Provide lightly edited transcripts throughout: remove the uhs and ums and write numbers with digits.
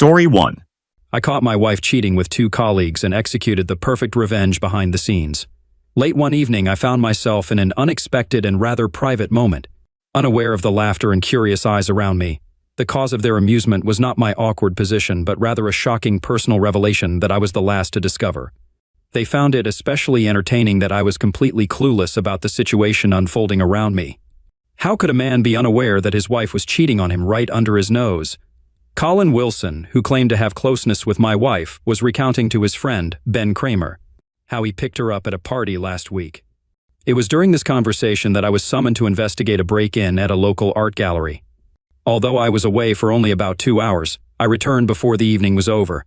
Story 1. I caught my wife cheating with 2 colleagues and executed the perfect revenge behind the scenes. Late one evening, I found myself in an unexpected and rather private moment. Unaware of the laughter and curious eyes around me, the cause of their amusement was not my awkward position, but rather a shocking personal revelation that I was the last to discover. They found it especially entertaining that I was completely clueless about the situation unfolding around me. How could a man be unaware that his wife was cheating on him right under his nose? Colin Wilson, who claimed to have closeness with my wife, was recounting to his friend, Ben Kramer, how he picked her up at a party last week. It was during this conversation that I was summoned to investigate a break-in at a local art gallery. Although I was away for only about 2 hours, I returned before the evening was over.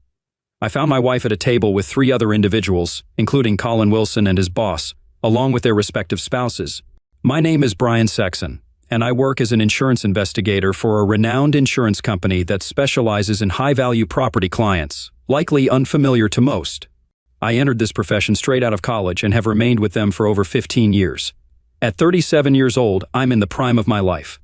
I found my wife at a table with 3 other individuals, including Colin Wilson and his boss, along with their respective spouses. My name is Brian Sexton, and I work as an insurance investigator for a renowned insurance company that specializes in high-value property clients, likely unfamiliar to most. I entered this profession straight out of college and have remained with them for over 15 years. At 37 years old, I'm in the prime of my life.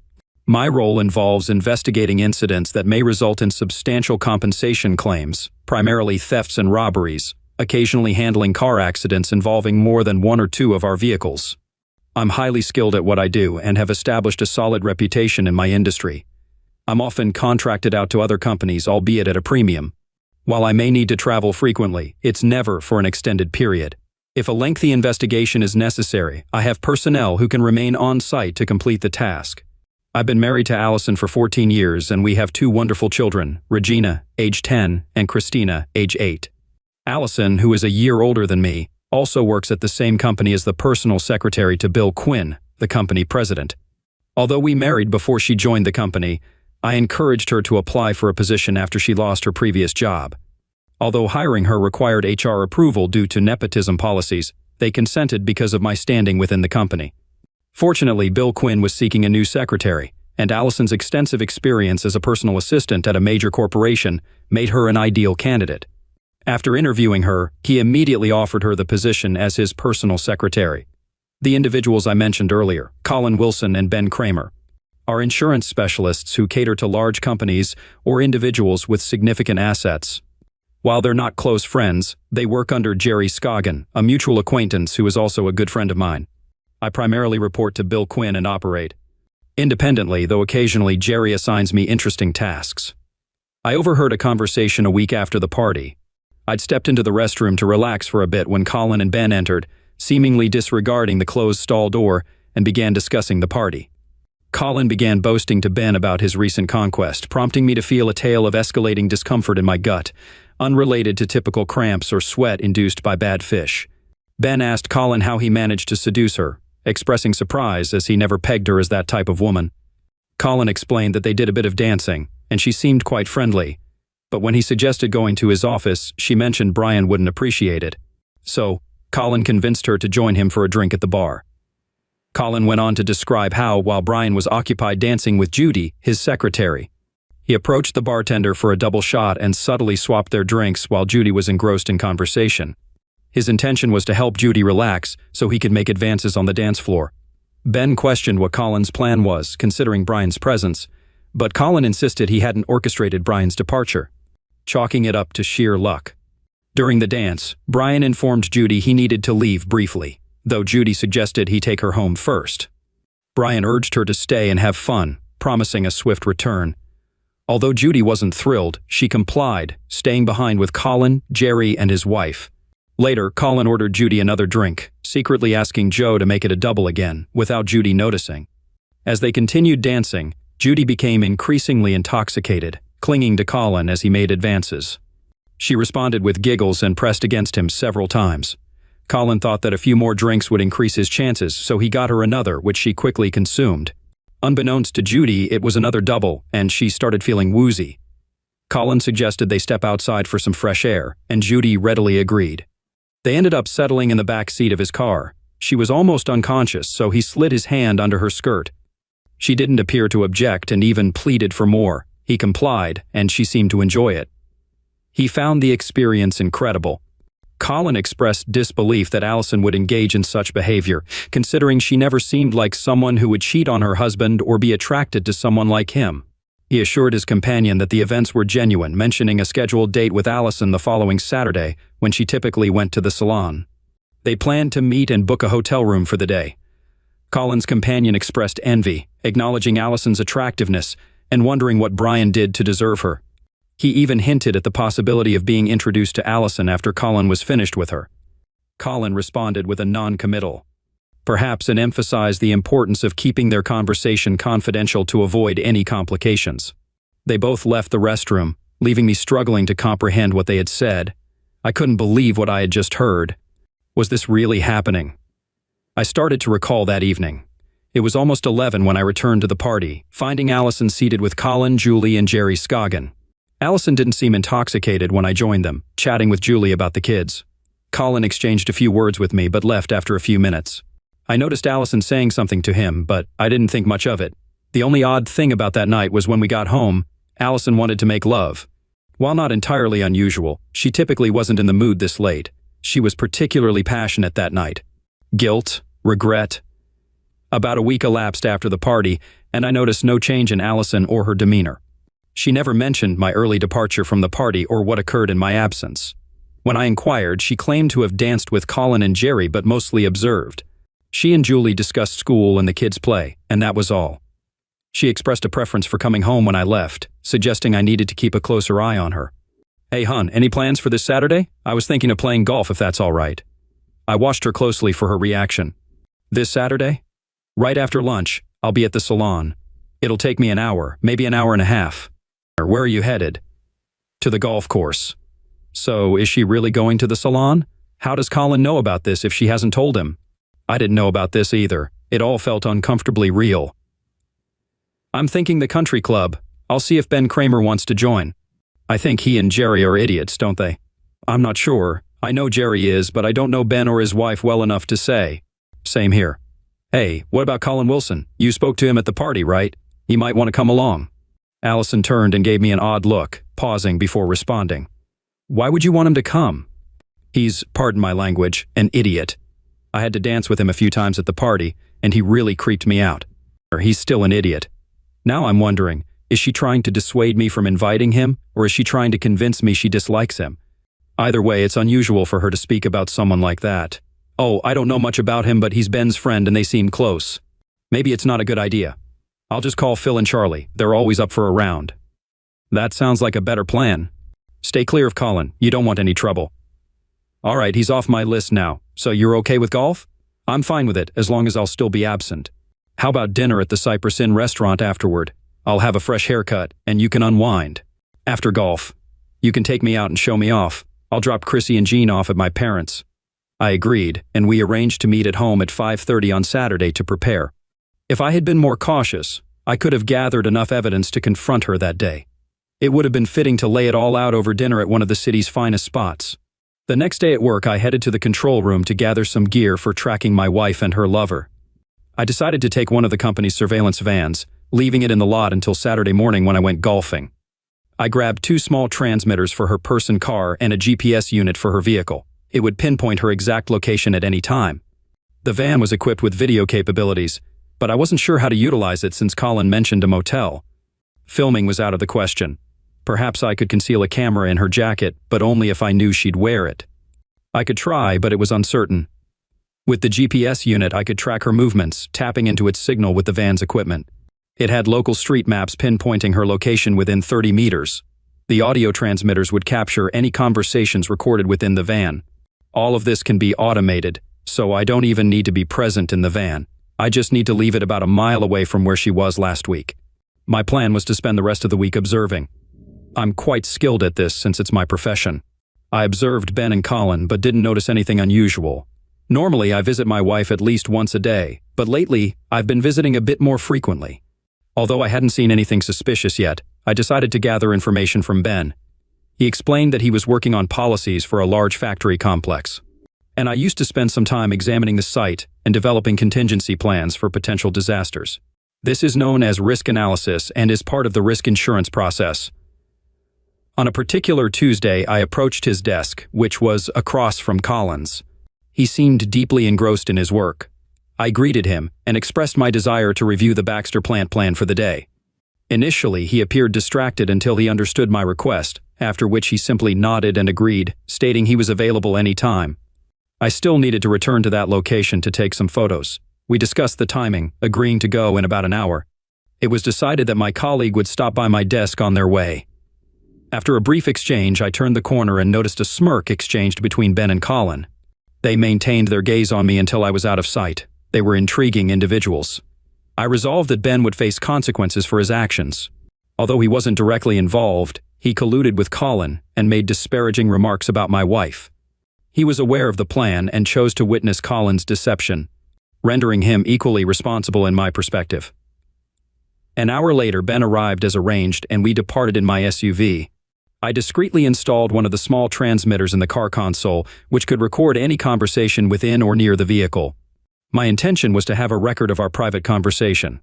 My role involves investigating incidents that may result in substantial compensation claims, primarily thefts and robberies, occasionally handling car accidents involving more than 1 or 2 of our vehicles. I'm highly skilled at what I do and have established a solid reputation in my industry. I'm often contracted out to other companies, albeit at a premium. While I may need to travel frequently, it's never for an extended period. If a lengthy investigation is necessary, I have personnel who can remain on site to complete the task. I've been married to Allison for 14 years and we have 2 wonderful children, Regina, age 10, and Christina, age 8. Allison, who is a year older than me, also works at the same company as the personal secretary to Bill Quinn, the company president. Although we married before she joined the company, I encouraged her to apply for a position after she lost her previous job. Although hiring her required HR approval due to nepotism policies, they consented because of my standing within the company. Fortunately, Bill Quinn was seeking a new secretary, and Allison's extensive experience as a personal assistant at a major corporation made her an ideal candidate. After interviewing her, he immediately offered her the position as his personal secretary. The individuals I mentioned earlier, Colin Wilson and Ben Kramer, are insurance specialists who cater to large companies or individuals with significant assets. While they're not close friends, they work under Jerry Scoggin, a mutual acquaintance who is also a good friend of mine. I primarily report to Bill Quinn and operate independently, though occasionally Jerry assigns me interesting tasks. I overheard a conversation a week after the party. I'd stepped into the restroom to relax for a bit when Colin and Ben entered, seemingly disregarding the closed stall door, and began discussing the party. Colin began boasting to Ben about his recent conquest, prompting me to feel a tale of escalating discomfort in my gut, unrelated to typical cramps or sweat induced by bad fish. Ben asked Colin how he managed to seduce her, expressing surprise as he never pegged her as that type of woman. Colin explained that they did a bit of dancing, and she seemed quite friendly. But when he suggested going to his office, she mentioned Brian wouldn't appreciate it. So, Colin convinced her to join him for a drink at the bar. Colin went on to describe how, while Brian was occupied dancing with Judy, his secretary, he approached the bartender for a double shot and subtly swapped their drinks while Judy was engrossed in conversation. His intention was to help Judy relax so he could make advances on the dance floor. Ben questioned what Colin's plan was, considering Brian's presence, but Colin insisted he hadn't orchestrated Brian's departure, chalking it up to sheer luck. During the dance, Brian informed Judy he needed to leave briefly, though Judy suggested he take her home first. Brian urged her to stay and have fun, promising a swift return. Although Judy wasn't thrilled, she complied, staying behind with Colin, Jerry, and his wife. Later, Colin ordered Judy another drink, secretly asking Joe to make it a double again, without Judy noticing. As they continued dancing, Judy became increasingly intoxicated, clinging to Colin as he made advances. She responded with giggles and pressed against him several times. Colin thought that a few more drinks would increase his chances, so he got her another, which she quickly consumed. Unbeknownst to Judy, it was another double, and she started feeling woozy. Colin suggested they step outside for some fresh air, and Judy readily agreed. They ended up settling in the back seat of his car. She was almost unconscious, so he slid his hand under her skirt. She didn't appear to object and even pleaded for more. He complied, and she seemed to enjoy it. He found the experience incredible. Colin expressed disbelief that Allison would engage in such behavior, considering she never seemed like someone who would cheat on her husband or be attracted to someone like him. He assured his companion that the events were genuine, mentioning a scheduled date with Allison the following Saturday, when she typically went to the salon. They planned to meet and book a hotel room for the day. Colin's companion expressed envy, acknowledging Allison's attractiveness and wondering what Brian did to deserve her. He even hinted at the possibility of being introduced to Allison after Colin was finished with her. Colin responded with a non-committal. Perhaps it emphasized the importance of keeping their conversation confidential to avoid any complications. They both left the restroom, leaving me struggling to comprehend what they had said. I couldn't believe what I had just heard. Was this really happening? I started to recall that evening. It was almost 11 when I returned to the party, finding Allison seated with Colin, Julie, and Jerry Scoggin. Allison didn't seem intoxicated when I joined them, chatting with Julie about the kids. Colin exchanged a few words with me but left after a few minutes. I noticed Allison saying something to him, but I didn't think much of it. The only odd thing about that night was when we got home, Allison wanted to make love. While not entirely unusual, she typically wasn't in the mood this late. She was particularly passionate that night. Guilt, regret. About a week elapsed after the party, and I noticed no change in Allison or her demeanor. She never mentioned my early departure from the party or what occurred in my absence. When I inquired, she claimed to have danced with Colin and Jerry but mostly observed. She and Julie discussed school and the kids' play, and that was all. She expressed a preference for coming home when I left, suggesting I needed to keep a closer eye on her. "Hey hun, any plans for this Saturday? I was thinking of playing golf if that's all right." I watched her closely for her reaction. "This Saturday? Right after lunch, I'll be at the salon. It'll take me an hour, maybe an hour and a half." "Where are you headed?" "To the golf course." "So, is she really going to the salon? How does Colin know about this if she hasn't told him?" I didn't know about this either. It all felt uncomfortably real. "I'm thinking the country club. I'll see if Ben Kramer wants to join. I think he and Jerry are idiots, don't they?" "I'm not sure. I know Jerry is, but I don't know Ben or his wife well enough to say." "Same here." "Hey, what about Colin Wilson? You spoke to him at the party, right? He might want to come along." Allison turned and gave me an odd look, pausing before responding. "Why would you want him to come?" "He's, pardon my language, an idiot. I had to dance with him a few times at the party, and he really creeped me out. He's still an idiot. Now I'm wondering, is she trying to dissuade me from inviting him, or is she trying to convince me she dislikes him? Either way, it's unusual for her to speak about someone like that. Oh, I don't know much about him, but he's Ben's friend and they seem close. Maybe it's not a good idea. I'll just call Phil and Charlie. They're always up for a round." "That sounds like a better plan. Stay clear of Colin. You don't want any trouble." "All right, he's off my list now. So you're okay with golf?" "I'm fine with it, as long as I'll still be absent." "How about dinner at the Cypress Inn restaurant afterward? I'll have a fresh haircut, and you can unwind. After golf, you can take me out and show me off. I'll drop Chrissy and Jean off at my parents'." I agreed, and we arranged to meet at home at 5:30 on Saturday to prepare. If I had been more cautious, I could have gathered enough evidence to confront her that day. It would have been fitting to lay it all out over dinner at one of the city's finest spots. The next day at work, I headed to the control room to gather some gear for tracking my wife and her lover. I decided to take one of the company's surveillance vans, leaving it in the lot until Saturday morning when I went golfing. I grabbed 2 small transmitters for her purse and car and a GPS unit for her vehicle. It would pinpoint her exact location at any time. The van was equipped with video capabilities, but I wasn't sure how to utilize it since Colin mentioned a motel. Filming was out of the question. Perhaps I could conceal a camera in her jacket, but only if I knew she'd wear it. I could try, but it was uncertain. With the GPS unit, I could track her movements, tapping into its signal with the van's equipment. It had local street maps pinpointing her location within 30 meters. The audio transmitters would capture any conversations recorded within the van. All of this can be automated, so I don't even need to be present in the van. I just need to leave it about a mile away from where she was last week. My plan was to spend the rest of the week observing. I'm quite skilled at this since it's my profession. I observed Ben and Colin, but didn't notice anything unusual. Normally, I visit my wife at least once a day, but lately, I've been visiting a bit more frequently. Although I hadn't seen anything suspicious yet, I decided to gather information from Ben. He explained that he was working on policies for a large factory complex. And I used to spend some time examining the site and developing contingency plans for potential disasters. This is known as risk analysis and is part of the risk insurance process. On a particular Tuesday, I approached his desk, which was across from Colin's. He seemed deeply engrossed in his work. I greeted him and expressed my desire to review the Baxter plant plan for the day. Initially, he appeared distracted until he understood my request, after which he simply nodded and agreed, stating he was available any time. I still needed to return to that location to take some photos. We discussed the timing, agreeing to go in about an hour. It was decided that my colleague would stop by my desk on their way. After a brief exchange, I turned the corner and noticed a smirk exchanged between Ben and Colin. They maintained their gaze on me until I was out of sight. They were intriguing individuals. I resolved that Ben would face consequences for his actions. Although he wasn't directly involved, he colluded with Colin and made disparaging remarks about my wife. He was aware of the plan and chose to witness Colin's deception, rendering him equally responsible in my perspective. An hour later, Ben arrived as arranged and we departed in my SUV. I discreetly installed one of the small transmitters in the car console, which could record any conversation within or near the vehicle. My intention was to have a record of our private conversation.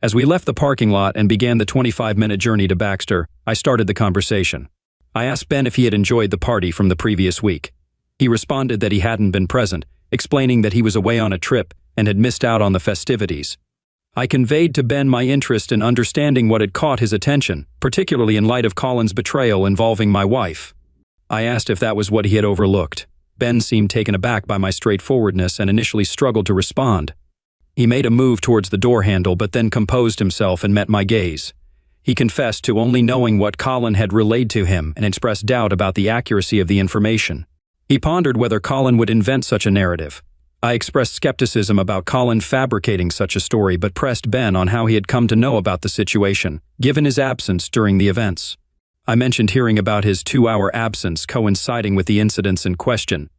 As we left the parking lot and began the 25-minute journey to Baxter, I started the conversation. I asked Ben if he had enjoyed the party from the previous week. He responded that he hadn't been present, explaining that he was away on a trip and had missed out on the festivities. I conveyed to Ben my interest in understanding what had caught his attention, particularly in light of Colin's betrayal involving my wife. I asked if that was what he had overlooked. Ben seemed taken aback by my straightforwardness and initially struggled to respond. He made a move towards the door handle but then composed himself and met my gaze. He confessed to only knowing what Colin had relayed to him and expressed doubt about the accuracy of the information. He pondered whether Colin would invent such a narrative. I expressed skepticism about Colin fabricating such a story but pressed Ben on how he had come to know about the situation, given his absence during the events. I mentioned hearing about his 2-hour absence coinciding with the incidents in question.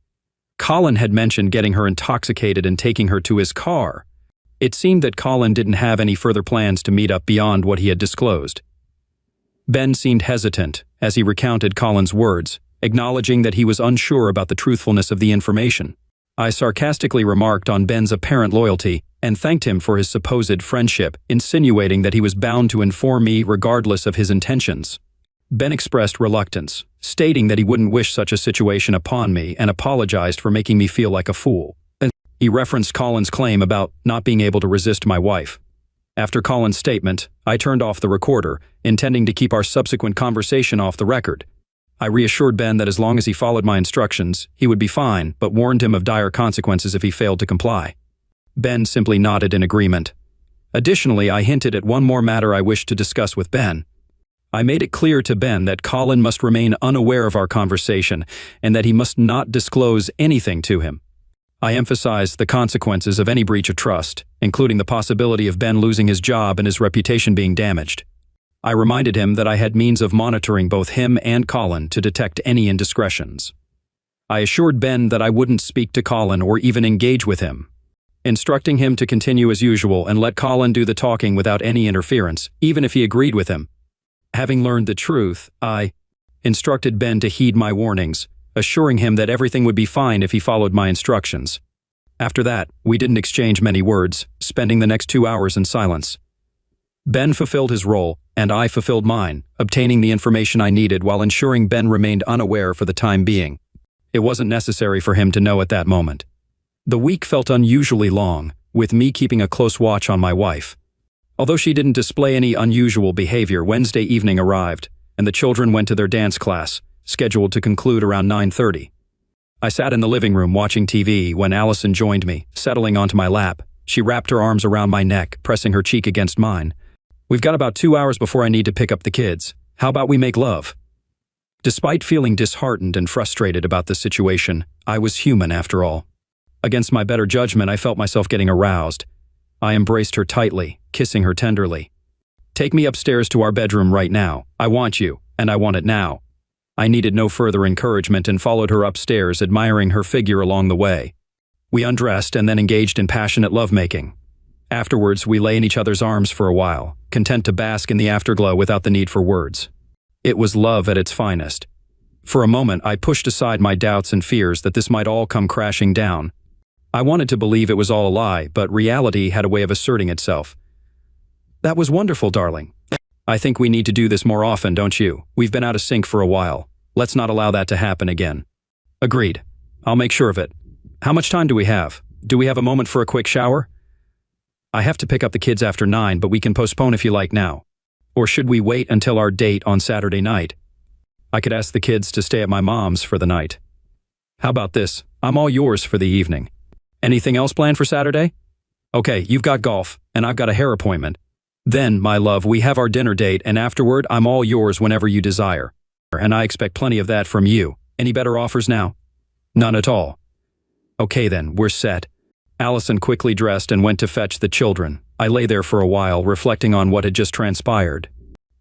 Colin had mentioned getting her intoxicated and taking her to his car. It seemed that Colin didn't have any further plans to meet up beyond what he had disclosed. Ben seemed hesitant as he recounted Colin's words, acknowledging that he was unsure about the truthfulness of the information. I sarcastically remarked on Ben's apparent loyalty and thanked him for his supposed friendship, insinuating that he was bound to inform me regardless of his intentions. Ben expressed reluctance, stating that he wouldn't wish such a situation upon me and apologized for making me feel like a fool. He referenced Colin's claim about not being able to resist my wife. After Colin's statement, I turned off the recorder, intending to keep our subsequent conversation off the record. I reassured Ben that as long as he followed my instructions, he would be fine, but warned him of dire consequences if he failed to comply. Ben simply nodded in agreement. Additionally, I hinted at one more matter I wished to discuss with Ben. I made it clear to Ben that Colin must remain unaware of our conversation and that he must not disclose anything to him. I emphasized the consequences of any breach of trust, including the possibility of Ben losing his job and his reputation being damaged. I reminded him that I had means of monitoring both him and Colin to detect any indiscretions. I assured Ben that I wouldn't speak to Colin or even engage with him, instructing him to continue as usual and let Colin do the talking without any interference, even if he agreed with him. Having learned the truth, I instructed Ben to heed my warnings, assuring him that everything would be fine if he followed my instructions. After that, we didn't exchange many words, spending the next 2 hours in silence. Ben fulfilled his role, and I fulfilled mine, obtaining the information I needed while ensuring Ben remained unaware for the time being. It wasn't necessary for him to know at that moment. The week felt unusually long, with me keeping a close watch on my wife. Although she didn't display any unusual behavior, Wednesday evening arrived, and the children went to their dance class, scheduled to conclude around 9:30. I sat in the living room watching TV when Allison joined me, settling onto my lap. She wrapped her arms around my neck, pressing her cheek against mine. "We've got about 2 hours before I need to pick up the kids. How about we make love?" Despite feeling disheartened and frustrated about the situation, I was human after all. Against my better judgment, I felt myself getting aroused. I embraced her tightly, kissing her tenderly. "Take me upstairs to our bedroom right now. I want you, and I want it now." I needed no further encouragement and followed her upstairs, admiring her figure along the way. We undressed and then engaged in passionate lovemaking. Afterwards, we lay in each other's arms for a while, content to bask in the afterglow without the need for words. It was love at its finest. For a moment, I pushed aside my doubts and fears that this might all come crashing down. I wanted to believe it was all a lie, but reality had a way of asserting itself. "That was wonderful, darling. I think we need to do this more often, don't you? We've been out of sync for a while. Let's not allow that to happen again." "Agreed. I'll make sure of it. How much time do we have? Do we have a moment for a quick shower?" "I have to pick up the kids after 9, but we can postpone if you like now." Or should we wait until our date on Saturday night? I could ask the kids to stay at my mom's for the night. How about this? I'm all yours for the evening. Anything else planned for Saturday? Okay, you've got golf, and I've got a hair appointment. Then, my love, we have our dinner date, and afterward, I'm all yours whenever you desire. And I expect plenty of that from you. Any better offers now? None at all. Okay then, we're set. Allison quickly dressed and went to fetch the children. I lay there for a while, reflecting on what had just transpired.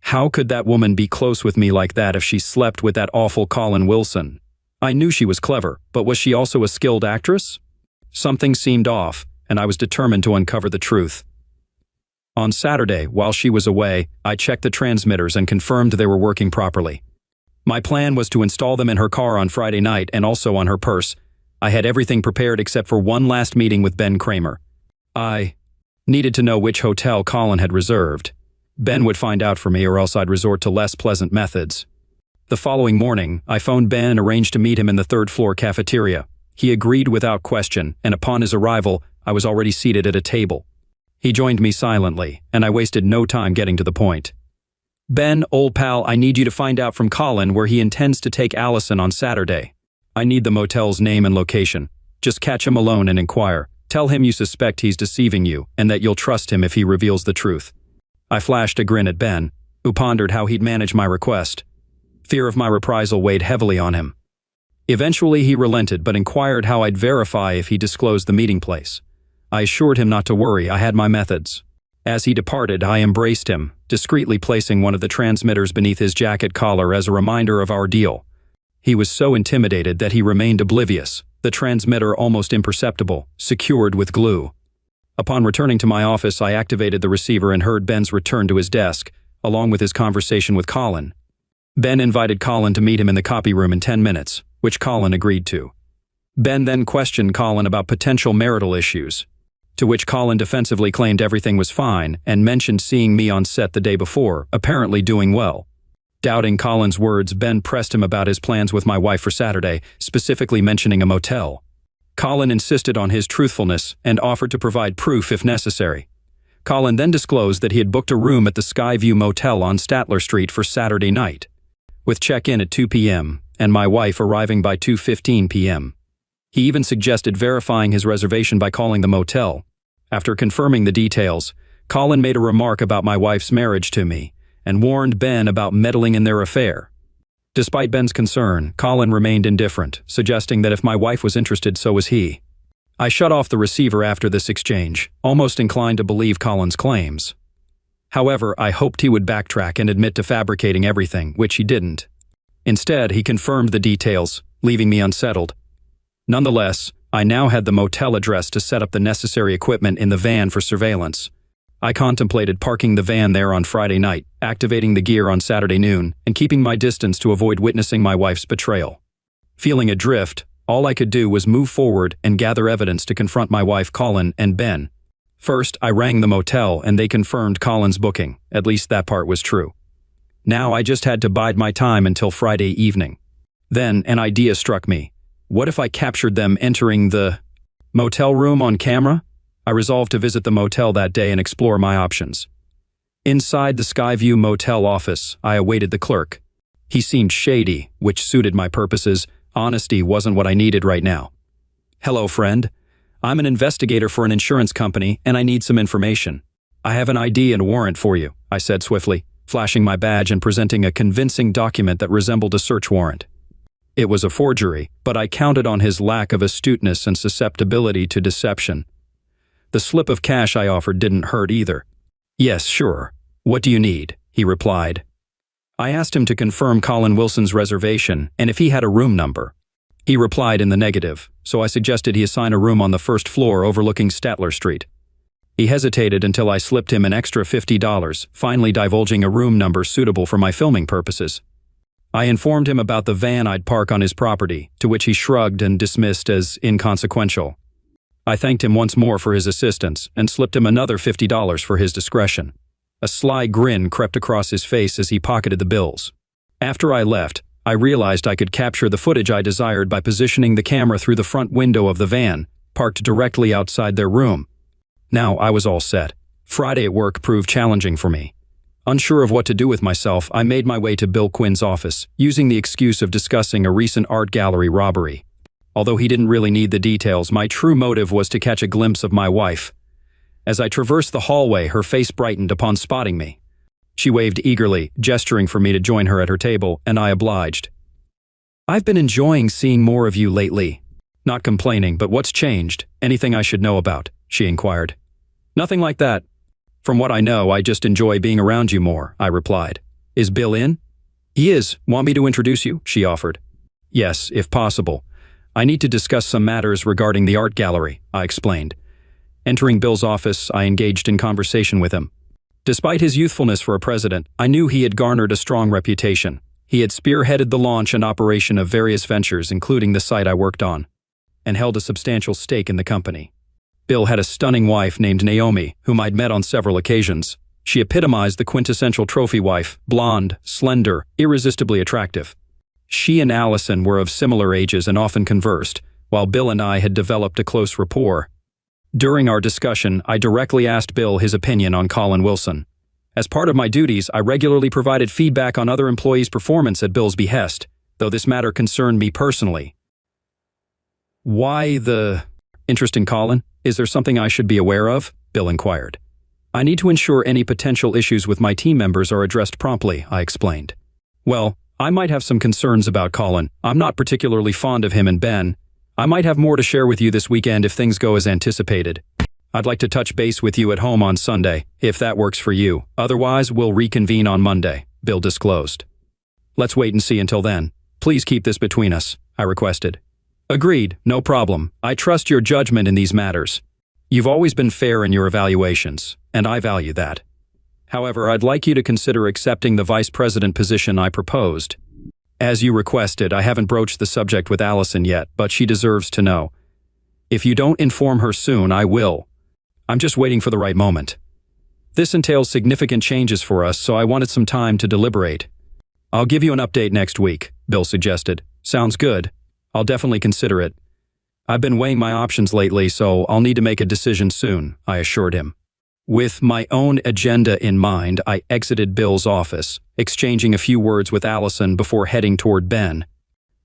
How could that woman be close with me like that if she slept with that awful Colin Wilson? I knew she was clever, but was she also a skilled actress? Something seemed off, and I was determined to uncover the truth. On Saturday, while she was away, I checked the transmitters and confirmed they were working properly. My plan was to install them in her car on Friday night and also on her purse. I had everything prepared except for one last meeting with Ben Kramer. I needed to know which hotel Colin had reserved. Ben would find out for me, or else I'd resort to less pleasant methods. The following morning, I phoned Ben and arranged to meet him in the third-floor cafeteria. He agreed without question, and upon his arrival, I was already seated at a table. He joined me silently, and I wasted no time getting to the point. Ben, old pal, I need you to find out from Colin where he intends to take Allison on Saturday. I need the motel's name and location. Just catch him alone and inquire. Tell him you suspect he's deceiving you, and that you'll trust him if he reveals the truth. I flashed a grin at Ben, who pondered how he'd manage my request. Fear of my reprisal weighed heavily on him. Eventually he relented, but inquired how I'd verify if he disclosed the meeting place. I assured him not to worry, I had my methods. As he departed, I embraced him, discreetly placing one of the transmitters beneath his jacket collar as a reminder of our deal. He was so intimidated that he remained oblivious, the transmitter almost imperceptible, secured with glue. Upon returning to my office, I activated the receiver and heard Ben's return to his desk, along with his conversation with Colin. Ben invited Colin to meet him in the copy room in 10 minutes, which Colin agreed to. Ben then questioned Colin about potential marital issues, to which Colin defensively claimed everything was fine and mentioned seeing me on set the day before, apparently doing well. Doubting Colin's words, Ben pressed him about his plans with my wife for Saturday, specifically mentioning a motel. Colin insisted on his truthfulness and offered to provide proof if necessary. Colin then disclosed that he had booked a room at the Skyview Motel on Statler Street for Saturday night, with check-in at 2 p.m. and my wife arriving by 2:15 p.m. He even suggested verifying his reservation by calling the motel. After confirming the details, Colin made a remark about my wife's marriage to me and warned Ben about meddling in their affair. Despite Ben's concern, Colin remained indifferent, suggesting that if my wife was interested, so was he. I shut off the receiver after this exchange, almost inclined to believe Colin's claims. However, I hoped he would backtrack and admit to fabricating everything, which he didn't. Instead, he confirmed the details, leaving me unsettled. Nonetheless, I now had the motel address to set up the necessary equipment in the van for surveillance. I contemplated parking the van there on Friday night, activating the gear on Saturday noon, and keeping my distance to avoid witnessing my wife's betrayal. Feeling adrift, all I could do was move forward and gather evidence to confront my wife, Colin, and Ben. First, I rang the motel and they confirmed Colin's booking, at least that part was true. Now I just had to bide my time until Friday evening. Then an idea struck me. What if I captured them entering the motel room on camera? I resolved to visit the motel that day and explore my options. Inside the Skyview Motel office, I awaited the clerk. He seemed shady, which suited my purposes. Honesty wasn't what I needed right now. Hello, friend. I'm an investigator for an insurance company, and I need some information. I have an ID and warrant for you, I said swiftly, flashing my badge and presenting a convincing document that resembled a search warrant. It was a forgery, but I counted on his lack of astuteness and susceptibility to deception. The slip of cash I offered didn't hurt either. Yes, sure. What do you need? He replied. I asked him to confirm Colin Wilson's reservation and if he had a room number. He replied in the negative, so I suggested he assign a room on the first floor overlooking Statler Street. He hesitated until I slipped him an extra $50, finally divulging a room number suitable for my filming purposes. I informed him about the van I'd park on his property, to which he shrugged and dismissed as inconsequential. I thanked him once more for his assistance and slipped him another $50 for his discretion. A sly grin crept across his face as he pocketed the bills. After I left, I realized I could capture the footage I desired by positioning the camera through the front window of the van, parked directly outside their room. Now I was all set. Friday at work proved challenging for me. Unsure of what to do with myself, I made my way to Bill Quinn's office, using the excuse of discussing a recent art gallery robbery. Although he didn't really need the details, my true motive was to catch a glimpse of my wife. As I traversed the hallway, her face brightened upon spotting me. She waved eagerly, gesturing for me to join her at her table, and I obliged. "I've been enjoying seeing more of you lately." "Not complaining, but what's changed? Anything I should know about?" she inquired. "Nothing like that. From what I know, I just enjoy being around you more," I replied. "Is Bill in?" "He is. Want me to introduce you?" she offered. "Yes, if possible. I need to discuss some matters regarding the art gallery," I explained. Entering Bill's office, I engaged in conversation with him. Despite his youthfulness for a president, I knew he had garnered a strong reputation. He had spearheaded the launch and operation of various ventures, including the site I worked on, and held a substantial stake in the company. Bill had a stunning wife named Naomi, whom I'd met on several occasions. She epitomized the quintessential trophy wife, blonde, slender, irresistibly attractive. She and Allison were of similar ages and often conversed, while Bill and I had developed a close rapport. During our discussion, I directly asked Bill his opinion on Colin Wilson. As part of my duties, I regularly provided feedback on other employees' performance at Bill's behest, though this matter concerned me personally. "Why the interest in Colin? Is there something I should be aware of?" Bill inquired. "I need to ensure any potential issues with my team members are addressed promptly," I explained. "Well, I might have some concerns about Colin. I'm not particularly fond of him and Ben. I might have more to share with you this weekend if things go as anticipated. I'd like to touch base with you at home on Sunday, if that works for you. Otherwise, we'll reconvene on Monday," Bill disclosed. "Let's wait and see until then. Please keep this between us," I requested. "Agreed, no problem. I trust your judgment in these matters. You've always been fair in your evaluations, and I value that. However, I'd like you to consider accepting the vice president position I proposed. As you requested, I haven't broached the subject with Allison yet, but she deserves to know. If you don't inform her soon, I will. I'm just waiting for the right moment. This entails significant changes for us, so I wanted some time to deliberate. I'll give you an update next week," Bill suggested. "Sounds good. I'll definitely consider it. I've been weighing my options lately, so I'll need to make a decision soon," I assured him. With my own agenda in mind, I exited Bill's office, exchanging a few words with Allison before heading toward Ben.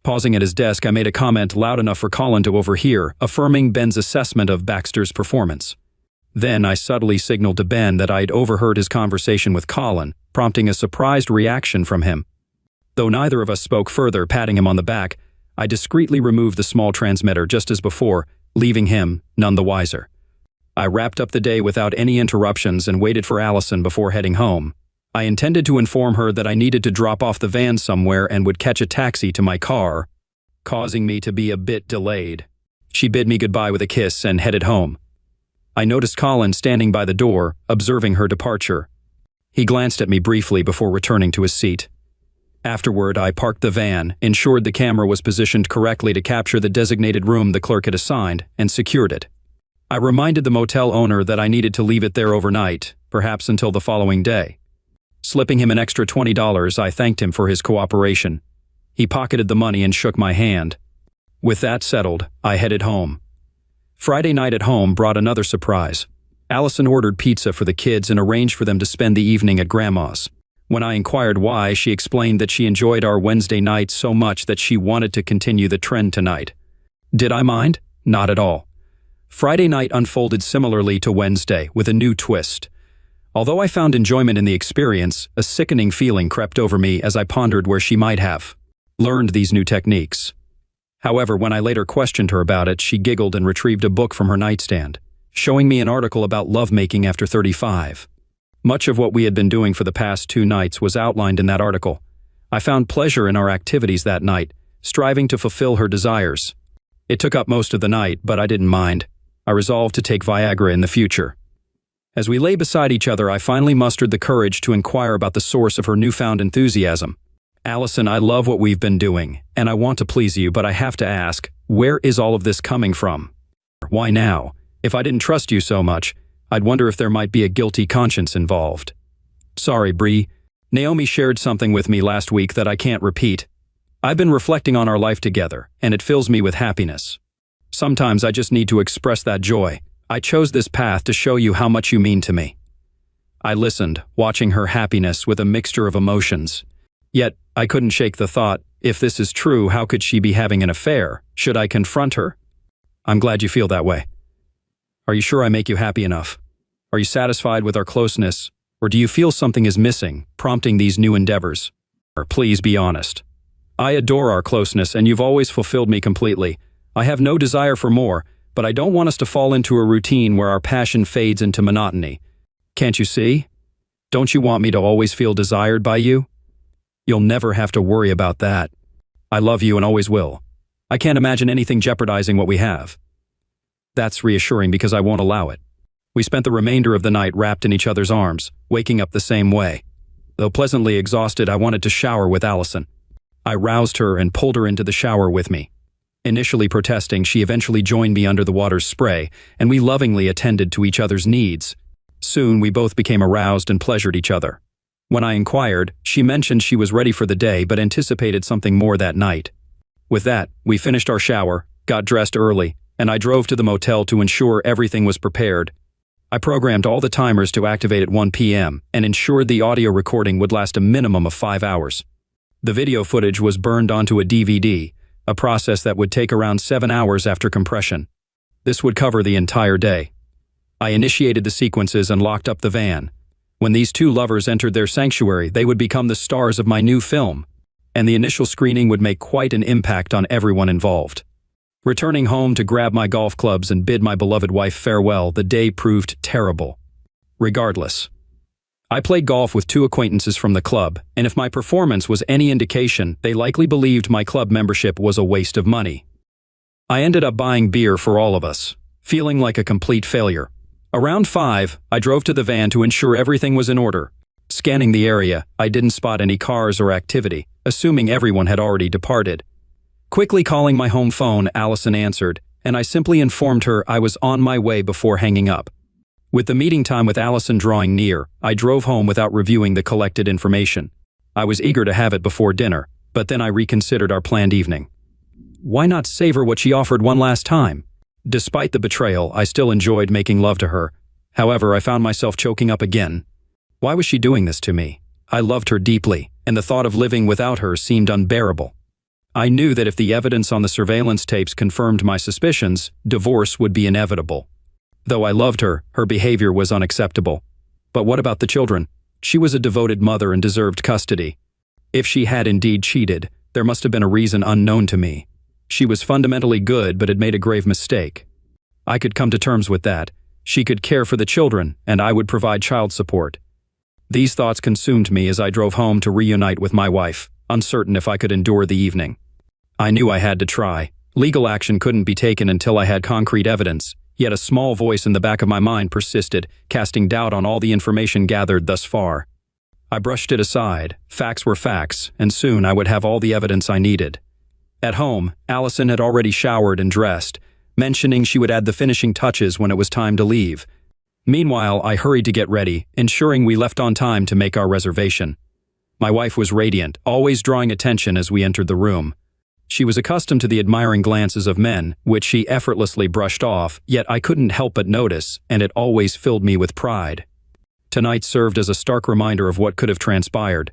Pausing at his desk, I made a comment loud enough for Colin to overhear, affirming Ben's assessment of Baxter's performance. Then I subtly signaled to Ben that I'd overheard his conversation with Colin, prompting a surprised reaction from him. Though neither of us spoke further, patting him on the back, I discreetly removed the small transmitter just as before, leaving him none the wiser. I wrapped up the day without any interruptions and waited for Allison before heading home. I intended to inform her that I needed to drop off the van somewhere and would catch a taxi to my car, causing me to be a bit delayed. She bid me goodbye with a kiss and headed home. I noticed Colin standing by the door, observing her departure. He glanced at me briefly before returning to his seat. Afterward, I parked the van, ensured the camera was positioned correctly to capture the designated room the clerk had assigned, and secured it. I reminded the motel owner that I needed to leave it there overnight, perhaps until the following day. Slipping him an extra $20, I thanked him for his cooperation. He pocketed the money and shook my hand. With that settled, I headed home. Friday night at home brought another surprise. Allison ordered pizza for the kids and arranged for them to spend the evening at Grandma's. When I inquired why, she explained that she enjoyed our Wednesday night so much that she wanted to continue the trend tonight. Did I mind? Not at all. Friday night unfolded similarly to Wednesday, with a new twist. Although I found enjoyment in the experience, a sickening feeling crept over me as I pondered where she might have learned these new techniques. However, when I later questioned her about it, she giggled and retrieved a book from her nightstand, showing me an article about lovemaking after 35. Much of what we had been doing for the past 2 nights was outlined in that article. I found pleasure in our activities that night, striving to fulfill her desires. It took up most of the night, but I didn't mind. I resolved to take Viagra in the future. As we lay beside each other, I finally mustered the courage to inquire about the source of her newfound enthusiasm. "Allison, I love what we've been doing, and I want to please you, but I have to ask, where is all of this coming from? Why now? If I didn't trust you so much, I'd wonder if there might be a guilty conscience involved." "Sorry, Bree. Naomi shared something with me last week that I can't repeat. I've been reflecting on our life together, and it fills me with happiness. Sometimes I just need to express that joy. I chose this path to show you how much you mean to me." I listened, watching her happiness with a mixture of emotions. Yet, I couldn't shake the thought, if this is true, how could she be having an affair? Should I confront her? I'm glad you feel that way. Are you sure I make you happy enough? Are you satisfied with our closeness? Or do you feel something is missing, prompting these new endeavors? Or please be honest. I adore our closeness and you've always fulfilled me completely. I have no desire for more, but I don't want us to fall into a routine where our passion fades into monotony. Can't you see? Don't you want me to always feel desired by you? You'll never have to worry about that. I love you and always will. I can't imagine anything jeopardizing what we have. That's reassuring because I won't allow it. We spent the remainder of the night wrapped in each other's arms, waking up the same way. Though pleasantly exhausted, I wanted to shower with Allison. I roused her and pulled her into the shower with me. Initially protesting, she eventually joined me under the water's spray, and we lovingly attended to each other's needs. Soon, we both became aroused and pleasured each other. When I inquired, she mentioned she was ready for the day but anticipated something more that night. With that, we finished our shower, got dressed early, and I drove to the motel to ensure everything was prepared. I programmed all the timers to activate at 1 p.m. and ensured the audio recording would last a minimum of 5 hours. The video footage was burned onto a DVD, a process that would take around 7 hours after compression. This would cover the entire day. I initiated the sequences and locked up the van. When these two lovers entered their sanctuary, they would become the stars of my new film, and the initial screening would make quite an impact on everyone involved. Returning home to grab my golf clubs and bid my beloved wife farewell, the day proved terrible. Regardless, I played golf with 2 acquaintances from the club, and if my performance was any indication, they likely believed my club membership was a waste of money. I ended up buying beer for all of us, feeling like a complete failure. Around 5, I drove to the van to ensure everything was in order. Scanning the area, I didn't spot any cars or activity, assuming everyone had already departed. Quickly calling my home phone, Allison answered, and I simply informed her I was on my way before hanging up. With the meeting time with Allison drawing near, I drove home without reviewing the collected information. I was eager to have it before dinner, but then I reconsidered our planned evening. Why not savor what she offered one last time? Despite the betrayal, I still enjoyed making love to her. However, I found myself choking up again. Why was she doing this to me? I loved her deeply, and the thought of living without her seemed unbearable. I knew that if the evidence on the surveillance tapes confirmed my suspicions, divorce would be inevitable. Though I loved her, her behavior was unacceptable. But what about the children? She was a devoted mother and deserved custody. If she had indeed cheated, there must have been a reason unknown to me. She was fundamentally good but had made a grave mistake. I could come to terms with that. She could care for the children, and I would provide child support. These thoughts consumed me as I drove home to reunite with my wife, uncertain if I could endure the evening. I knew I had to try. Legal action couldn't be taken until I had concrete evidence, yet a small voice in the back of my mind persisted, casting doubt on all the information gathered thus far. I brushed it aside. Facts were facts, and soon I would have all the evidence I needed. At home, Allison had already showered and dressed, mentioning she would add the finishing touches when it was time to leave. Meanwhile, I hurried to get ready, ensuring we left on time to make our reservation. My wife was radiant, always drawing attention as we entered the room. She was accustomed to the admiring glances of men, which she effortlessly brushed off, yet I couldn't help but notice, and it always filled me with pride. Tonight served as a stark reminder of what could have transpired.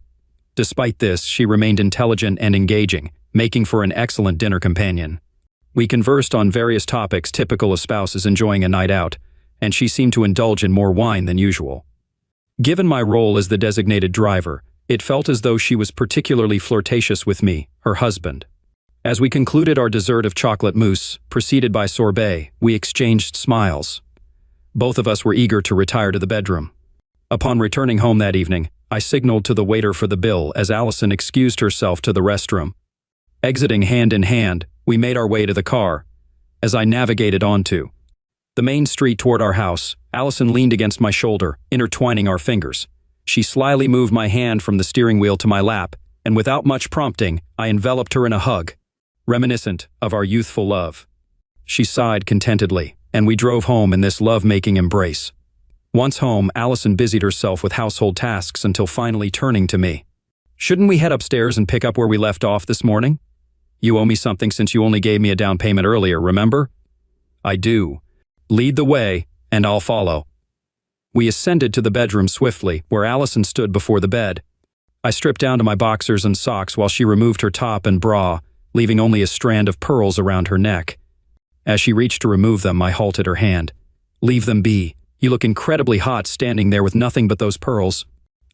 Despite this, she remained intelligent and engaging, making for an excellent dinner companion. We conversed on various topics typical of spouses enjoying a night out, and she seemed to indulge in more wine than usual. Given my role as the designated driver, it felt as though she was particularly flirtatious with me, her husband. As we concluded our dessert of chocolate mousse, preceded by sorbet, we exchanged smiles. Both of us were eager to retire to the bedroom. Upon returning home that evening, I signaled to the waiter for the bill as Allison excused herself to the restroom. Exiting hand in hand, we made our way to the car. As I navigated onto the main street toward our house, Allison leaned against my shoulder, intertwining our fingers. She slyly moved my hand from the steering wheel to my lap, and without much prompting, I enveloped her in a hug, reminiscent of our youthful love. She sighed contentedly, and we drove home in this love-making embrace. Once home, Allison busied herself with household tasks until finally turning to me. "Shouldn't we head upstairs and pick up where we left off this morning? You owe me something since you only gave me a down payment earlier, remember?" "I do. Lead the way, and I'll follow." We ascended to the bedroom swiftly, where Allison stood before the bed. I stripped down to my boxers and socks while she removed her top and bra, leaving only a strand of pearls around her neck. As she reached to remove them, I halted her hand. "Leave them be. You look incredibly hot standing there with nothing but those pearls.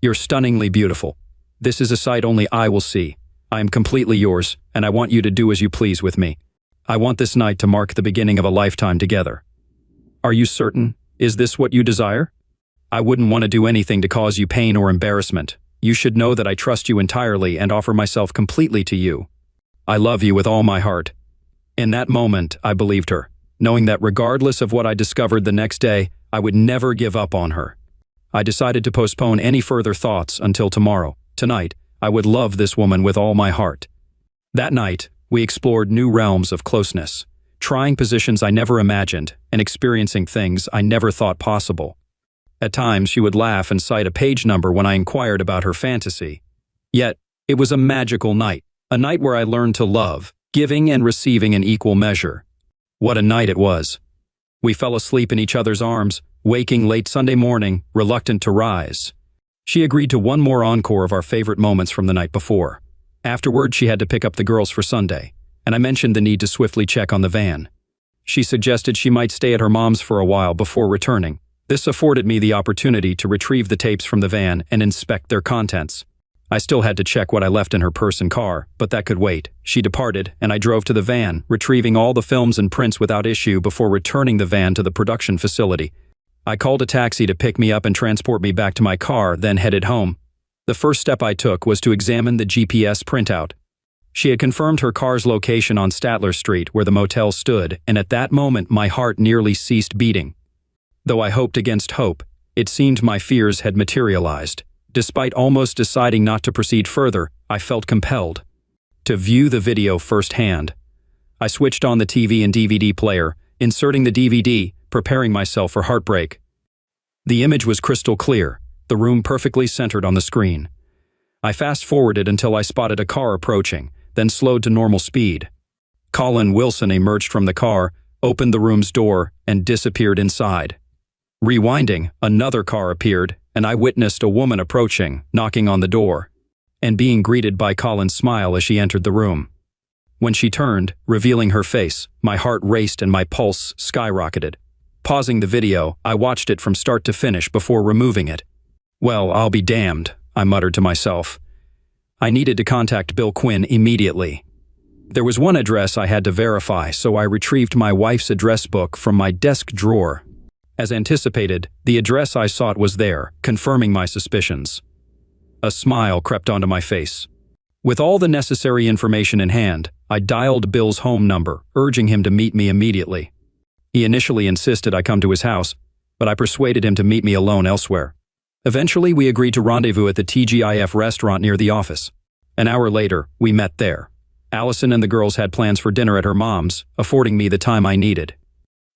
You're stunningly beautiful. This is a sight only I will see. I am completely yours, and I want you to do as you please with me. I want this night to mark the beginning of a lifetime together." "Are you certain? Is this what you desire?" "I wouldn't want to do anything to cause you pain or embarrassment. You should know that I trust you entirely and offer myself completely to you. I love you with all my heart." In that moment, I believed her, knowing that regardless of what I discovered the next day, I would never give up on her. I decided to postpone any further thoughts until tomorrow. Tonight, I would love this woman with all my heart. That night, we explored new realms of closeness, trying positions I never imagined and experiencing things I never thought possible. At times, she would laugh and cite a page number when I inquired about her fantasy. Yet, it was a magical night, a night where I learned to love, giving and receiving in equal measure. What a night it was. We fell asleep in each other's arms, waking late Sunday morning, reluctant to rise. She agreed to one more encore of our favorite moments from the night before. Afterward, she had to pick up the girls for Sunday, and I mentioned the need to swiftly check on the van. She suggested she might stay at her mom's for a while before returning. This afforded me the opportunity to retrieve the tapes from the van and inspect their contents. I still had to check what I left in her purse and car, but that could wait. She departed, and I drove to the van, retrieving all the films and prints without issue before returning the van to the production facility. I called a taxi to pick me up and transport me back to my car, then headed home. The first step I took was to examine the GPS printout. She had confirmed her car's location on Statler Street, where the motel stood, and at that moment my heart nearly ceased beating. Though I hoped against hope, it seemed my fears had materialized. Despite almost deciding not to proceed further, I felt compelled to view the video firsthand. I switched on the TV and DVD player, inserting the DVD, preparing myself for heartbreak. The image was crystal clear, the room perfectly centered on the screen. I fast-forwarded until I spotted a car approaching, then slowed to normal speed. Colin Wilson emerged from the car, opened the room's door, and disappeared inside. Rewinding, another car appeared, and I witnessed a woman approaching, knocking on the door, and being greeted by Colin's smile as she entered the room. When she turned, revealing her face, my heart raced and my pulse skyrocketed. Pausing the video, I watched it from start to finish before removing it. "Well, I'll be damned," I muttered to myself. I needed to contact Bill Quinn immediately. There was one address I had to verify, so I retrieved my wife's address book from my desk drawer. As anticipated, the address I sought was there, confirming my suspicions. A smile crept onto my face. With all the necessary information in hand, I dialed Bill's home number, urging him to meet me immediately. He initially insisted I come to his house, but I persuaded him to meet me alone elsewhere. Eventually, we agreed to rendezvous at the TGIF restaurant near the office. An hour later, we met there. Allison and the girls had plans for dinner at her mom's, affording me the time I needed.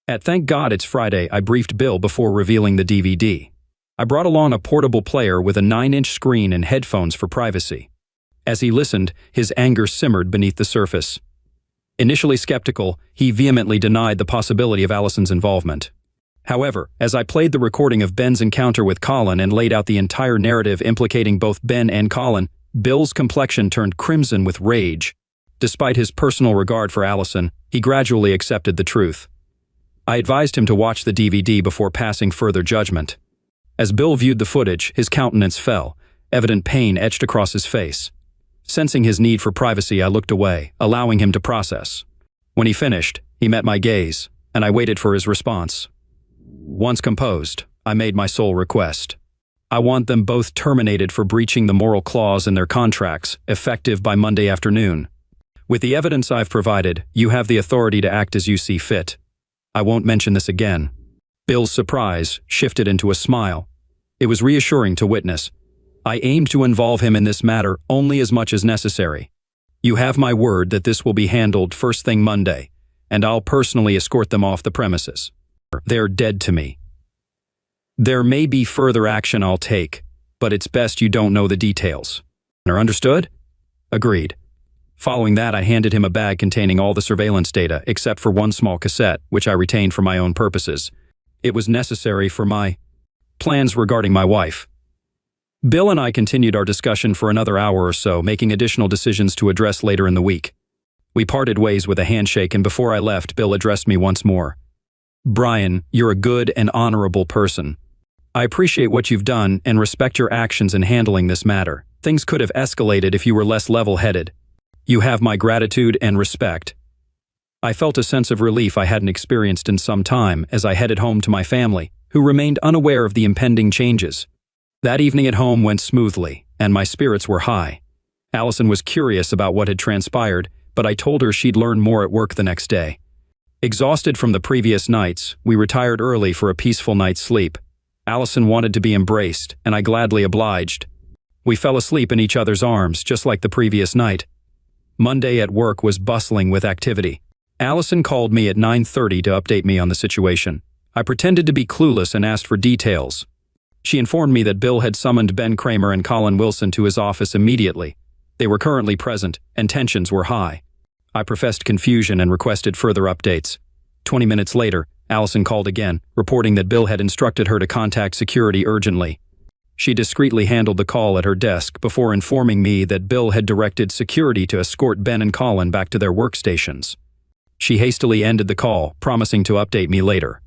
At Thank God It's Friday, I briefed Bill before revealing the DVD. I brought along a portable player with a 9-inch screen and headphones for privacy. As he listened, his anger simmered beneath the surface. Initially skeptical, he vehemently denied the possibility of Allison's involvement. However, as I played the recording of Ben's encounter with Colin and laid out the entire narrative implicating both Ben and Colin, Bill's complexion turned crimson with rage. Despite his personal regard for Allison, he gradually accepted the truth. I advised him to watch the DVD before passing further judgment. As Bill viewed the footage, his countenance fell, evident pain etched across his face. Sensing his need for privacy, I looked away, allowing him to process. When he finished, he met my gaze, and I waited for his response. Once composed, I made my sole request. I want them both terminated for breaching the moral clause in their contracts, effective by Monday afternoon. With the evidence I've provided, you have the authority to act as you see fit. I won't mention this again. Bill's surprise shifted into a smile. It was reassuring to witness. I aimed to involve him in this matter only as much as necessary. You have my word that this will be handled first thing Monday, and I'll personally escort them off the premises. They're dead to me. There may be further action I'll take, but it's best you don't know the details. Understood? Agreed. Following that, I handed him a bag containing all the surveillance data, except for one small cassette, which I retained for my own purposes. It was necessary for my plans regarding my wife. Bill and I continued our discussion for another hour or so, making additional decisions to address later in the week. We parted ways with a handshake, and before I left, Bill addressed me once more. "Brian, you're a good and honorable person. I appreciate what you've done and respect your actions in handling this matter. Things could have escalated if you were less level-headed. You have my gratitude and respect." I felt a sense of relief I hadn't experienced in some time as I headed home to my family, who remained unaware of the impending changes. That evening at home went smoothly, and my spirits were high. Allison was curious about what had transpired, but I told her she'd learn more at work the next day. Exhausted from the previous nights, we retired early for a peaceful night's sleep. Allison wanted to be embraced, and I gladly obliged. We fell asleep in each other's arms, just like the previous night. Monday at work was bustling with activity. Allison called me at 9:30 to update me on the situation. I pretended to be clueless and asked for details. She informed me that Bill had summoned Ben Kramer and Colin Wilson to his office immediately. They were currently present, and tensions were high. I professed confusion and requested further updates. 20 minutes later, Allison called again, reporting that Bill had instructed her to contact security urgently. She discreetly handled the call at her desk before informing me that Bill had directed security to escort Ben and Colin back to their workstations. She hastily ended the call, promising to update me later.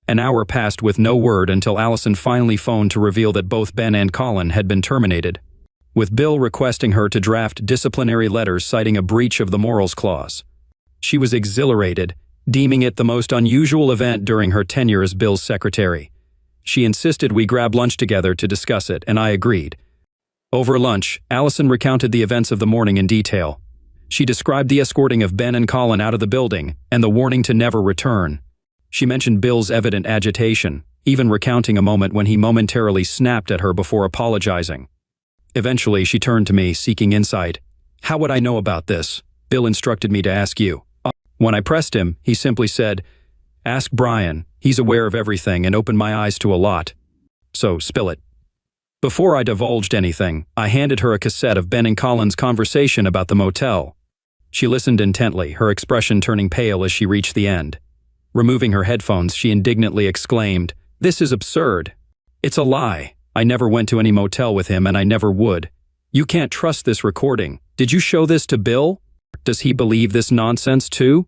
An hour passed with no word until Allison finally phoned to reveal that both Ben and Colin had been terminated, with Bill requesting her to draft disciplinary letters citing a breach of the morals clause. She was exhilarated, deeming it the most unusual event during her tenure as Bill's secretary. She insisted we grab lunch together to discuss it, and I agreed. Over lunch, Allison recounted the events of the morning in detail. She described the escorting of Ben and Colin out of the building and the warning to never return. She mentioned Bill's evident agitation, even recounting a moment when he momentarily snapped at her before apologizing. Eventually, she turned to me, seeking insight. "How would I know about this? Bill instructed me to ask you." When I pressed him, he simply said, "Ask Brian. He's aware of everything and opened my eyes to a lot. So, spill it." Before I divulged anything, I handed her a cassette of Ben and Colin's conversation about the motel. She listened intently, her expression turning pale as she reached the end. Removing her headphones, she indignantly exclaimed, "This is absurd. It's a lie. I never went to any motel with him and I never would. You can't trust this recording. Did you show this to Bill? Does he believe this nonsense too?"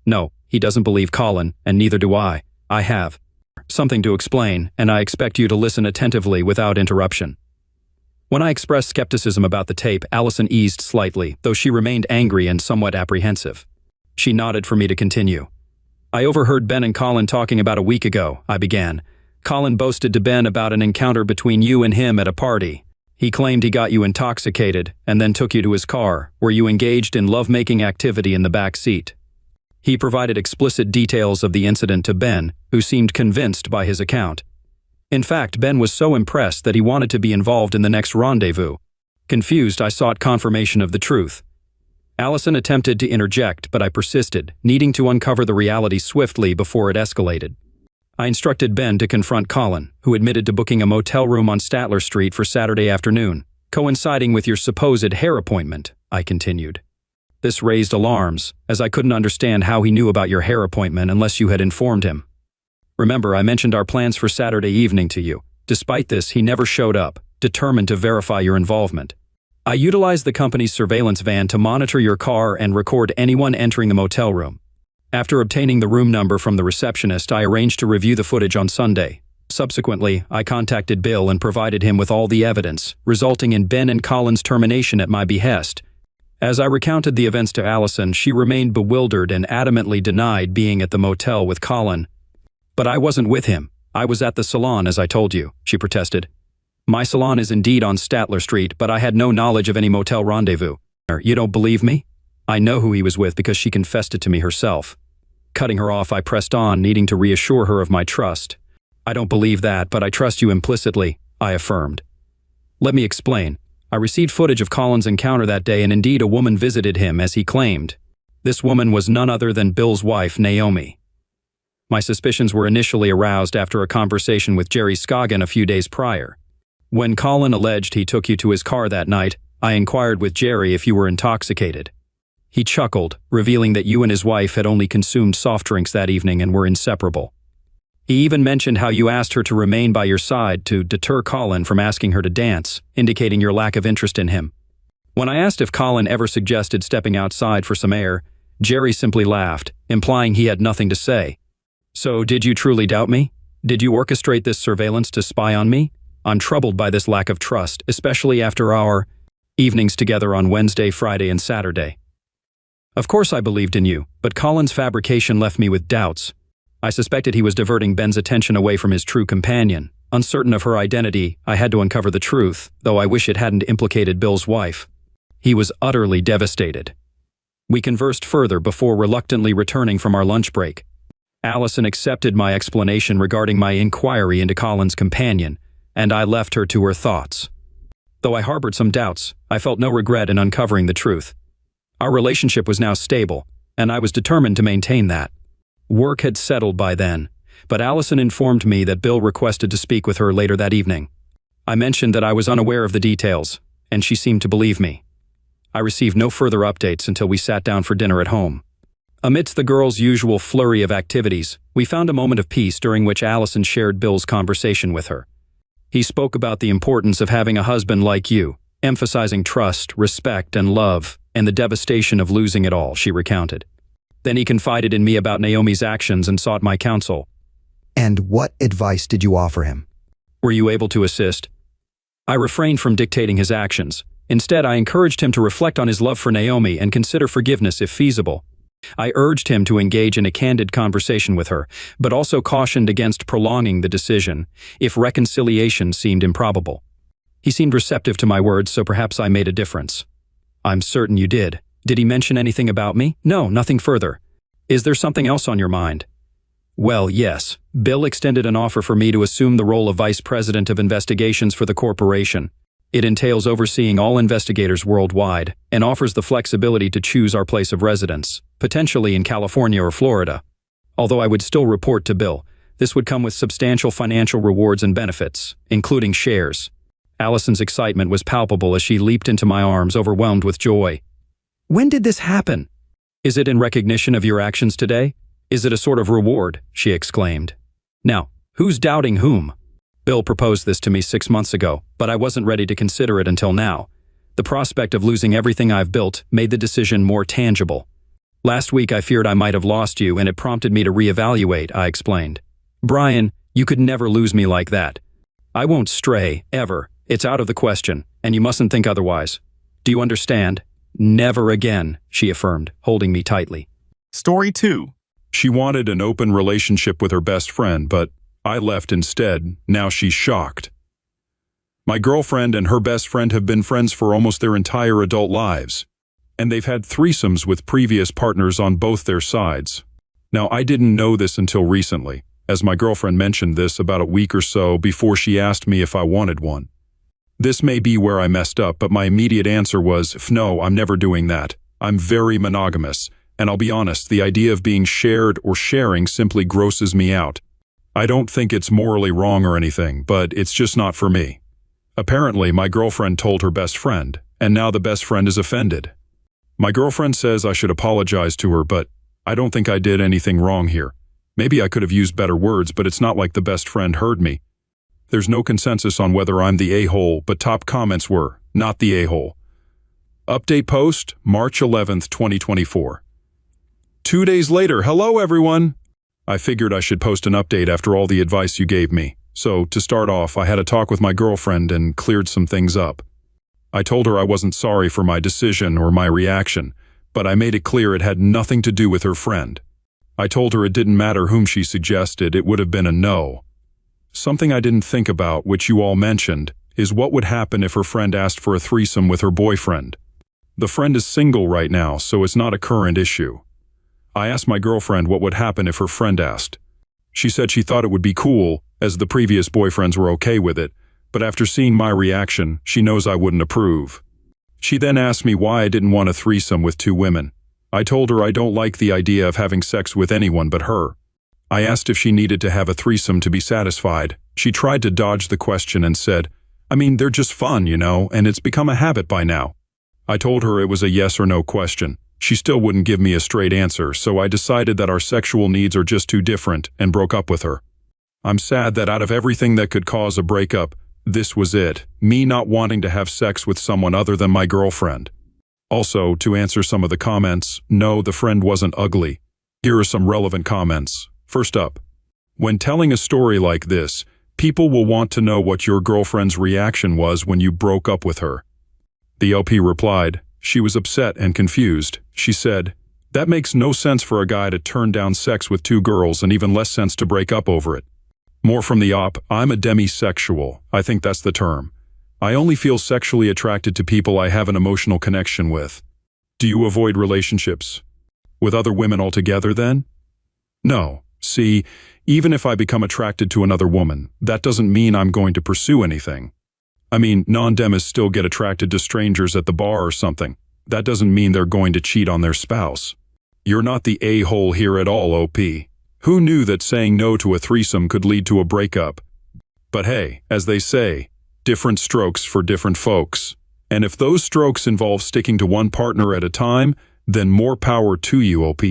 "No, he doesn't believe Colin, and neither do I. I have something to explain, and I expect you to listen attentively without interruption." When I expressed skepticism about the tape, Allison eased slightly, though she remained angry and somewhat apprehensive. She nodded for me to continue. "I overheard Ben and Colin talking about a week ago," I began. "Colin boasted to Ben about an encounter between you and him at a party. He claimed he got you intoxicated and then took you to his car, where you engaged in lovemaking activity in the back seat." He provided explicit details of the incident to Ben, who seemed convinced by his account. In fact, Ben was so impressed that he wanted to be involved in the next rendezvous. Confused, I sought confirmation of the truth. Allison attempted to interject, but I persisted, needing to uncover the reality swiftly before it escalated. I instructed Ben to confront Colin, who admitted to booking a motel room on Statler Street for Saturday afternoon, coinciding with your supposed hair appointment, I continued. This raised alarms, as I couldn't understand how he knew about your hair appointment unless you had informed him. Remember, I mentioned our plans for Saturday evening to you. Despite this, he never showed up, determined to verify your involvement. I utilized the company's surveillance van to monitor your car and record anyone entering the motel room. After obtaining the room number from the receptionist, I arranged to review the footage on Sunday. Subsequently, I contacted Bill and provided him with all the evidence, resulting in Ben and Colin's termination at my behest. As I recounted the events to Allison, she remained bewildered and adamantly denied being at the motel with Colin. "But I wasn't with him. I was at the salon, as I told you," she protested. "My salon is indeed on Statler Street, but I had no knowledge of any motel rendezvous." "You don't believe me?" "I know who he was with because she confessed it to me herself." Cutting her off, I pressed on, needing to reassure her of my trust. "I don't believe that, but I trust you implicitly," I affirmed. "Let me explain. I received footage of Colin's encounter that day, and indeed a woman visited him, as he claimed. This woman was none other than Bill's wife, Naomi. My suspicions were initially aroused after a conversation with Jerry Scoggin a few days prior. When Colin alleged he took you to his car that night, I inquired with Jerry if you were intoxicated. He chuckled, revealing that you and his wife had only consumed soft drinks that evening and were inseparable. He even mentioned how you asked her to remain by your side to deter Colin from asking her to dance, indicating your lack of interest in him. When I asked if Colin ever suggested stepping outside for some air, Jerry simply laughed, implying he had nothing to say. So, did you truly doubt me? Did you orchestrate this surveillance to spy on me? I'm troubled by this lack of trust, especially after our evenings together on Wednesday, Friday, and Saturday. Of course I believed in you, but Colin's fabrication left me with doubts. I suspected he was diverting Ben's attention away from his true companion. Uncertain of her identity, I had to uncover the truth, though I wish it hadn't implicated Bill's wife. He was utterly devastated. We conversed further before reluctantly returning from our lunch break. Allison accepted my explanation regarding my inquiry into Colin's companion, and I left her to her thoughts. Though I harbored some doubts, I felt no regret in uncovering the truth. Our relationship was now stable, and I was determined to maintain that. Work had settled by then, but Allison informed me that Bill requested to speak with her later that evening. I mentioned that I was unaware of the details, and she seemed to believe me. I received no further updates until we sat down for dinner at home. Amidst the girls' usual flurry of activities, we found a moment of peace during which Allison shared Bill's conversation with her. He spoke about the importance of having a husband like you, emphasizing trust, respect, and love, and the devastation of losing it all, she recounted. Then he confided in me about Naomi's actions and sought my counsel. And what advice did you offer him? Were you able to assist? I refrained from dictating his actions. Instead, I encouraged him to reflect on his love for Naomi and consider forgiveness if feasible. I urged him to engage in a candid conversation with her, but also cautioned against prolonging the decision if reconciliation seemed improbable. He seemed receptive to my words, so perhaps I made a difference. I'm certain you did. Did he mention anything about me? No, nothing further. Is there something else on your mind? Well, yes. Bill extended an offer for me to assume the role of Vice President of Investigations for the corporation. It entails overseeing all investigators worldwide and offers the flexibility to choose our place of residence, potentially in California or Florida. Although I would still report to Bill, this would come with substantial financial rewards and benefits, including shares. Allison's excitement was palpable as she leaped into my arms, overwhelmed with joy. When did this happen? Is it in recognition of your actions today? Is it a sort of reward? She exclaimed. Now, who's doubting whom? Bill proposed this to me 6 months ago, but I wasn't ready to consider it until now. The prospect of losing everything I've built made the decision more tangible. Last week I feared I might have lost you, and it prompted me to reevaluate, I explained. Brian, you could never lose me like that. I won't stray, ever. It's out of the question, and you mustn't think otherwise. Do you understand? Never again, she affirmed, holding me tightly. Story 2. She wanted an open relationship with her best friend, but I left instead. Now she's shocked. My girlfriend and her best friend have been friends for almost their entire adult lives, and they've had threesomes with previous partners on both their sides. Now, I didn't know this until recently, as my girlfriend mentioned this about a week or so before she asked me if I wanted one. This may be where I messed up, but my immediate answer was, no, I'm never doing that. I'm very monogamous, and I'll be honest, the idea of being shared or sharing simply grosses me out. I don't think it's morally wrong or anything, but it's just not for me. Apparently, my girlfriend told her best friend, and now the best friend is offended. My girlfriend says I should apologize to her, but I don't think I did anything wrong here. Maybe I could have used better words, but it's not like the best friend heard me. There's no consensus on whether I'm the a-hole, but top comments were, not the a-hole. Update post, March 11th, 2024. 2 days later, hello everyone! I figured I should post an update after all the advice you gave me. So, to start off, I had a talk with my girlfriend and cleared some things up. I told her I wasn't sorry for my decision or my reaction, but I made it clear it had nothing to do with her friend. I told her it didn't matter whom she suggested, it would have been a no. Something I didn't think about, which you all mentioned, is what would happen if her friend asked for a threesome with her boyfriend. The friend is single right now, so it's not a current issue. I asked my girlfriend what would happen if her friend asked. She said she thought it would be cool, as the previous boyfriends were okay with it, but after seeing my reaction, she knows I wouldn't approve. She then asked me why I didn't want a threesome with 2 women. I told her I don't like the idea of having sex with anyone but her. I asked if she needed to have a threesome to be satisfied. She tried to dodge the question and said, I mean, they're just fun, you know, and it's become a habit by now. I told her it was a yes or no question. She still wouldn't give me a straight answer, so I decided that our sexual needs are just too different and broke up with her. I'm sad that out of everything that could cause a breakup, this was it, me not wanting to have sex with someone other than my girlfriend. Also, to answer some of the comments, no, the friend wasn't ugly. Here are some relevant comments. First up, when telling a story like this, people will want to know what your girlfriend's reaction was when you broke up with her. The LP replied, she was upset and confused. She said, that makes no sense for a guy to turn down sex with two girls and even less sense to break up over it. More from the op, I'm a demisexual. I think that's the term. I only feel sexually attracted to people I have an emotional connection with. Do you avoid relationships with other women altogether then? No. See, even if I become attracted to another woman, that doesn't mean I'm going to pursue anything. I mean, non-demis still get attracted to strangers at the bar or something. That doesn't mean they're going to cheat on their spouse. You're not the a-hole here at all, OP. Who knew that saying no to a threesome could lead to a breakup? But hey, as they say, different strokes for different folks. And if those strokes involve sticking to one partner at a time, then more power to you, OP.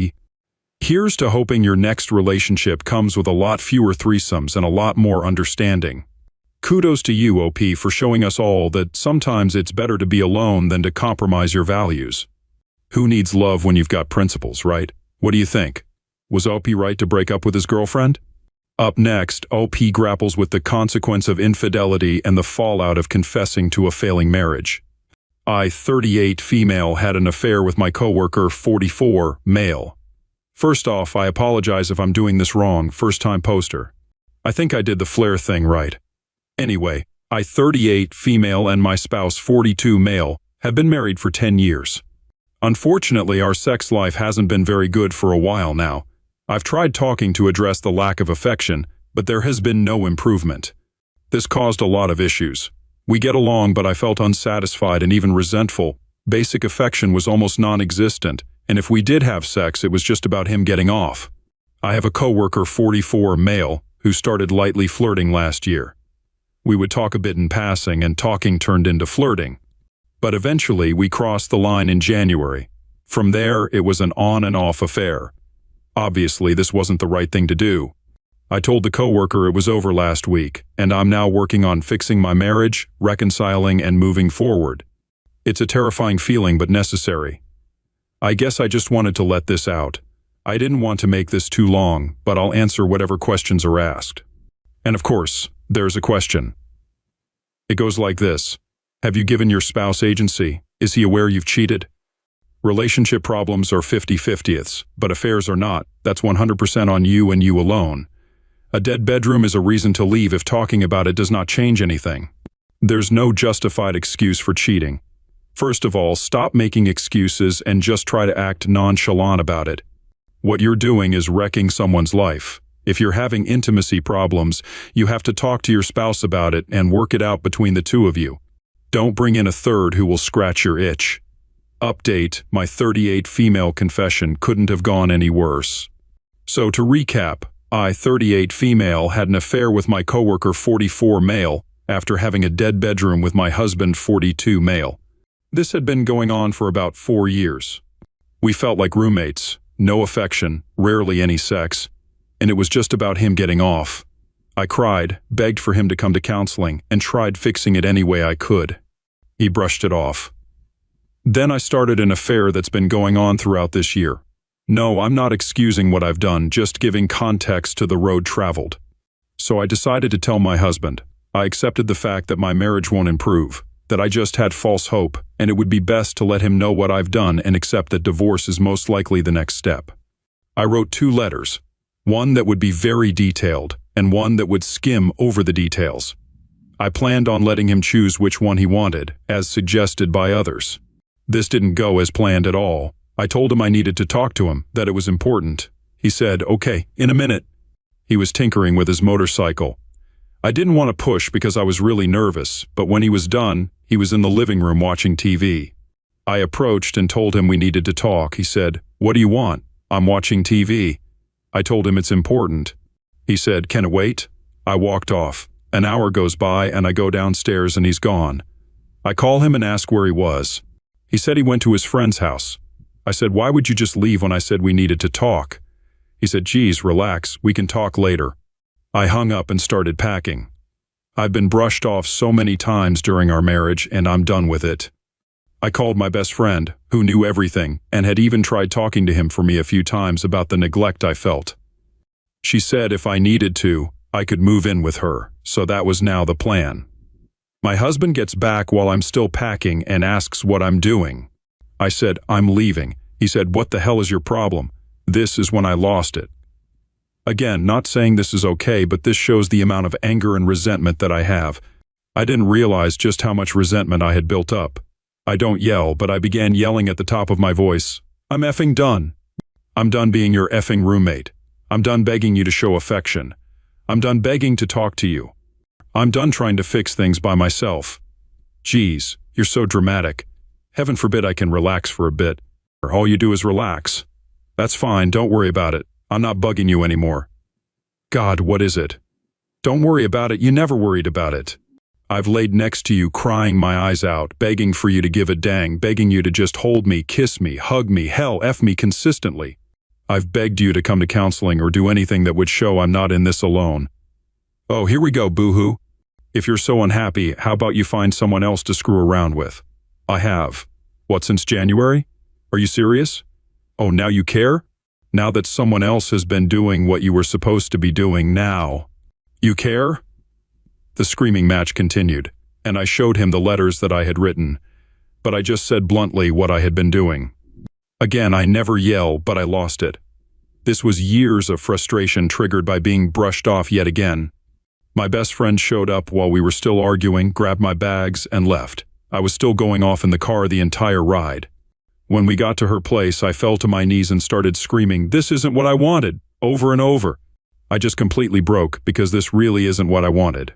Here's to hoping your next relationship comes with a lot fewer threesomes and a lot more understanding. Kudos to you, OP, for showing us all that sometimes it's better to be alone than to compromise your values. Who needs love when you've got principles, right? What do you think? Was OP right to break up with his girlfriend? Up next, OP grapples with the consequence of infidelity and the fallout of confessing to a failing marriage. I, 38, female, had an affair with my coworker, 44, male. First off, I apologize if I'm doing this wrong, first-time poster. I think I did the flare thing right. Anyway, I, 38, female, and my spouse, 42, male, have been married for 10 years. Unfortunately, our sex life hasn't been very good for a while now. I've tried talking to address the lack of affection, but there has been no improvement. This caused a lot of issues. We get along, but I felt unsatisfied and even resentful. Basic affection was almost non-existent, and if we did have sex, it was just about him getting off. I have a coworker, 44, male, who started lightly flirting last year. We would talk a bit in passing, and talking turned into flirting. But eventually, we crossed the line in January. From there, it was an on and off affair. Obviously, this wasn't the right thing to do. I told the coworker it was over last week, and I'm now working on fixing my marriage, reconciling, and moving forward. It's a terrifying feeling, but necessary. I guess I just wanted to let this out. I didn't want to make this too long, but I'll answer whatever questions are asked. And of course, there's a question. It goes like this. Have you given your spouse agency? Is he aware you've cheated? Relationship problems are 50-50ths, but affairs are not. That's 100% on you and you alone. A dead bedroom is a reason to leave if talking about it does not change anything. There's no justified excuse for cheating. First of all, stop making excuses and just try to act nonchalant about it. What you're doing is wrecking someone's life. If you're having intimacy problems, you have to talk to your spouse about it and work it out between the two of you. Don't bring in a third who will scratch your itch. Update, my 38 female confession couldn't have gone any worse. So to recap, I, 38 female, had an affair with my coworker 44 male after having a dead bedroom with my husband 42 male. This had been going on for about 4 years. We felt like roommates, no affection, rarely any sex, and it was just about him getting off. I cried, begged for him to come to counseling, and tried fixing it any way I could. He brushed it off. Then I started an affair that's been going on throughout this year. No, I'm not excusing what I've done, just giving context to the road traveled. So I decided to tell my husband. I accepted the fact that my marriage won't improve, that I just had false hope, and it would be best to let him know what I've done and accept that divorce is most likely the next step. I wrote 2 letters, one that would be very detailed, and one that would skim over the details. I planned on letting him choose which one he wanted, as suggested by others. This didn't go as planned at all. I told him I needed to talk to him, that it was important. He said, okay, in a minute. He was tinkering with his motorcycle. I didn't want to push because I was really nervous, but when he was done, he was in the living room watching TV. I approached and told him we needed to talk. He said, what do you want? I'm watching TV. I told him it's important. He said, can it wait? I walked off. An hour goes by and I go downstairs and he's gone. I call him and ask where he was. He said he went to his friend's house. I said, why would you just leave when I said we needed to talk? He said, geez, relax, we can talk later. I hung up and started packing. I've been brushed off so many times during our marriage, and I'm done with it. I called my best friend, who knew everything, and had even tried talking to him for me a few times about the neglect I felt. She said if I needed to, I could move in with her, so that was now the plan. My husband gets back while I'm still packing and asks what I'm doing. I said, I'm leaving. He said, what the hell is your problem? This is when I lost it. Again, not saying this is okay, but this shows the amount of anger and resentment that I have. I didn't realize just how much resentment I had built up. I don't yell, but I began yelling at the top of my voice. I'm effing done. I'm done being your effing roommate. I'm done begging you to show affection. I'm done begging to talk to you. I'm done trying to fix things by myself. Geez, you're so dramatic. Heaven forbid I can relax for a bit. All you do is relax. That's fine, don't worry about it. I'm not bugging you anymore. God, what is it? Don't worry about it, you never worried about it. I've laid next to you crying my eyes out, begging for you to give a dang, begging you to just hold me, kiss me, hug me, hell, F me consistently. I've begged you to come to counseling or do anything that would show I'm not in this alone. Oh, here we go, boo-hoo. If you're so unhappy, how about you find someone else to screw around with? I have. What, since January? Are you serious? Oh, now you care? Now that someone else has been doing what you were supposed to be doing now. You care? The screaming match continued, and I showed him the letters that I had written, but I just said bluntly what I had been doing. Again, I never yell, but I lost it. This was years of frustration triggered by being brushed off yet again. My best friend showed up while we were still arguing, grabbed my bags, and left. I was still going off in the car the entire ride. When we got to her place, I fell to my knees and started screaming, "This isn't what I wanted," over and over. I just completely broke because this really isn't what I wanted.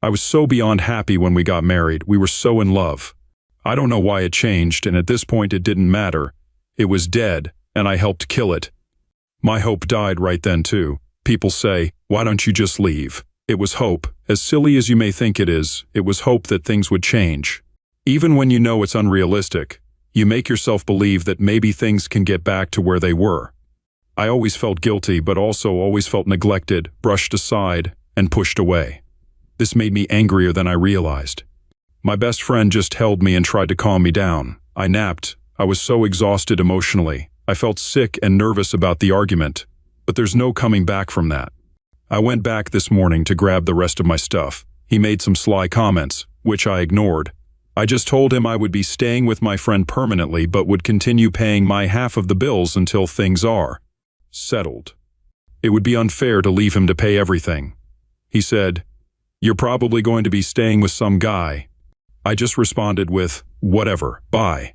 I was so beyond happy when we got married. We were so in love. I don't know why it changed, and at this point it didn't matter. It was dead, and I helped kill it. My hope died right then too. People say, why don't you just leave? It was hope. As silly as you may think it was hope that things would change. Even when you know it's unrealistic, you make yourself believe that maybe things can get back to where they were. I always felt guilty, but also always felt neglected, brushed aside, and pushed away. This made me angrier than I realized. My best friend just held me and tried to calm me down. I napped. I was so exhausted emotionally. I felt sick and nervous about the argument, but there's no coming back from that. I went back this morning to grab the rest of my stuff. He made some sly comments, which I ignored. I just told him I would be staying with my friend permanently but would continue paying my half of the bills until things are settled. It would be unfair to leave him to pay everything. He said, "You're probably going to be staying with some guy." I just responded with, "Whatever, bye."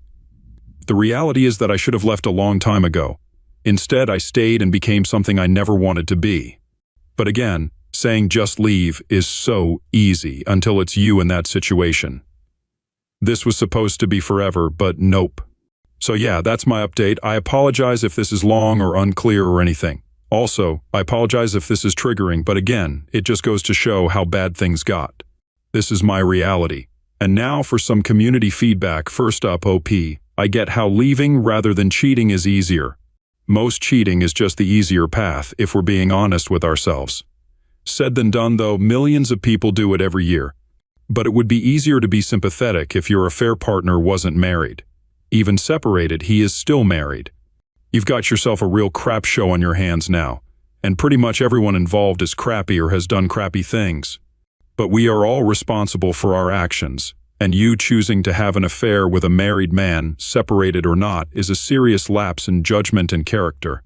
The reality is that I should have left a long time ago. Instead, I stayed and became something I never wanted to be. But again, saying just leave is so easy until it's you in that situation. This was supposed to be forever, but nope. So yeah, that's my update. I apologize if this is long or unclear or anything. Also, I apologize if this is triggering, but again, it just goes to show how bad things got. This is my reality. And now for some community feedback. First up, OP. I get how leaving rather than cheating is easier. Most cheating is just the easier path, if we're being honest with ourselves. Said than done, though, millions of people do it every year. But it would be easier to be sympathetic if your affair partner wasn't married. Even separated, he is still married. You've got yourself a real crap show on your hands now, and pretty much everyone involved is crappy or has done crappy things. But we are all responsible for our actions, and you choosing to have an affair with a married man, separated or not, is a serious lapse in judgment and character.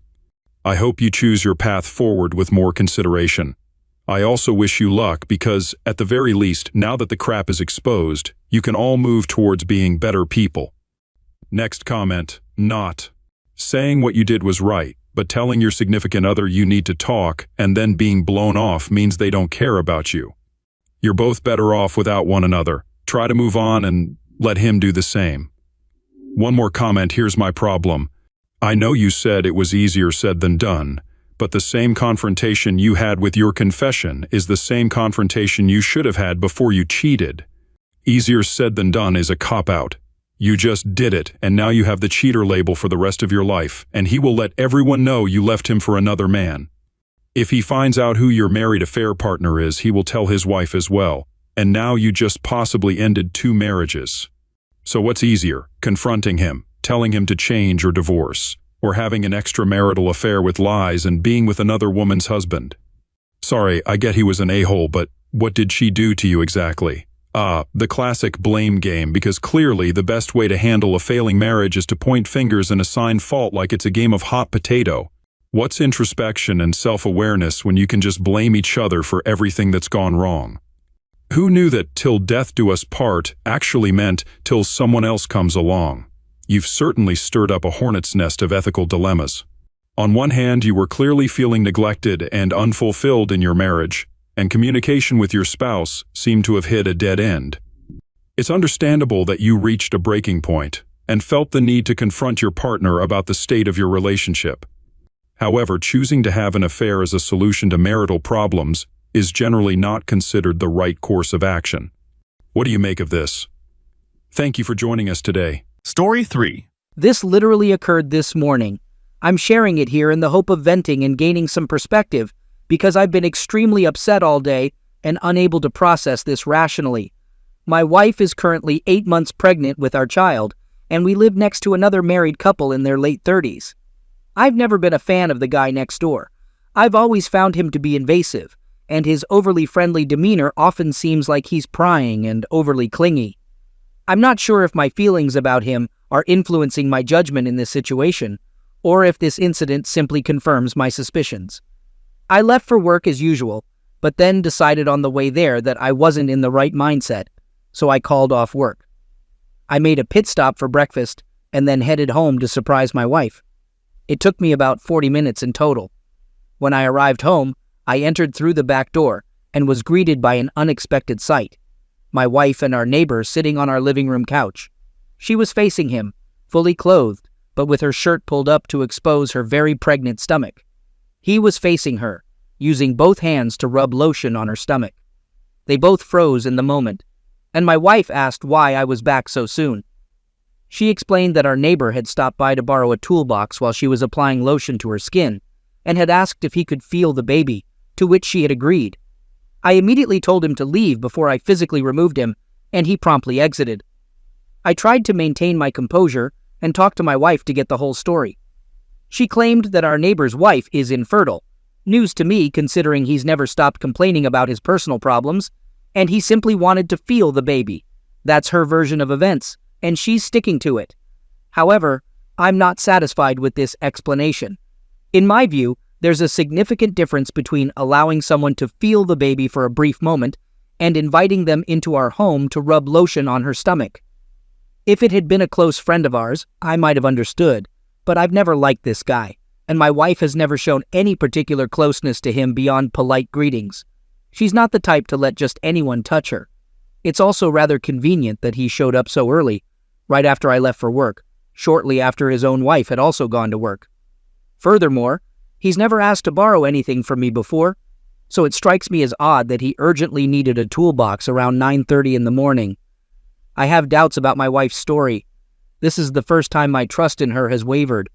I hope you choose your path forward with more consideration. I also wish you luck because, at the very least, now that the crap is exposed, you can all move towards being better people. Next comment, not. Saying what you did was right, but telling your significant other you need to talk and then being blown off means they don't care about you. You're both better off without one another. Try to move on and let him do the same. One more comment, here's my problem. I know you said it was easier said than done, but the same confrontation you had with your confession is the same confrontation you should have had before you cheated. Easier said than done is a cop-out. You just did it, and now you have the cheater label for the rest of your life, and he will let everyone know you left him for another man. If he finds out who your married affair partner is, he will tell his wife as well, and now you just possibly ended 2 marriages. So what's easier, confronting him, telling him to change or divorce, or having an extramarital affair with lies and being with another woman's husband? Sorry, I get he was an a-hole, but what did she do to you exactly? The classic blame game, because clearly the best way to handle a failing marriage is to point fingers and assign fault like it's a game of hot potato. What's introspection and self-awareness when you can just blame each other for everything that's gone wrong? Who knew that "till death do us part" actually meant till someone else comes along? You've certainly stirred up a hornet's nest of ethical dilemmas. On one hand, you were clearly feeling neglected and unfulfilled in your marriage, and communication with your spouse seemed to have hit a dead end. It's understandable that you reached a breaking point and felt the need to confront your partner about the state of your relationship. However, choosing to have an affair as a solution to marital problems is generally not considered the right course of action. What do you make of this? Thank you for joining us today. Story 3. This literally occurred this morning. I'm sharing it here in the hope of venting and gaining some perspective because I've been extremely upset all day and unable to process this rationally. My wife is currently 8 months pregnant with our child, and we live next to another married couple in their late 30s. I've never been a fan of the guy next door. I've always found him to be invasive, and his overly friendly demeanor often seems like he's prying and overly clingy. I'm not sure if my feelings about him are influencing my judgment in this situation, or if this incident simply confirms my suspicions. I left for work as usual, but then decided on the way there that I wasn't in the right mindset, so I called off work. I made a pit stop for breakfast and then headed home to surprise my wife. It took me about 40 minutes in total. When I arrived home, I entered through the back door and was greeted by an unexpected sight. My wife and our neighbor sitting on our living room couch. She was facing him, fully clothed, but with her shirt pulled up to expose her very pregnant stomach. He was facing her, using both hands to rub lotion on her stomach. They both froze in the moment, and my wife asked why I was back so soon. She explained that our neighbor had stopped by to borrow a toolbox while she was applying lotion to her skin, and had asked if he could feel the baby, to which she had agreed. I immediately told him to leave before I physically removed him, and he promptly exited. I tried to maintain my composure and talk to my wife to get the whole story. She claimed that our neighbor's wife is infertile, news to me considering he's never stopped complaining about his personal problems, and he simply wanted to feel the baby. That's her version of events, and she's sticking to it. However, I'm not satisfied with this explanation. In my view, there's a significant difference between allowing someone to feel the baby for a brief moment and inviting them into our home to rub lotion on her stomach. If it had been a close friend of ours, I might have understood, but I've never liked this guy, and my wife has never shown any particular closeness to him beyond polite greetings. She's not the type to let just anyone touch her. It's also rather convenient that he showed up so early, right after I left for work, shortly after his own wife had also gone to work. Furthermore, he's never asked to borrow anything from me before, so it strikes me as odd that he urgently needed a toolbox around 9:30 in the morning. I have doubts about my wife's story. This is the first time my trust in her has wavered.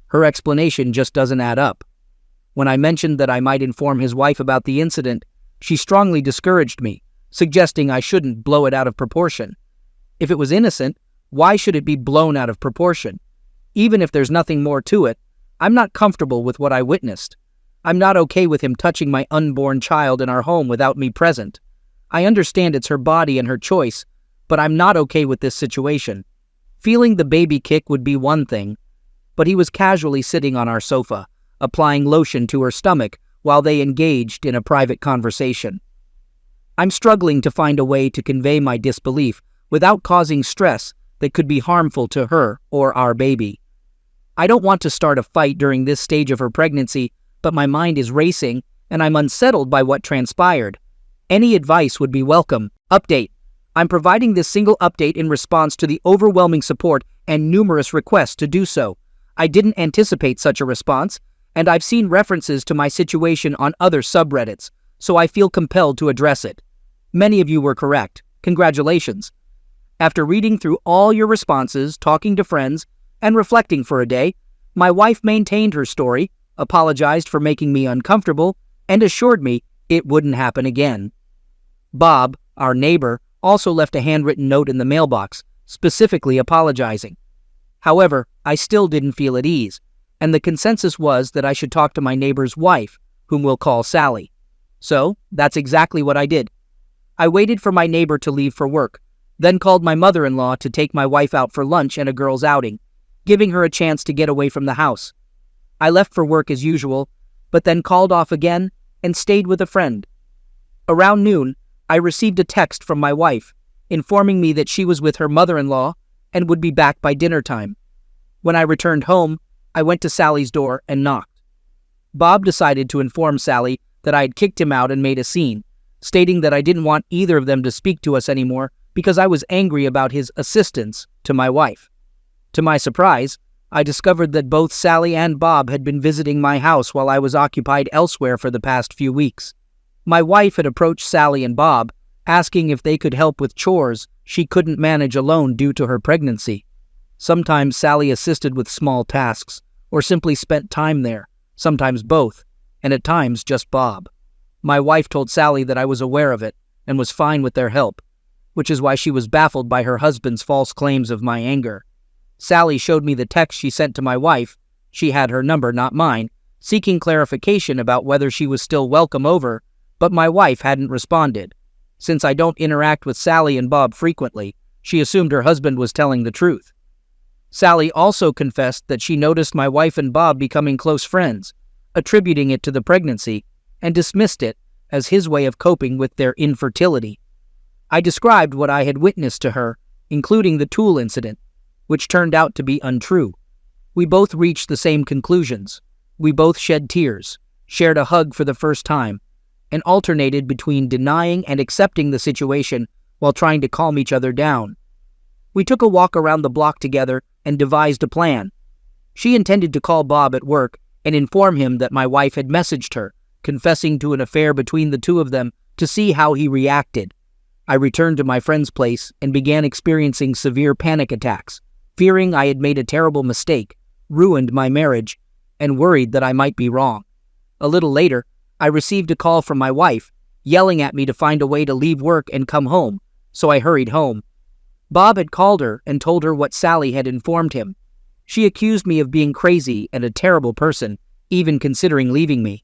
Her explanation just doesn't add up. When I mentioned that I might inform his wife about the incident, she strongly discouraged me, suggesting I shouldn't blow it out of proportion. If it was innocent, why should it be blown out of proportion? Even if there's nothing more to it, I'm not comfortable with what I witnessed. I'm not okay with him touching my unborn child in our home without me present. I understand it's her body and her choice, but I'm not okay with this situation. Feeling the baby kick would be one thing, but he was casually sitting on our sofa, applying lotion to her stomach while they engaged in a private conversation. I'm struggling to find a way to convey my disbelief without causing stress that could be harmful to her or our baby. I don't want to start a fight during this stage of her pregnancy, but my mind is racing and I'm unsettled by what transpired. Any advice would be welcome. Update. I'm providing this single update in response to the overwhelming support and numerous requests to do so. I didn't anticipate such a response, and I've seen references to my situation on other subreddits, so I feel compelled to address it. Many of you were correct. Congratulations. After reading through all your responses, talking to friends, and reflecting for a day, my wife maintained her story, apologized for making me uncomfortable, and assured me it wouldn't happen again. Bob, our neighbor, also left a handwritten note in the mailbox, specifically apologizing. However, I still didn't feel at ease, and the consensus was that I should talk to my neighbor's wife, whom we'll call Sally. So, that's exactly what I did. I waited for my neighbor to leave for work, then called my mother-in-law to take my wife out for lunch and a girls' outing, giving her a chance to get away from the house. I left for work as usual, but then called off again and stayed with a friend. Around noon, I received a text from my wife, informing me that she was with her mother-in-law and would be back by dinner time. When I returned home, I went to Sally's door and knocked. Bob decided to inform Sally that I had kicked him out and made a scene, stating that I didn't want either of them to speak to us anymore because I was angry about his assistance to my wife. To my surprise, I discovered that both Sally and Bob had been visiting my house while I was occupied elsewhere for the past few weeks. My wife had approached Sally and Bob, asking if they could help with chores she couldn't manage alone due to her pregnancy. Sometimes Sally assisted with small tasks, or simply spent time there, sometimes both, and at times just Bob. My wife told Sally that I was aware of it and was fine with their help, which is why she was baffled by her husband's false claims of my anger. Sally showed me the text she sent to my wife. She had her number, not mine, seeking clarification about whether she was still welcome over, but my wife hadn't responded. Since I don't interact with Sally and Bob frequently, she assumed her husband was telling the truth. Sally also confessed that she noticed my wife and Bob becoming close friends, attributing it to the pregnancy, and dismissed it as his way of coping with their infertility. I described what I had witnessed to her, including the tool incident, which turned out to be untrue. We both reached the same conclusions. We both shed tears, shared a hug for the first time, and alternated between denying and accepting the situation while trying to calm each other down. We took a walk around the block together and devised a plan. She intended to call Bob at work and inform him that my wife had messaged her, confessing to an affair between the two of them to see how he reacted. I returned to my friend's place and began experiencing severe panic attacks, fearing I had made a terrible mistake, ruined my marriage, and worried that I might be wrong. A little later, I received a call from my wife, yelling at me to find a way to leave work and come home, so I hurried home. Bob had called her and told her what Sally had informed him. She accused me of being crazy and a terrible person, even considering leaving me.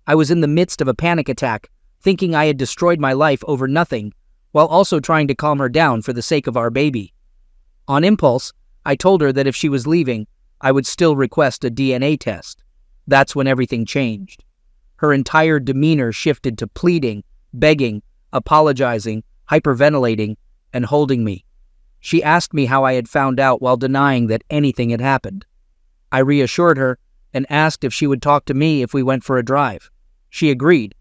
I was in the midst of a panic attack, thinking I had destroyed my life over nothing, while also trying to calm her down for the sake of our baby. On impulse, I told her that if she was leaving, I would still request a DNA test. That's when everything changed. Her entire demeanor shifted to pleading, begging, apologizing, hyperventilating, and holding me. She asked me how I had found out while denying that anything had happened. I reassured her and asked if she would talk to me if we went for a drive. She agreed.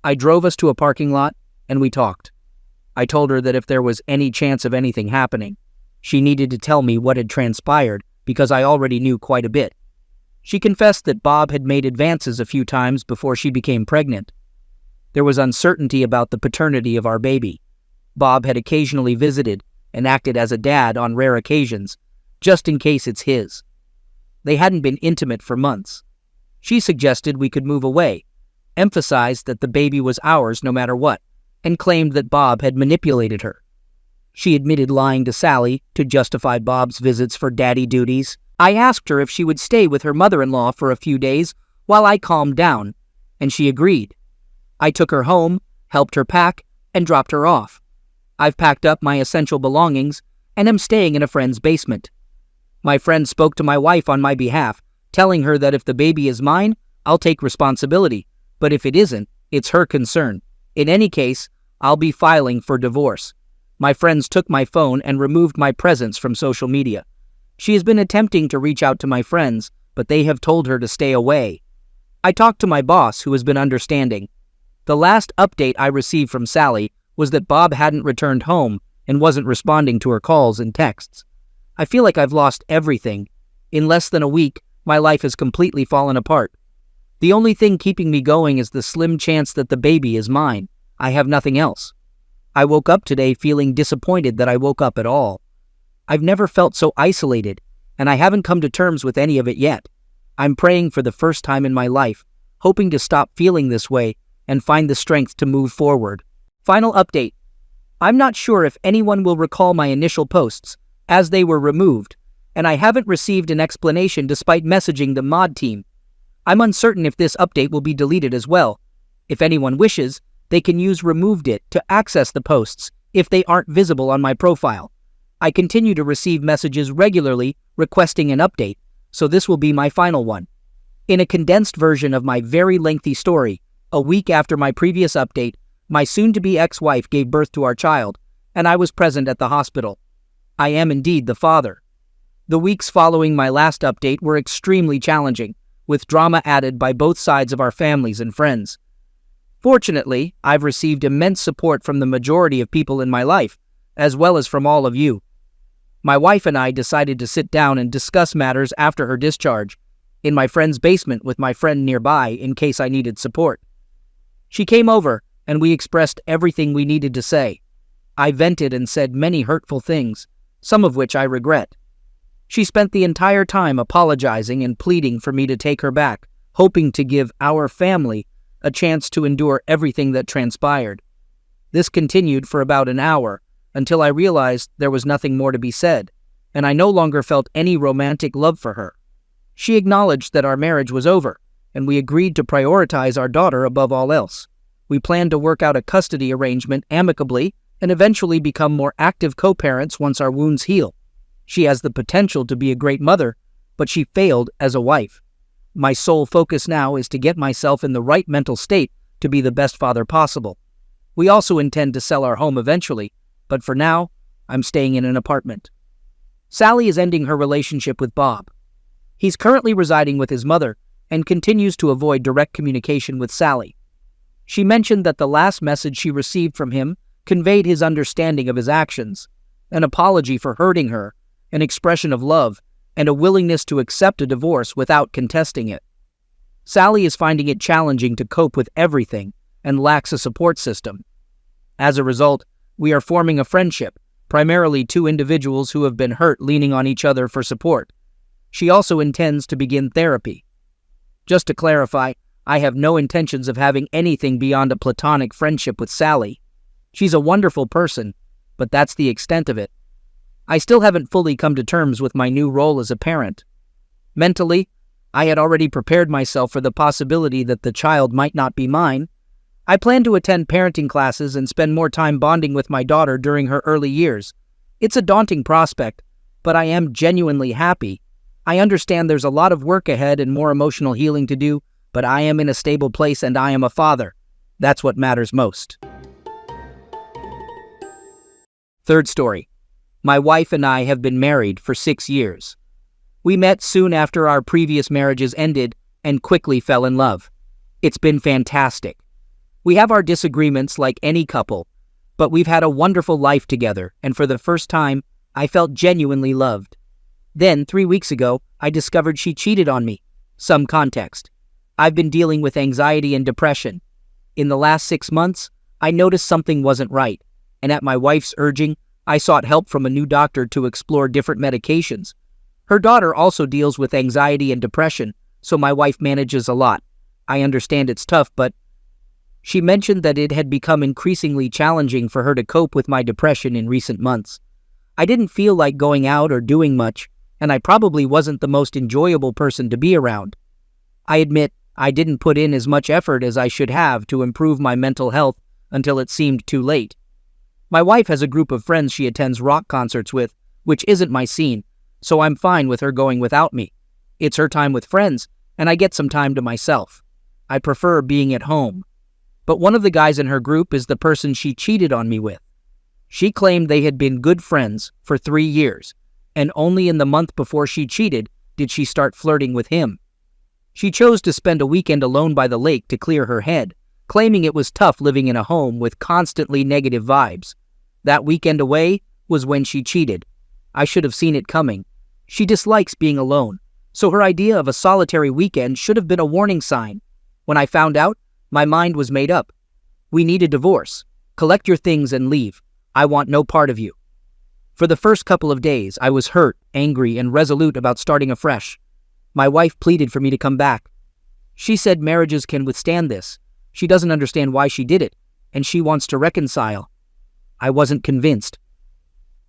I drove us to a parking lot and we talked. I told her that if there was any chance of anything happening, she needed to tell me what had transpired because I already knew quite a bit. She confessed that Bob had made advances a few times before she became pregnant. There was uncertainty about the paternity of our baby. Bob had occasionally visited and acted as a dad on rare occasions, just in case it's his. They hadn't been intimate for months. She suggested we could move away, emphasized that the baby was ours no matter what, and claimed that Bob had manipulated her. She admitted lying to Sally to justify Bob's visits for daddy duties. I asked her if she would stay with her mother-in-law for a few days while I calmed down, and she agreed. I took her home, helped her pack, and dropped her off. I've packed up my essential belongings and am staying in a friend's basement. My friend spoke to my wife on my behalf, telling her that if the baby is mine, I'll take responsibility, but if it isn't, it's her concern. In any case, I'll be filing for divorce. My friends took my phone and removed my presence from social media. She has been attempting to reach out to my friends, but they have told her to stay away. I talked to my boss, who has been understanding. The last update I received from Sally was that Bob hadn't returned home and wasn't responding to her calls and texts. I feel like I've lost everything. In less than a week, my life has completely fallen apart. The only thing keeping me going is the slim chance that the baby is mine. I have nothing else. I woke up today feeling disappointed that I woke up at all. I've never felt so isolated, and I haven't come to terms with any of it yet. I'm praying for the first time in my life, hoping to stop feeling this way and find the strength to move forward. Final update. I'm not sure if anyone will recall my initial posts, as they were removed, and I haven't received an explanation despite messaging the mod team. I'm uncertain if this update will be deleted as well. If anyone wishes, they can use removed it to access the posts if they aren't visible on my profile. I continue to receive messages regularly requesting an update, so this will be my final one. In a condensed version of my very lengthy story, a week after my previous update, my soon-to-be ex-wife gave birth to our child, and I was present at the hospital. I am indeed the father. The weeks following my last update were extremely challenging, with drama added by both sides of our families and friends. Fortunately, I've received immense support from the majority of people in my life, as well as from all of you. My wife and I decided to sit down and discuss matters after her discharge, in my friend's basement with my friend nearby in case I needed support. She came over, and we expressed everything we needed to say. I vented and said many hurtful things, some of which I regret. She spent the entire time apologizing and pleading for me to take her back, hoping to give our family a chance to endure everything that transpired. This continued for about an hour, until I realized there was nothing more to be said, and I no longer felt any romantic love for her. She acknowledged that our marriage was over, and we agreed to prioritize our daughter above all else. We planned to work out a custody arrangement amicably and eventually become more active co-parents once our wounds heal. She has the potential to be a great mother, but she failed as a wife. My sole focus now is to get myself in the right mental state to be the best father possible. We also intend to sell our home eventually, but for now, I'm staying in an apartment. Sally is ending her relationship with Bob. He's currently residing with his mother and continues to avoid direct communication with Sally. She mentioned that the last message she received from him conveyed his understanding of his actions, an apology for hurting her, an expression of love, and a willingness to accept a divorce without contesting it. Sally is finding it challenging to cope with everything and lacks a support system. As a result, we are forming a friendship, primarily two individuals who have been hurt leaning on each other for support. She also intends to begin therapy. Just to clarify, I have no intentions of having anything beyond a platonic friendship with Sally. She's a wonderful person, but that's the extent of it. I still haven't fully come to terms with my new role as a parent. Mentally, I had already prepared myself for the possibility that the child might not be mine. I plan to attend parenting classes and spend more time bonding with my daughter during her early years. It's a daunting prospect, but I am genuinely happy. I understand there's a lot of work ahead and more emotional healing to do, but I am in a stable place and I am a father. That's what matters most. Third story. My wife and I have been married for 6 years. We met soon after our previous marriages ended and quickly fell in love. It's been fantastic. We have our disagreements like any couple, but we've had a wonderful life together, and for the first time, I felt genuinely loved. Then, 3 weeks ago, I discovered she cheated on me. Some context. I've been dealing with anxiety and depression. In the last 6 months, I noticed something wasn't right, and at my wife's urging, I sought help from a new doctor to explore different medications. Her daughter also deals with anxiety and depression, so my wife manages a lot. I understand it's tough, but she mentioned that it had become increasingly challenging for her to cope with my depression in recent months. I didn't feel like going out or doing much, and I probably wasn't the most enjoyable person to be around. I admit I didn't put in as much effort as I should have to improve my mental health until it seemed too late. My wife has a group of friends she attends rock concerts with, which isn't my scene, so I'm fine with her going without me. It's her time with friends, and I get some time to myself. I prefer being at home. But one of the guys in her group is the person she cheated on me with. She claimed they had been good friends for 3 years, and only in the month before she cheated did she start flirting with him. She chose to spend a weekend alone by the lake to clear her head, claiming it was tough living in a home with constantly negative vibes. That weekend away was when she cheated. I should have seen it coming. She dislikes being alone, so her idea of a solitary weekend should have been a warning sign. When I found out, my mind was made up. We need a divorce. Collect your things and leave. I want no part of you. For the first couple of days, I was hurt, angry, and resolute about starting afresh. My wife pleaded for me to come back. She said marriages can withstand this. She doesn't understand why she did it, and she wants to reconcile. I wasn't convinced.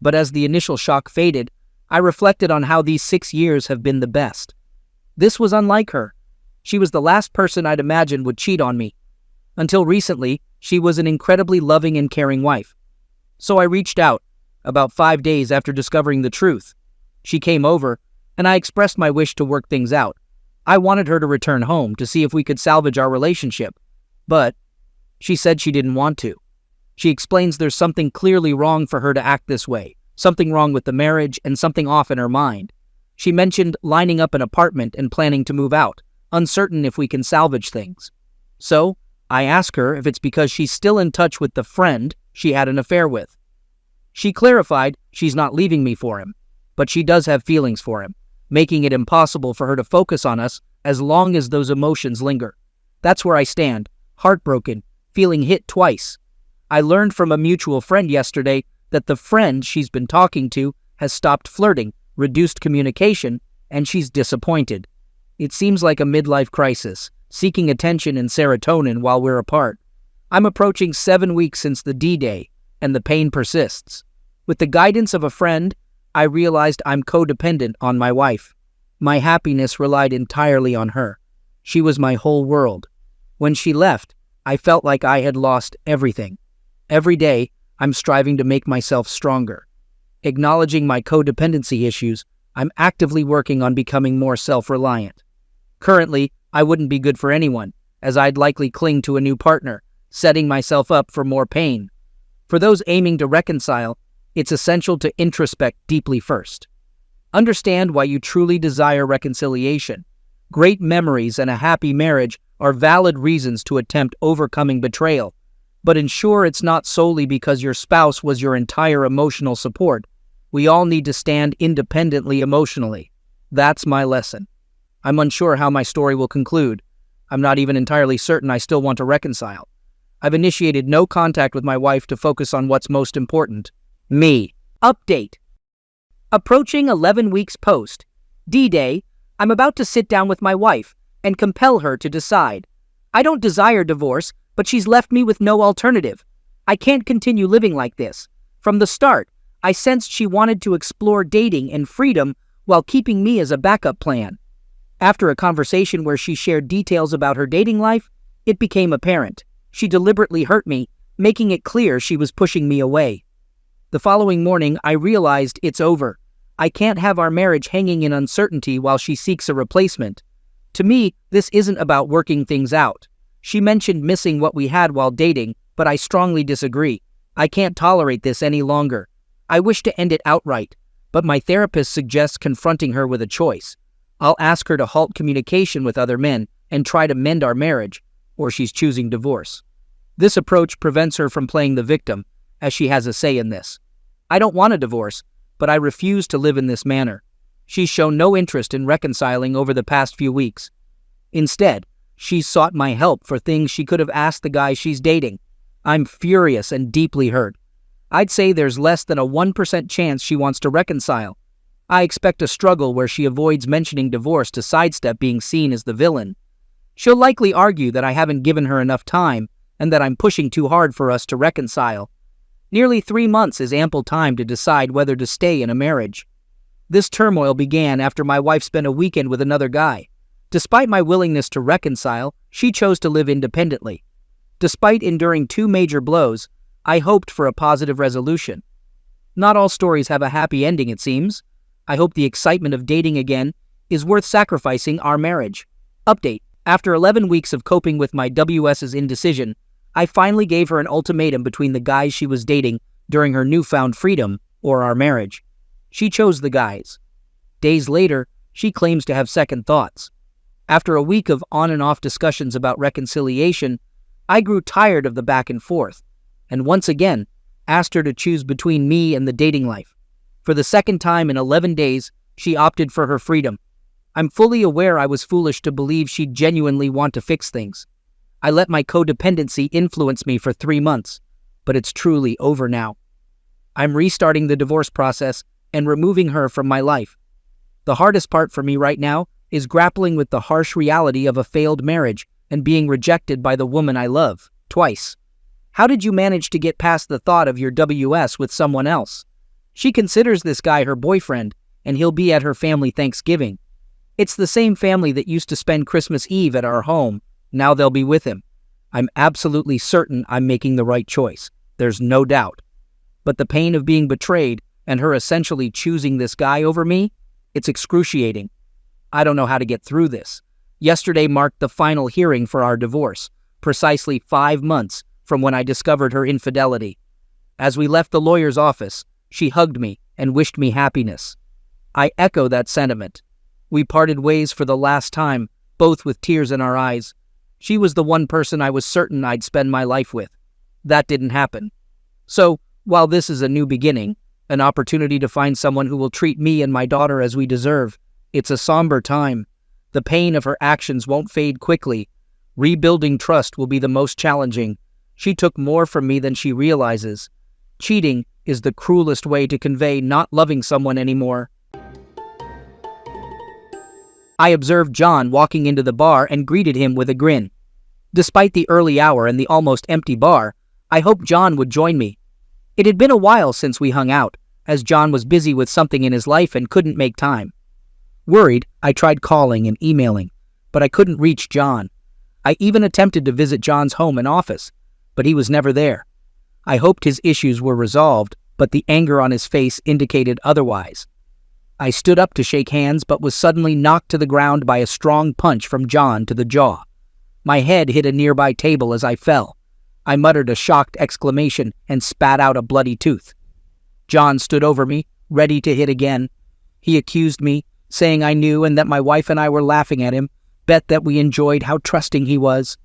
But as the initial shock faded, I reflected on how these 6 years have been the best. This was unlike her. She was the last person I'd imagined would cheat on me. Until recently, she was an incredibly loving and caring wife. So I reached out, about 5 days after discovering the truth. She came over, and I expressed my wish to work things out. I wanted her to return home to see if we could salvage our relationship. But she said she didn't want to. She explains there's something clearly wrong for her to act this way, something wrong with the marriage and something off in her mind. She mentioned lining up an apartment and planning to move out, uncertain if we can salvage things. So, I ask her if it's because she's still in touch with the friend she had an affair with. She clarified she's not leaving me for him, but she does have feelings for him, making it impossible for her to focus on us as long as those emotions linger. That's where I stand, heartbroken, feeling hit twice. I learned from a mutual friend yesterday that the friend she's been talking to has stopped flirting, reduced communication, and she's disappointed. It seems like a midlife crisis, seeking attention and serotonin while we're apart. I'm approaching 7 weeks since the D-Day, and the pain persists. With the guidance of a friend, I realized I'm codependent on my wife. My happiness relied entirely on her. She was my whole world. When she left, I felt like I had lost everything. Every day, I'm striving to make myself stronger. Acknowledging my codependency issues, I'm actively working on becoming more self-reliant. Currently, I wouldn't be good for anyone, as I'd likely cling to a new partner, setting myself up for more pain. For those aiming to reconcile, it's essential to introspect deeply first. Understand why you truly desire reconciliation. Great memories and a happy marriage are valid reasons to attempt overcoming betrayal, but ensure it's not solely because your spouse was your entire emotional support. We all need to stand independently emotionally. That's my lesson. I'm unsure how my story will conclude. I'm not even entirely certain I still want to reconcile. I've initiated no contact with my wife to focus on what's most important. Me. Update. Approaching 11 weeks post. D-Day, I'm about to sit down with my wife and compel her to decide. I don't desire divorce, but she's left me with no alternative. I can't continue living like this. From the start, I sensed she wanted to explore dating and freedom while keeping me as a backup plan. After a conversation where she shared details about her dating life, it became apparent. She deliberately hurt me, making it clear she was pushing me away. The following morning, I realized it's over. I can't have our marriage hanging in uncertainty while she seeks a replacement. To me, this isn't about working things out. She mentioned missing what we had while dating, but I strongly disagree. I can't tolerate this any longer. I wish to end it outright, but my therapist suggests confronting her with a choice. I'll ask her to halt communication with other men and try to mend our marriage, or she's choosing divorce. This approach prevents her from playing the victim, as she has a say in this. I don't want a divorce, but I refuse to live in this manner. She's shown no interest in reconciling over the past few weeks. Instead, she's sought my help for things she could have asked the guy she's dating. I'm furious and deeply hurt. I'd say there's less than a 1% chance she wants to reconcile. I expect a struggle where she avoids mentioning divorce to sidestep being seen as the villain. She'll likely argue that I haven't given her enough time and that I'm pushing too hard for us to reconcile. Nearly 3 months is ample time to decide whether to stay in a marriage. This turmoil began after my wife spent a weekend with another guy. Despite my willingness to reconcile, she chose to live independently. Despite enduring 2 major blows, I hoped for a positive resolution. Not all stories have a happy ending, it seems. I hope the excitement of dating again is worth sacrificing our marriage. Update. After 11 weeks of coping with my WS's indecision, I finally gave her an ultimatum between the guys she was dating during her newfound freedom or our marriage. She chose the guys. Days later, she claims to have second thoughts. After a week of on and off discussions about reconciliation, I grew tired of the back and forth, and once again, asked her to choose between me and the dating life. For the second time in 11 days, she opted for her freedom. I'm fully aware I was foolish to believe she'd genuinely want to fix things. I let my codependency influence me for 3 months, but it's truly over now. I'm restarting the divorce process and removing her from my life. The hardest part for me right now is grappling with the harsh reality of a failed marriage and being rejected by the woman I love, twice. How did you manage to get past the thought of your WS with someone else? She considers this guy her boyfriend, and he'll be at her family Thanksgiving. It's the same family that used to spend Christmas Eve at our home. Now they'll be with him. I'm absolutely certain I'm making the right choice. There's no doubt. But the pain of being betrayed and her essentially choosing this guy over me, it's excruciating. I don't know how to get through this. Yesterday marked the final hearing for our divorce, precisely 5 months from when I discovered her infidelity. As we left the lawyer's office, she hugged me and wished me happiness. I echo that sentiment. We parted ways for the last time, both with tears in our eyes. She was the one person I was certain I'd spend my life with. That didn't happen. So, while this is a new beginning, an opportunity to find someone who will treat me and my daughter as we deserve, it's a somber time. The pain of her actions won't fade quickly. Rebuilding trust will be the most challenging. She took more from me than she realizes. Cheating is the cruelest way to convey not loving someone anymore. I observed John walking into the bar and greeted him with a grin. Despite the early hour and the almost empty bar, I hoped John would join me. It had been a while since we hung out, as John was busy with something in his life and couldn't make time. Worried, I tried calling and emailing, but I couldn't reach John. I even attempted to visit John's home and office, but he was never there. I hoped his issues were resolved, but the anger on his face indicated otherwise. I stood up to shake hands but was suddenly knocked to the ground by a strong punch from John to the jaw. My head hit a nearby table as I fell. I muttered a shocked exclamation and spat out a bloody tooth. John stood over me, ready to hit again. He accused me, saying I knew and that my wife and I were laughing at him, bet that we enjoyed how trusting he was.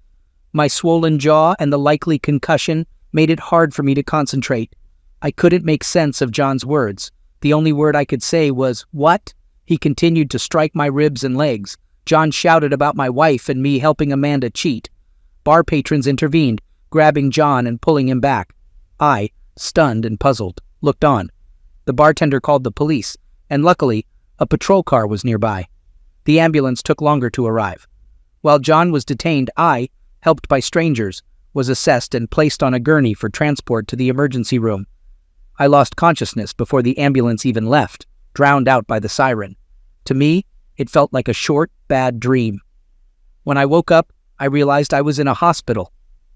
My swollen jaw and the likely concussion made it hard for me to concentrate. I couldn't make sense of John's words. The only word I could say was, "What?" He continued to strike my ribs and legs. John shouted about my wife and me helping Amanda cheat. Bar patrons intervened, grabbing John and pulling him back. I, stunned and puzzled, looked on. The bartender called the police, and luckily, a patrol car was nearby. The ambulance took longer to arrive. While John was detained, I, helped by strangers, was assessed and placed on a gurney for transport to the emergency room. I lost consciousness before the ambulance even left, drowned out by the siren. To me, it felt like a short, bad dream. When I woke up, I realized I was in a hospital.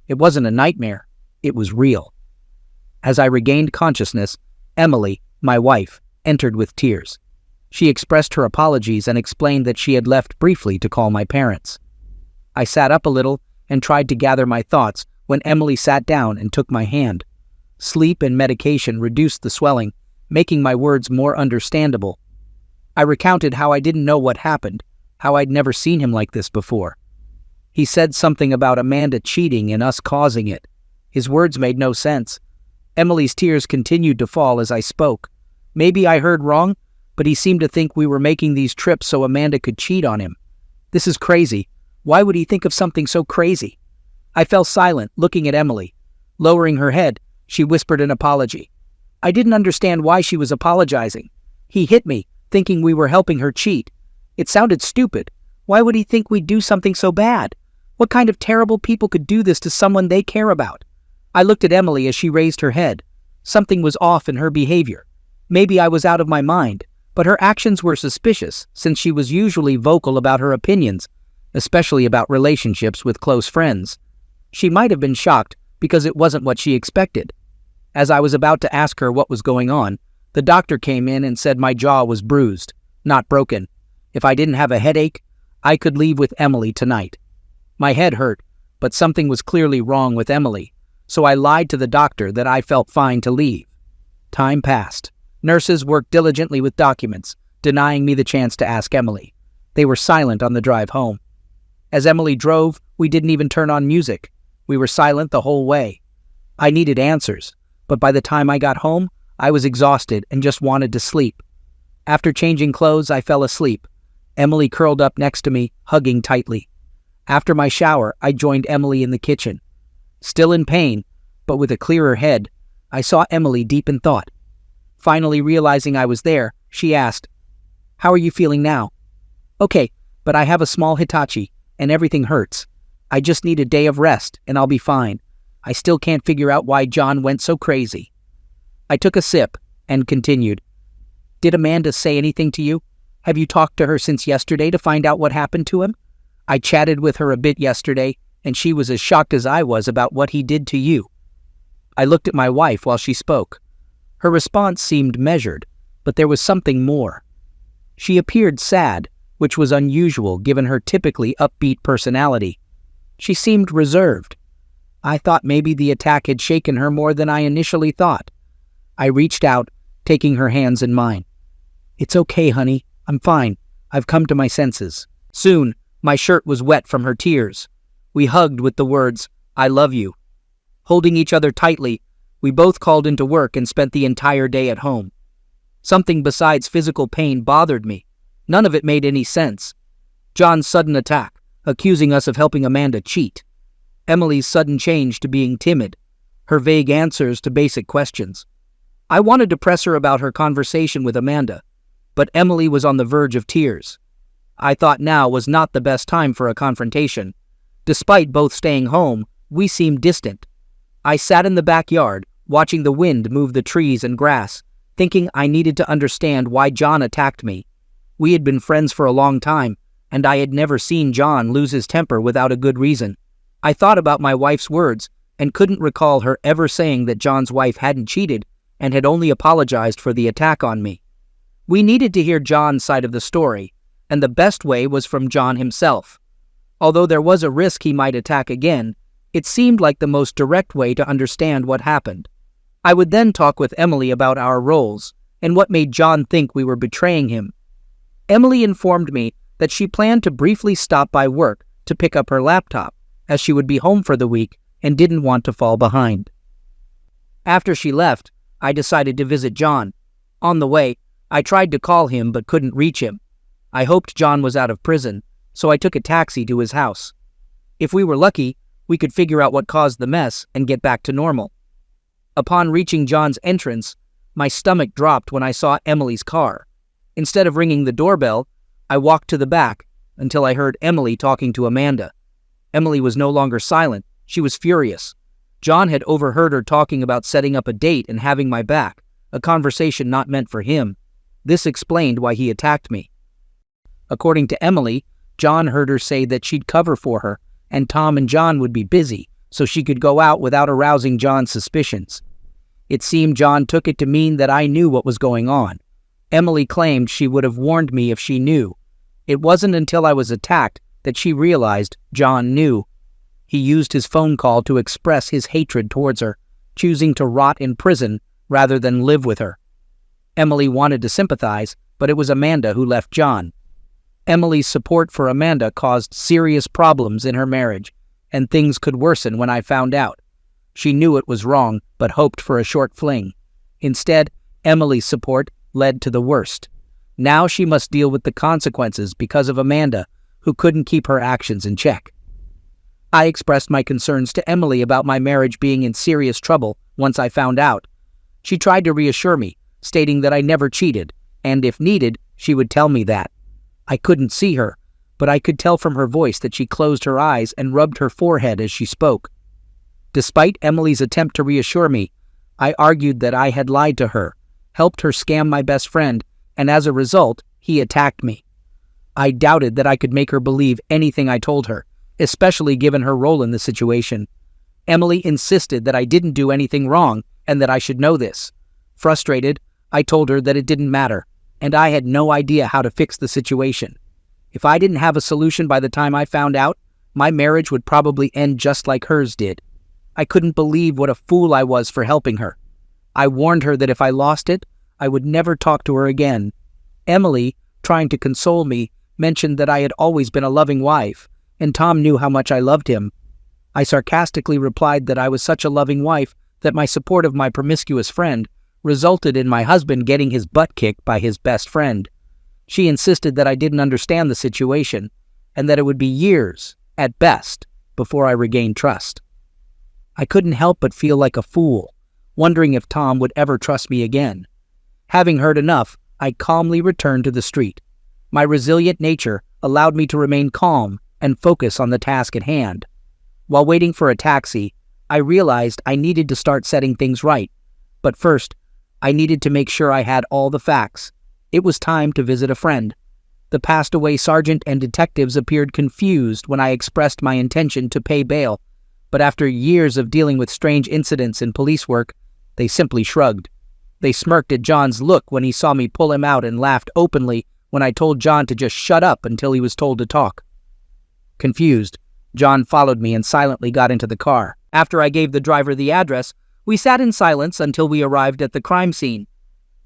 It wasn't a nightmare. It was real. As I regained consciousness, Emily, my wife, entered with tears. She expressed her apologies and explained that she had left briefly to call my parents. I sat up a little and tried to gather my thoughts when Emily sat down and took my hand. Sleep and medication reduced the swelling, making my words more understandable. I recounted how I didn't know what happened, how I'd never seen him like this before. He said something about Amanda cheating and us causing it. His words made no sense. Emily's tears continued to fall as I spoke. Maybe I heard wrong, but he seemed to think we were making these trips so Amanda could cheat on him. This is crazy. Why would he think of something so crazy? I fell silent, looking at Emily. Lowering her head, she whispered an apology. I didn't understand why she was apologizing. He hit me, thinking we were helping her cheat. It sounded stupid. Why would he think we'd do something so bad? What kind of terrible people could do this to someone they care about? I looked at Emily as she raised her head. Something was off in her behavior. Maybe I was out of my mind, but her actions were suspicious since she was usually vocal about her opinions, especially about relationships with close friends. She might have been shocked because it wasn't what she expected. As I was about to ask her what was going on, the doctor came in and said my jaw was bruised, not broken. If I didn't have a headache, I could leave with Emily tonight. My head hurt, but something was clearly wrong with Emily, so I lied to the doctor that I felt fine to leave. Time passed. Nurses worked diligently with documents, denying me the chance to ask Emily. They were silent on the drive home. As Emily drove, we didn't even turn on music. We were silent the whole way. I needed answers, but by the time I got home, I was exhausted and just wanted to sleep. After changing clothes, I fell asleep. Emily curled up next to me, hugging tightly. After my shower, I joined Emily in the kitchen. Still in pain, but with a clearer head, I saw Emily deep in thought. Finally realizing I was there, she asked, "How are you feeling now?" "Okay, but I have a small Hitachi, and everything hurts. I just need a day of rest, and I'll be fine. I still can't figure out why John went so crazy." I took a sip and continued. "Did Amanda say anything to you? Have you talked to her since yesterday to find out what happened to him? I chatted with her a bit yesterday, and she was as shocked as I was about what he did to you." I looked at my wife while she spoke. Her response seemed measured, but there was something more. She appeared sad, which was unusual given her typically upbeat personality. She seemed reserved. I thought maybe the attack had shaken her more than I initially thought. I reached out, taking her hands in mine. "It's okay, honey. I'm fine. I've come to my senses." Soon, my shirt was wet from her tears. We hugged with the words, "I love you." Holding each other tightly, we both called into work and spent the entire day at home. Something besides physical pain bothered me. None of it made any sense. John's sudden attack, accusing us of helping Amanda cheat. Emily's sudden change to being timid. Her vague answers to basic questions. I wanted to press her about her conversation with Amanda, but Emily was on the verge of tears. I thought now was not the best time for a confrontation. Despite both staying home, we seemed distant. I sat in the backyard, watching the wind move the trees and grass, thinking I needed to understand why John attacked me. We had been friends for a long time, and I had never seen John lose his temper without a good reason. I thought about my wife's words and couldn't recall her ever saying that John's wife hadn't cheated and had only apologized for the attack on me. We needed to hear John's side of the story, and the best way was from John himself. Although there was a risk he might attack again, it seemed like the most direct way to understand what happened. I would then talk with Emily about our roles and what made John think we were betraying him. Emily informed me that she planned to briefly stop by work to pick up her laptop, as she would be home for the week and didn't want to fall behind. After she left, I decided to visit John. On the way, I tried to call him but couldn't reach him. I hoped John was out of prison, so I took a taxi to his house. If we were lucky, we could figure out what caused the mess and get back to normal. Upon reaching John's entrance, my stomach dropped when I saw Emily's car. Instead of ringing the doorbell, I walked to the back until I heard Emily talking to Amanda. Emily was no longer silent. She was furious. John had overheard her talking about setting up a date and having my back, a conversation not meant for him. This explained why he attacked me. According to Emily, John heard her say that she'd cover for her, and Tom and John would be busy, so she could go out without arousing John's suspicions. It seemed John took it to mean that I knew what was going on. Emily claimed she would have warned me if she knew. It wasn't until I was attacked that she realized John knew. He used his phone call to express his hatred towards her, choosing to rot in prison rather than live with her. Emily wanted to sympathize, but it was Amanda who left John. Emily's support for Amanda caused serious problems in her marriage, and things could worsen when I found out. She knew it was wrong, but hoped for a short fling. Instead, Emily's support led to the worst. Now she must deal with the consequences because of Amanda, who couldn't keep her actions in check. I expressed my concerns to Emily about my marriage being in serious trouble once I found out. She tried to reassure me, stating that I never cheated, and if needed, she would tell me that. I couldn't see her, but I could tell from her voice that she closed her eyes and rubbed her forehead as she spoke. Despite Emily's attempt to reassure me, I argued that I had lied to her, helped her scam my best friend, and as a result, he attacked me. I doubted that I could make her believe anything I told her, especially given her role in the situation. Emily insisted that I didn't do anything wrong and that I should know this. Frustrated, I told her that it didn't matter, and I had no idea how to fix the situation. If I didn't have a solution by the time I found out, my marriage would probably end just like hers did. I couldn't believe what a fool I was for helping her. I warned her that if I lost it, I would never talk to her again. Emily, trying to console me, mentioned that I had always been a loving wife, and Tom knew how much I loved him. I sarcastically replied that I was such a loving wife that my support of my promiscuous friend resulted in my husband getting his butt kicked by his best friend. She insisted that I didn't understand the situation, and that it would be years, at best, before I regained trust. I couldn't help but feel like a fool, wondering if Tom would ever trust me again. Having heard enough, I calmly returned to the street. My resilient nature allowed me to remain calm and focus on the task at hand. While waiting for a taxi, I realized I needed to start setting things right. But first, I needed to make sure I had all the facts. It was time to visit a friend. The passed-away sergeant and detectives appeared confused when I expressed my intention to pay bail, but after years of dealing with strange incidents in police work, they simply shrugged. They smirked at John's look when he saw me pull him out and laughed openly when I told John to just shut up until he was told to talk. Confused, John followed me and silently got into the car. After I gave the driver the address, we sat in silence until we arrived at the crime scene.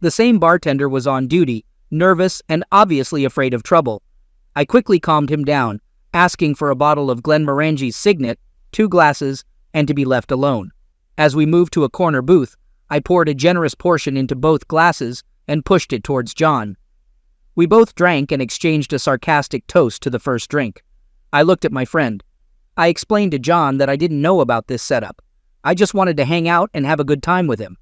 The same bartender was on duty, nervous and obviously afraid of trouble. I quickly calmed him down, asking for a bottle of Glenmorangie's Signet, 2 glasses, and to be left alone. As we moved to a corner booth, I poured a generous portion into both glasses and pushed it towards John. We both drank and exchanged a sarcastic toast to the first drink. I looked at my friend. I explained to John that I didn't know about this setup. I just wanted to hang out and have a good time with him.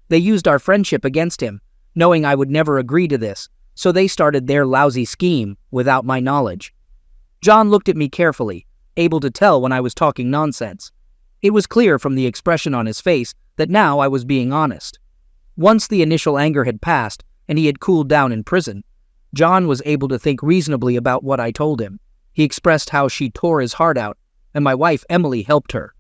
They used our friendship against him, knowing I would never agree to this, so they started their lousy scheme without my knowledge. John looked at me carefully, able to tell when I was talking nonsense. It was clear from the expression on his face that now I was being honest. Once the initial anger had passed and he had cooled down in prison, John was able to think reasonably about what I told him. He expressed how she tore his heart out, and my wife Emily helped her.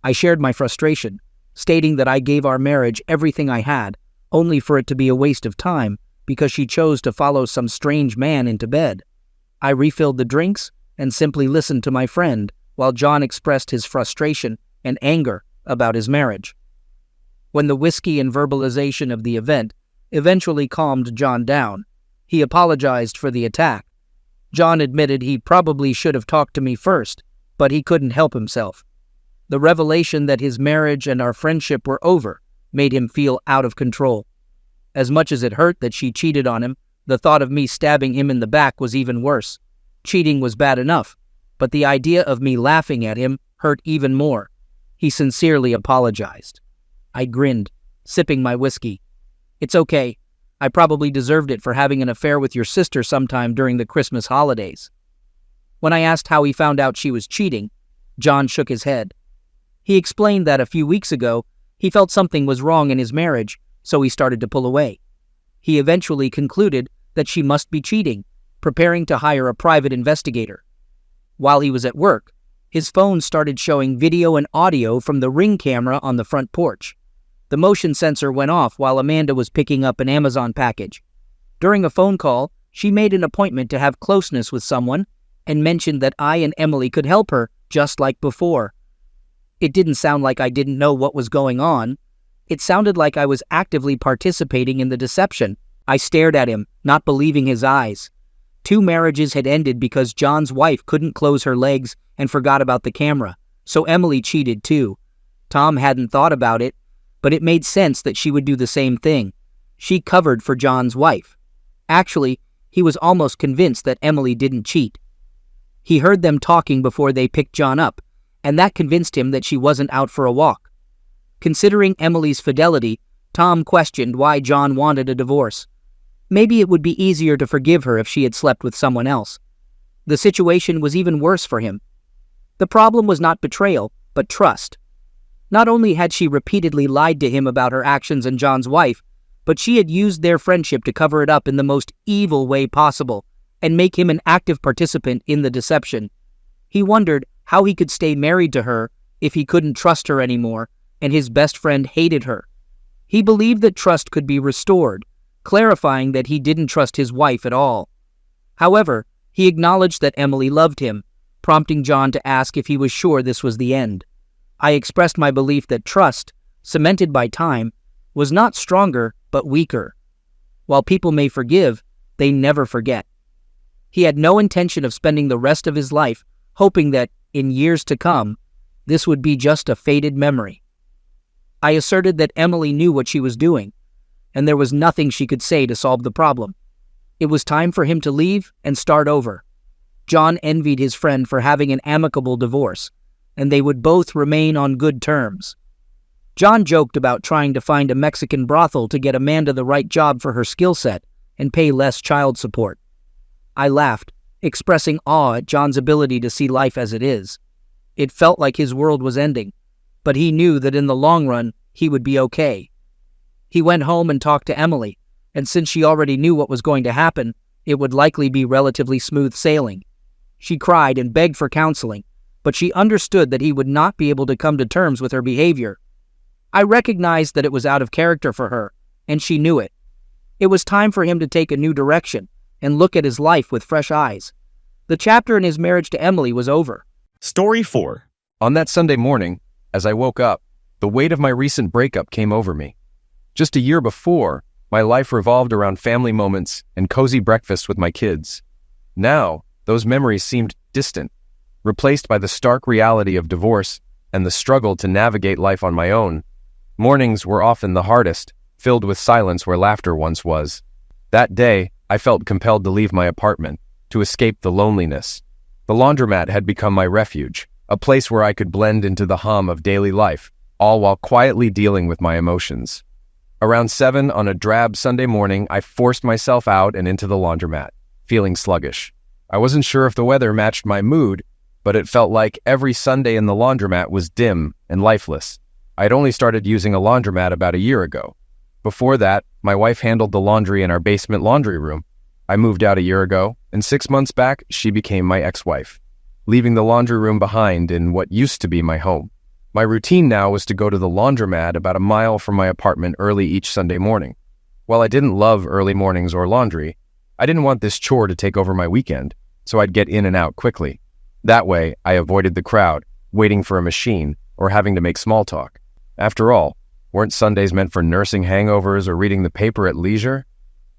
I shared my frustration, stating that I gave our marriage everything I had, only for it to be a waste of time because she chose to follow some strange man into bed. I refilled the drinks and simply listened to my friend while John expressed his frustration and anger about his marriage. When the whiskey and verbalization of the event eventually calmed John down, he apologized for the attack. John admitted he probably should have talked to me first, but he couldn't help himself. The revelation that his marriage and our friendship were over made him feel out of control. As much as it hurt that she cheated on him, the thought of me stabbing him in the back was even worse. Cheating was bad enough, but the idea of me laughing at him hurt even more. He sincerely apologized. I grinned, sipping my whiskey. "It's okay. I probably deserved it for having an affair with your sister sometime during the Christmas holidays." When I asked how he found out she was cheating, John shook his head. He explained that a few weeks ago, he felt something was wrong in his marriage, so he started to pull away. He eventually concluded that she must be cheating, preparing to hire a private investigator. While he was at work, his phone started showing video and audio from the Ring camera on the front porch. The motion sensor went off while Amanda was picking up an Amazon package. During a phone call, she made an appointment to have closeness with someone and mentioned that I and Emily could help her, just like before. It didn't sound like I didn't know what was going on. It sounded like I was actively participating in the deception. I stared at him, not believing his eyes. 2 marriages had ended because John's wife couldn't close her legs and forgot about the camera, so Emily cheated too. Tom hadn't thought about it, but it made sense that she would do the same thing. She covered for John's wife. Actually, he was almost convinced that Emily didn't cheat. He heard them talking before they picked John up, and that convinced him that she wasn't out for a walk. Considering Emily's fidelity, Tom questioned why John wanted a divorce. Maybe it would be easier to forgive her if she had slept with someone else. The situation was even worse for him. The problem was not betrayal, but trust. Not only had she repeatedly lied to him about her actions and John's wife, but she had used their friendship to cover it up in the most evil way possible and make him an active participant in the deception. He wondered how he could stay married to her if he couldn't trust her anymore and his best friend hated her. He believed that trust could be restored, clarifying that he didn't trust his wife at all. However, he acknowledged that Emily loved him, prompting John to ask if he was sure this was the end. I expressed my belief that trust, cemented by time, was not stronger but weaker. While people may forgive, they never forget. He had no intention of spending the rest of his life hoping that, in years to come, this would be just a faded memory. I asserted that Emily knew what she was doing, and there was nothing she could say to solve the problem. It was time for him to leave and start over. John envied his friend for having an amicable divorce, and they would both remain on good terms. John joked about trying to find a Mexican brothel to get Amanda the right job for her skill set and pay less child support. I laughed, expressing awe at John's ability to see life as it is. It felt like his world was ending, but he knew that in the long run, he would be okay. He went home and talked to Emily, and since she already knew what was going to happen, it would likely be relatively smooth sailing. She cried and begged for counseling, but she understood that he would not be able to come to terms with her behavior. I recognized that it was out of character for her, and she knew it. It was time for him to take a new direction and look at his life with fresh eyes. The chapter in his marriage to Emily was over. Story 4. On that Sunday morning, as I woke up, the weight of my recent breakup came over me. Just a year before, my life revolved around family moments and cozy breakfasts with my kids. Now, those memories seemed distant, replaced by the stark reality of divorce and the struggle to navigate life on my own. Mornings were often the hardest, filled with silence where laughter once was. That day, I felt compelled to leave my apartment, to escape the loneliness. The laundromat had become my refuge, a place where I could blend into the hum of daily life, all while quietly dealing with my emotions. Around 7 on a drab Sunday morning, I forced myself out and into the laundromat, feeling sluggish. I wasn't sure if the weather matched my mood, but it felt like every Sunday in the laundromat was dim and lifeless. I had only started using a laundromat about a year ago. Before that, my wife handled the laundry in our basement laundry room. I moved out a year ago, and 6 months back, she became my ex-wife, leaving the laundry room behind in what used to be my home. My routine now was to go to the laundromat about a mile from my apartment early each Sunday morning. While I didn't love early mornings or laundry, I didn't want this chore to take over my weekend, so I'd get in and out quickly. That way, I avoided the crowd, waiting for a machine, or having to make small talk. After all, weren't Sundays meant for nursing hangovers or reading the paper at leisure?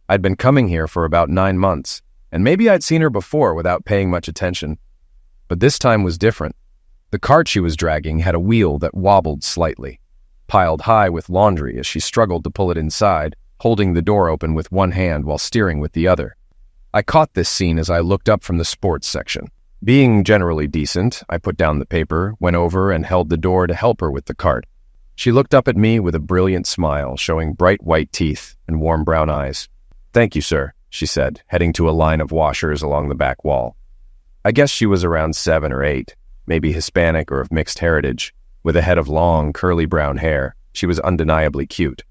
I'd been coming here for about 9 months, and maybe I'd seen her before without paying much attention. But this time was different. The cart she was dragging had a wheel that wobbled slightly, piled high with laundry as she struggled to pull it inside, holding the door open with one hand while steering with the other. I caught this scene as I looked up from the sports section. Being generally decent, I put down the paper, went over and held the door to help her with the cart. She looked up at me with a brilliant smile, showing bright white teeth and warm brown eyes. "Thank you, sir," she said, heading to a line of washers along the back wall. I guess she was around 7 or 8, maybe Hispanic or of mixed heritage. With a head of long, curly brown hair, she was undeniably cute.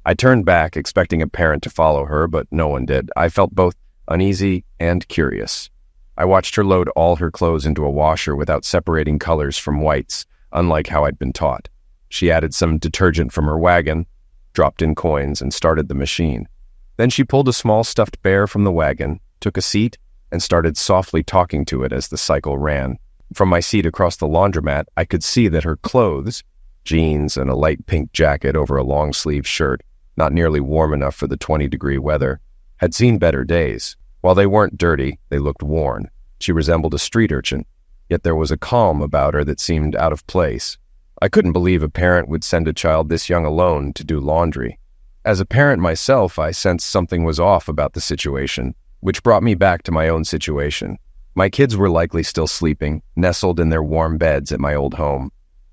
I turned back, expecting a parent to follow her, but no one did. I felt both uneasy and curious. I watched her load all her clothes into a washer without separating colors from whites, unlike how I'd been taught. She added some detergent from her wagon, dropped in coins, and started the machine. Then she pulled a small stuffed bear from the wagon, took a seat, and started softly talking to it as the cycle ran. From my seat across the laundromat, I could see that her clothes, jeans and a light pink jacket over a long-sleeve shirt, not nearly warm enough for the 20-degree weather, had seen better days. While they weren't dirty, they looked worn. She resembled a street urchin, yet there was a calm about her that seemed out of place. I couldn't believe a parent would send a child this young alone to do laundry. As a parent myself, I sensed something was off about the situation, which brought me back to my own situation. My kids were likely still sleeping, nestled in their warm beds at my old home.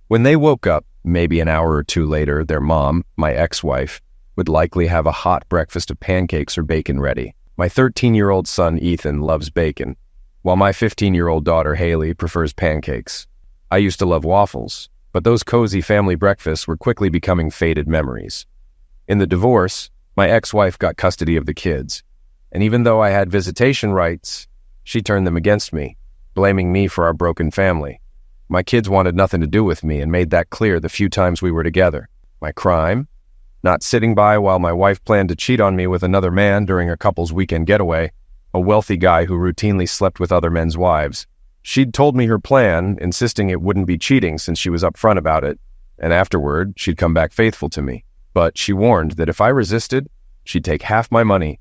When they woke up, maybe an hour or two later, their mom, my ex-wife, would likely have a hot breakfast of pancakes or bacon ready. My 13-year-old son, Ethan, loves bacon, while my 15-year-old daughter, Haley, prefers pancakes. I used to love waffles, but those cozy family breakfasts were quickly becoming faded memories. In the divorce, my ex-wife got custody of the kids, and even though I had visitation rights, she turned them against me, blaming me for our broken family. My kids wanted nothing to do with me and made that clear the few times we were together. My crime? Not sitting by while my wife planned to cheat on me with another man during a couple's weekend getaway, a wealthy guy who routinely slept with other men's wives. She'd told me her plan, insisting it wouldn't be cheating since she was upfront about it, and afterward, she'd come back faithful to me. But she warned that if I resisted, she'd take half my money,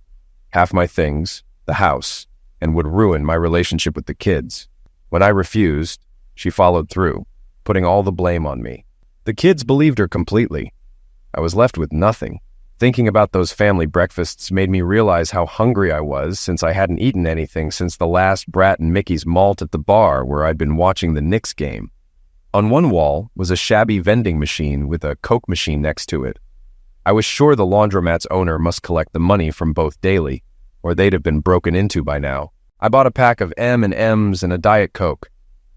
half my things, the house, and would ruin my relationship with the kids. When I refused, she followed through, putting all the blame on me. The kids believed her completely. I was left with nothing. Thinking about those family breakfasts made me realize how hungry I was since I hadn't eaten anything since the last Brat and Mickey's malt at the bar where I'd been watching the Knicks game. On one wall was a shabby vending machine with a Coke machine next to it. I was sure the laundromat's owner must collect the money from both daily, or they'd have been broken into by now. I bought a pack of M&Ms and a Diet Coke.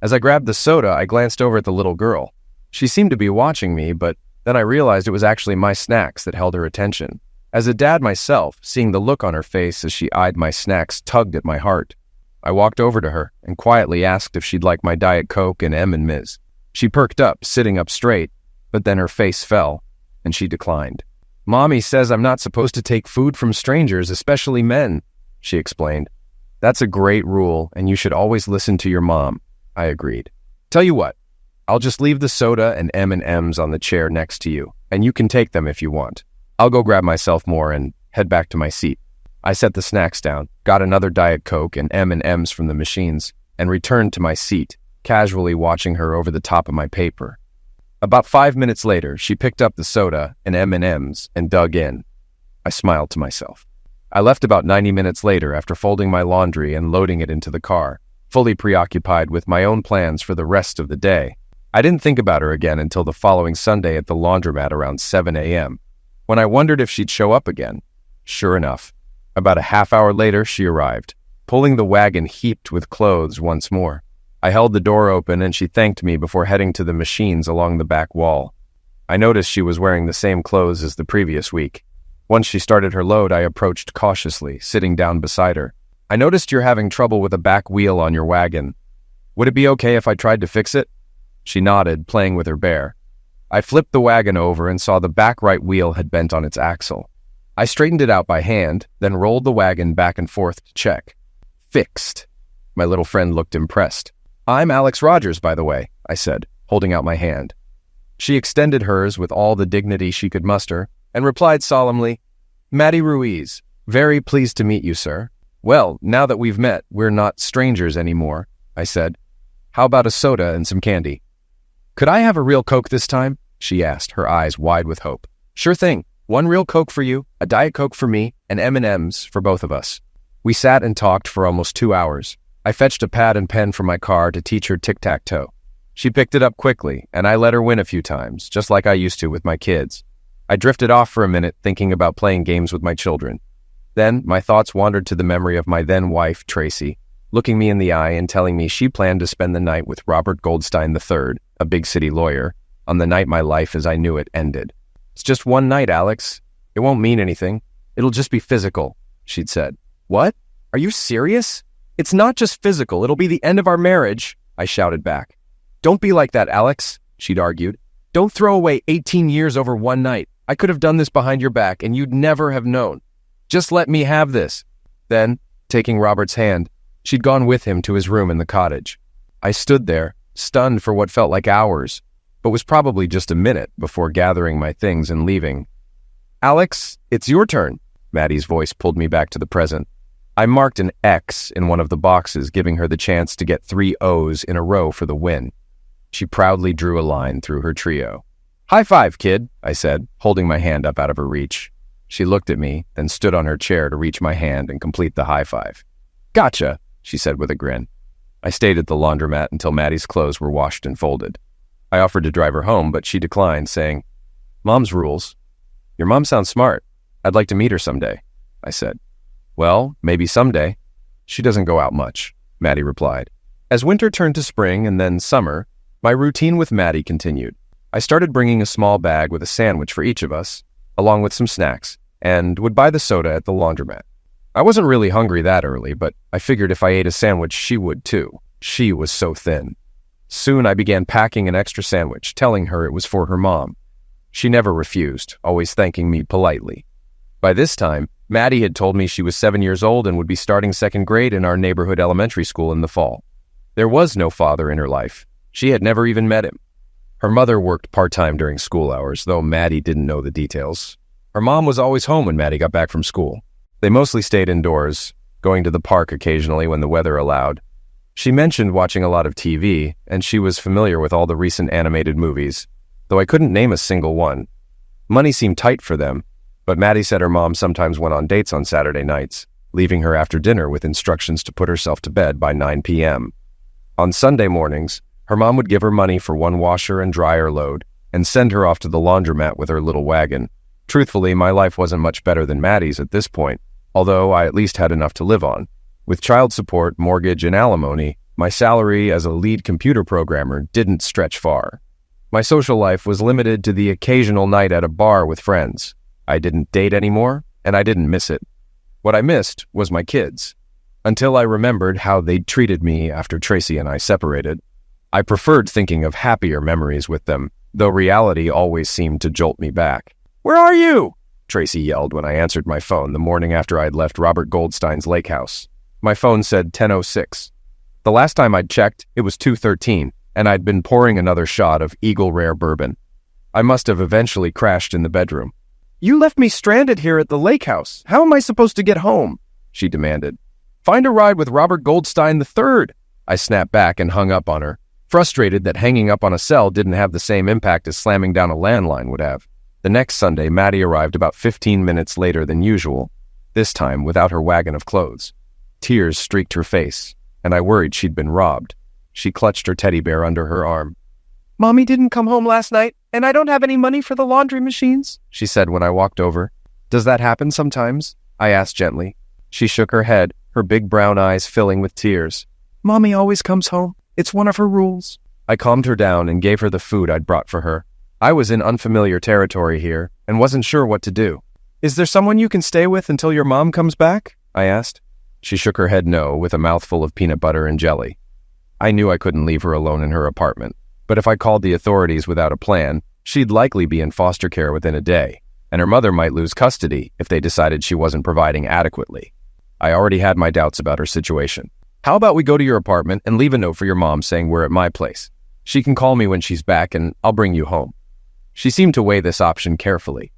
As I grabbed the soda, I glanced over at the little girl. She seemed to be watching me, but then I realized it was actually my snacks that held her attention. As a dad myself, seeing the look on her face as she eyed my snacks tugged at my heart. I walked over to her and quietly asked if she'd like my Diet Coke and M&Ms. She perked up, sitting up straight, but then her face fell, and she declined. "Mommy says I'm not supposed to take food from strangers, especially men," she explained. "That's a great rule, and you should always listen to your mom," I agreed. "Tell you what, I'll just leave the soda and M&Ms on the chair next to you, and you can take them if you want. I'll go grab myself more and head back to my seat." I set the snacks down, got another Diet Coke and M&Ms from the machines, and returned to my seat, casually watching her over the top of my paper. About 5 minutes later, she picked up the soda and M&Ms and dug in. I smiled to myself. I left about 90 minutes later after folding my laundry and loading it into the car, fully preoccupied with my own plans for the rest of the day. I didn't think about her again until the following Sunday at the laundromat around 7 a.m., when I wondered if she'd show up again. Sure enough, about a half hour later, she arrived, pulling the wagon heaped with clothes once more. I held the door open and she thanked me before heading to the machines along the back wall. I noticed she was wearing the same clothes as the previous week. Once she started her load, I approached cautiously, sitting down beside her. "I noticed you're having trouble with a back wheel on your wagon. Would it be okay if I tried to fix it?" She nodded, playing with her bear. I flipped the wagon over and saw the back right wheel had bent on its axle. I straightened it out by hand, then rolled the wagon back and forth to check. "Fixed." My little friend looked impressed. "I'm Alex Rogers, by the way," I said, holding out my hand. She extended hers with all the dignity she could muster and replied solemnly, "Maddie Ruiz, very pleased to meet you, sir." "Well, now that we've met, we're not strangers anymore," I said. "How about a soda and some candy?" "Could I have a real Coke this time?" she asked, her eyes wide with hope. "Sure thing. 1 real Coke for you, a Diet Coke for me, and M&Ms for both of us." We sat and talked for almost 2 hours. I fetched a pad and pen from my car to teach her tic-tac-toe. She picked it up quickly, and I let her win a few times, just like I used to with my kids. I drifted off for a minute thinking about playing games with my children. Then my thoughts wandered to the memory of my then-wife, Tracy, looking me in the eye and telling me she planned to spend the night with Robert Goldstein III, a big city lawyer, on the night my life as I knew it ended. "It's just one night, Alex. It won't mean anything. It'll just be physical," she'd said. "What? Are you serious?" "It's not just physical. It'll be the end of our marriage," I shouted back. "Don't be like that, Alex," she'd argued. "Don't throw away 18 years over one night. I could have done this behind your back, and you'd never have known. Just let me have this." Then, taking Robert's hand, she'd gone with him to his room in the cottage. I stood there, stunned for what felt like hours, but was probably just a minute before gathering my things and leaving. "Alex, it's your turn." Maddie's voice pulled me back to the present. I marked an X in one of the boxes, giving her the chance to get 3 O's in a row for the win. She proudly drew a line through her trio. "High five, kid," I said, holding my hand up out of her reach. She looked at me, then stood on her chair to reach my hand and complete the high five. "Gotcha," she said with a grin. I stayed at the laundromat until Maddie's clothes were washed and folded. I offered to drive her home, but she declined, saying, "Mom's rules." "Your mom sounds smart. I'd like to meet her someday," I said. "Well, maybe someday. She doesn't go out much," Maddie replied. As winter turned to spring and then summer, my routine with Maddie continued. I started bringing a small bag with a sandwich for each of us, along with some snacks, and would buy the soda at the laundromat. I wasn't really hungry that early, but I figured if I ate a sandwich, she would too. She was so thin. Soon I began packing an extra sandwich, telling her it was for her mom. She never refused, always thanking me politely. By this time, Maddie had told me she was 7 years old and would be starting 2nd grade in our neighborhood elementary school in the fall. There was no father in her life. She had never even met him. Her mother worked part-time during school hours, though Maddie didn't know the details. Her mom was always home when Maddie got back from school. They mostly stayed indoors, going to the park occasionally when the weather allowed. She mentioned watching a lot of TV, and she was familiar with all the recent animated movies, though I couldn't name a single one. Money seemed tight for them, but Maddie said her mom sometimes went on dates on Saturday nights, leaving her after dinner with instructions to put herself to bed by 9 p.m. On Sunday mornings, her mom would give her money for 1 washer and dryer load and send her off to the laundromat with her little wagon. Truthfully, my life wasn't much better than Maddie's at this point, although I at least had enough to live on. With child support, mortgage, and alimony, my salary as a lead computer programmer didn't stretch far. My social life was limited to the occasional night at a bar with friends. I didn't date anymore, and I didn't miss it. What I missed was my kids. Until I remembered how they'd treated me after Tracy and I separated. I preferred thinking of happier memories with them, though reality always seemed to jolt me back. "Where are you?" Tracy yelled when I answered my phone the morning after I'd left Robert Goldstein's lake house. My phone said 10:06. The last time I'd checked, it was 2:13, and I'd been pouring another shot of Eagle Rare bourbon. I must have eventually crashed in the bedroom. "You left me stranded here at the lake house. How am I supposed to get home?" she demanded. "Find a ride with Robert Goldstein III. I snapped back and hung up on her, frustrated that hanging up on a cell didn't have the same impact as slamming down a landline would have. The next Sunday, Maddie arrived about 15 minutes later than usual, this time without her wagon of clothes. Tears streaked her face, and I worried she'd been robbed. She clutched her teddy bear under her arm. "Mommy didn't come home last night, and I don't have any money for the laundry machines," she said when I walked over. "Does that happen sometimes?" I asked gently. She shook her head, her big brown eyes filling with tears. "Mommy always comes home. It's one of her rules." I calmed her down and gave her the food I'd brought for her. I was in unfamiliar territory here and wasn't sure what to do. "Is there someone you can stay with until your mom comes back?" I asked. She shook her head no, with a mouthful of peanut butter and jelly. I knew I couldn't leave her alone in her apartment, but if I called the authorities without a plan, she'd likely be in foster care within a day, and her mother might lose custody if they decided she wasn't providing adequately. I already had my doubts about her situation. "How about we go to your apartment and leave a note for your mom saying we're at my place? She can call me when she's back and I'll bring you home." She seemed to weigh this option carefully.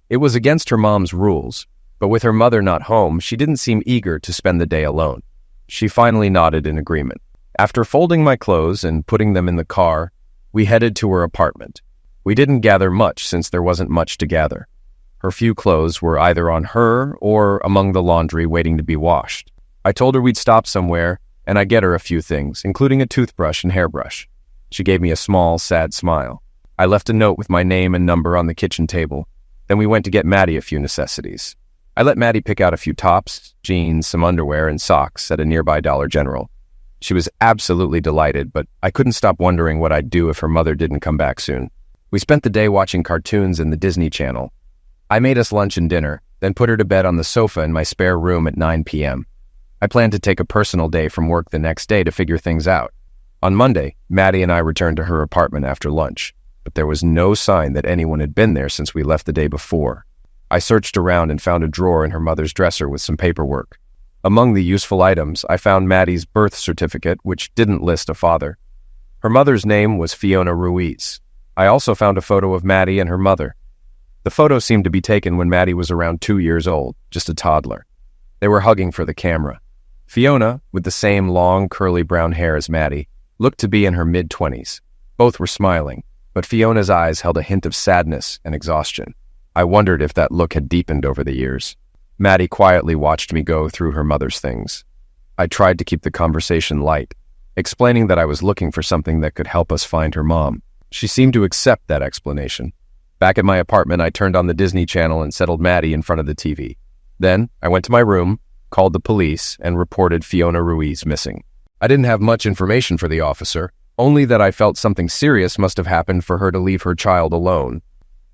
It was against her mom's rules, but with her mother not home, she didn't seem eager to spend the day alone. She finally nodded in agreement. After folding my clothes and putting them in the car, we headed to her apartment. We didn't gather much since there wasn't much to gather. Her few clothes were either on her or among the laundry waiting to be washed. I told her we'd stop somewhere, and I'd get her a few things, including a toothbrush and hairbrush. She gave me a small, sad smile. I left a note with my name and number on the kitchen table. Then we went to get Maddie a few necessities. I let Maddie pick out a few tops, jeans, some underwear, and socks at a nearby Dollar General. She was absolutely delighted, but I couldn't stop wondering what I'd do if her mother didn't come back soon. We spent the day watching cartoons in the Disney Channel. I made us lunch and dinner, then put her to bed on the sofa in my spare room at 9 p.m. I planned to take a personal day from work the next day to figure things out. On Monday, Maddie and I returned to her apartment after lunch, but there was no sign that anyone had been there since we left the day before. I searched around and found a drawer in her mother's dresser with some paperwork. Among the useful items, I found Maddie's birth certificate, which didn't list a father. Her mother's name was Fiona Ruiz. I also found a photo of Maddie and her mother. The photo seemed to be taken when Maddie was around 2 years old, just a toddler. They were hugging for the camera. Fiona, with the same long, curly brown hair as Maddie, looked to be in her mid-20s. Both were smiling, but Fiona's eyes held a hint of sadness and exhaustion. I wondered if that look had deepened over the years. Maddie quietly watched me go through her mother's things. I tried to keep the conversation light, explaining that I was looking for something that could help us find her mom. She seemed to accept that explanation. Back at my apartment, I turned on the Disney Channel and settled Maddie in front of the TV. Then, I went to my room, called the police, and reported Fiona Ruiz missing. I didn't have much information for the officer, only that I felt something serious must have happened for her to leave her child alone.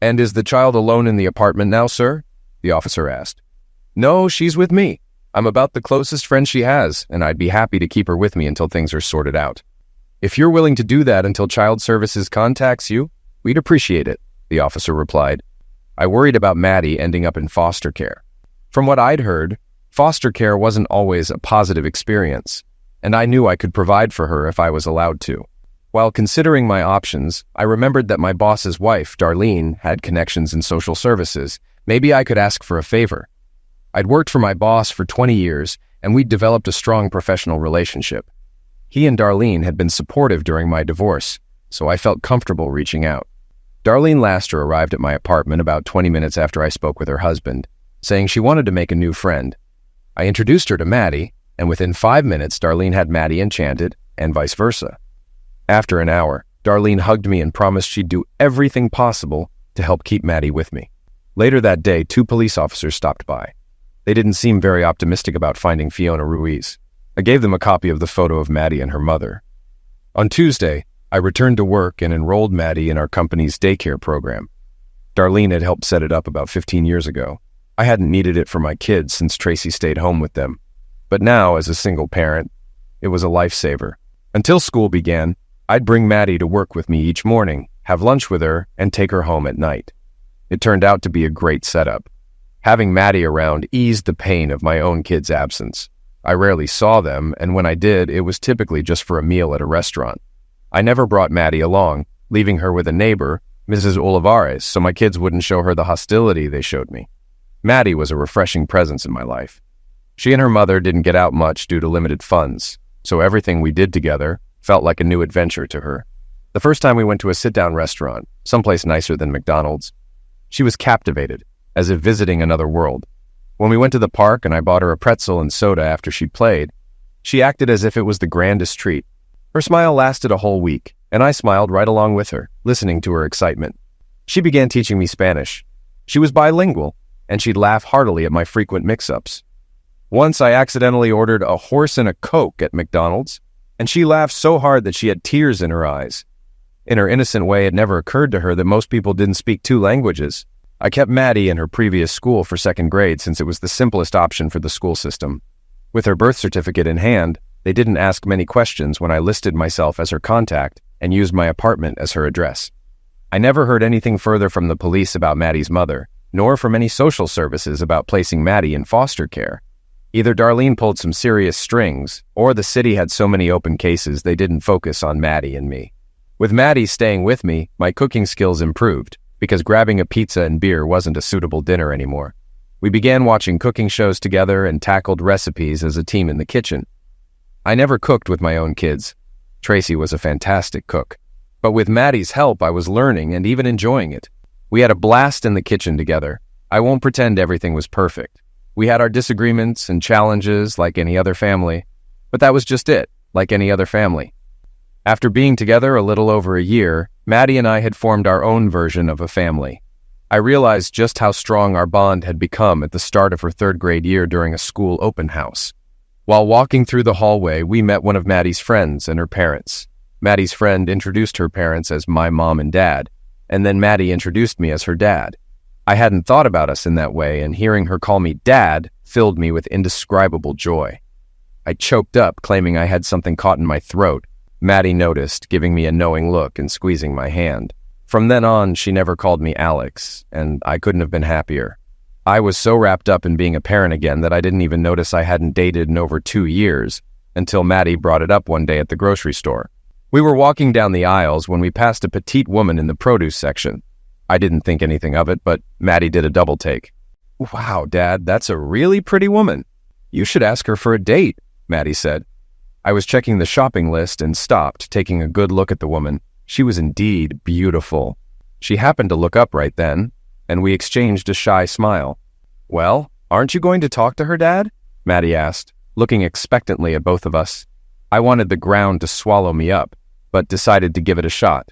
"And is the child alone in the apartment now, sir?" the officer asked. "No, she's with me. I'm about the closest friend she has, and I'd be happy to keep her with me until things are sorted out. If you're willing to do that until Child Services contacts you, we'd appreciate it," the officer replied. I worried about Maddie ending up in foster care. From what I'd heard, foster care wasn't always a positive experience, and I knew I could provide for her if I was allowed to. While considering my options, I remembered that my boss's wife, Darlene, had connections in social services. Maybe I could ask for a favor. I'd worked for my boss for 20 years, and we'd developed a strong professional relationship. He and Darlene had been supportive during my divorce, so I felt comfortable reaching out. Darlene Laster arrived at my apartment about 20 minutes after I spoke with her husband, saying she wanted to make a new friend. I introduced her to Maddie, and within 5 minutes, Darlene had Maddie enchanted, and vice versa. After an hour, Darlene hugged me and promised she'd do everything possible to help keep Maddie with me. Later that day, 2 police officers stopped by. They didn't seem very optimistic about finding Fiona Ruiz. I gave them a copy of the photo of Maddie and her mother. On Tuesday, I returned to work and enrolled Maddie in our company's daycare program. Darlene had helped set it up about 15 years ago. I hadn't needed it for my kids since Tracy stayed home with them. But now, as a single parent, it was a lifesaver. Until school began, I'd bring Maddie to work with me each morning, have lunch with her, and take her home at night. It turned out to be a great setup. Having Maddie around eased the pain of my own kids' absence. I rarely saw them, and when I did, it was typically just for a meal at a restaurant. I never brought Maddie along, leaving her with a neighbor, Mrs. Olivares, so my kids wouldn't show her the hostility they showed me. Maddie was a refreshing presence in my life. She and her mother didn't get out much due to limited funds, so everything we did together felt like a new adventure to her. The first time we went to a sit-down restaurant, someplace nicer than McDonald's, she was captivated, as if visiting another world. When we went to the park and I bought her a pretzel and soda after she played, she acted as if it was the grandest treat. Her smile lasted a whole week, and I smiled right along with her, listening to her excitement. She began teaching me Spanish. She was bilingual, and she'd laugh heartily at my frequent mix-ups. Once I accidentally ordered a horse and a Coke at McDonald's, and she laughed so hard that she had tears in her eyes. In her innocent way, it never occurred to her that most people didn't speak two languages. I kept Maddie in her previous school for second grade since it was the simplest option for the school system. With her birth certificate in hand, they didn't ask many questions when I listed myself as her contact and used my apartment as her address. I never heard anything further from the police about Maddie's mother, nor from any social services about placing Maddie in foster care. Either Darlene pulled some serious strings, or the city had so many open cases they didn't focus on Maddie and me. With Maddie staying with me, my cooking skills improved, because grabbing a pizza and beer wasn't a suitable dinner anymore. We began watching cooking shows together and tackled recipes as a team in the kitchen. I never cooked with my own kids. Tracy was a fantastic cook. But with Maddie's help, I was learning and even enjoying it. We had a blast in the kitchen together. I won't pretend everything was perfect. We had our disagreements and challenges like any other family, but that was just it, like any other family. After being together a little over a year, Maddie and I had formed our own version of a family. I realized just how strong our bond had become at the start of her third grade year during a school open house. While walking through the hallway, we met one of Maddie's friends and her parents. Maddie's friend introduced her parents as my mom and dad, and then Maddie introduced me as her dad. I hadn't thought about us in that way, and hearing her call me Dad filled me with indescribable joy. I choked up, claiming I had something caught in my throat. Maddie noticed, giving me a knowing look and squeezing my hand. From then on, she never called me Alex, and I couldn't have been happier. I was so wrapped up in being a parent again that I didn't even notice I hadn't dated in over 2 years, until Maddie brought it up one day at the grocery store. We were walking down the aisles when we passed a petite woman in the produce section. I didn't think anything of it, but Maddie did a double take. "Wow, Dad, that's a really pretty woman. You should ask her for a date," Maddie said. I was checking the shopping list and stopped, taking a good look at the woman. She was indeed beautiful. She happened to look up right then, and we exchanged a shy smile. "Well, aren't you going to talk to her, Dad?" Maddie asked, looking expectantly at both of us. I wanted the ground to swallow me up, but decided to give it a shot.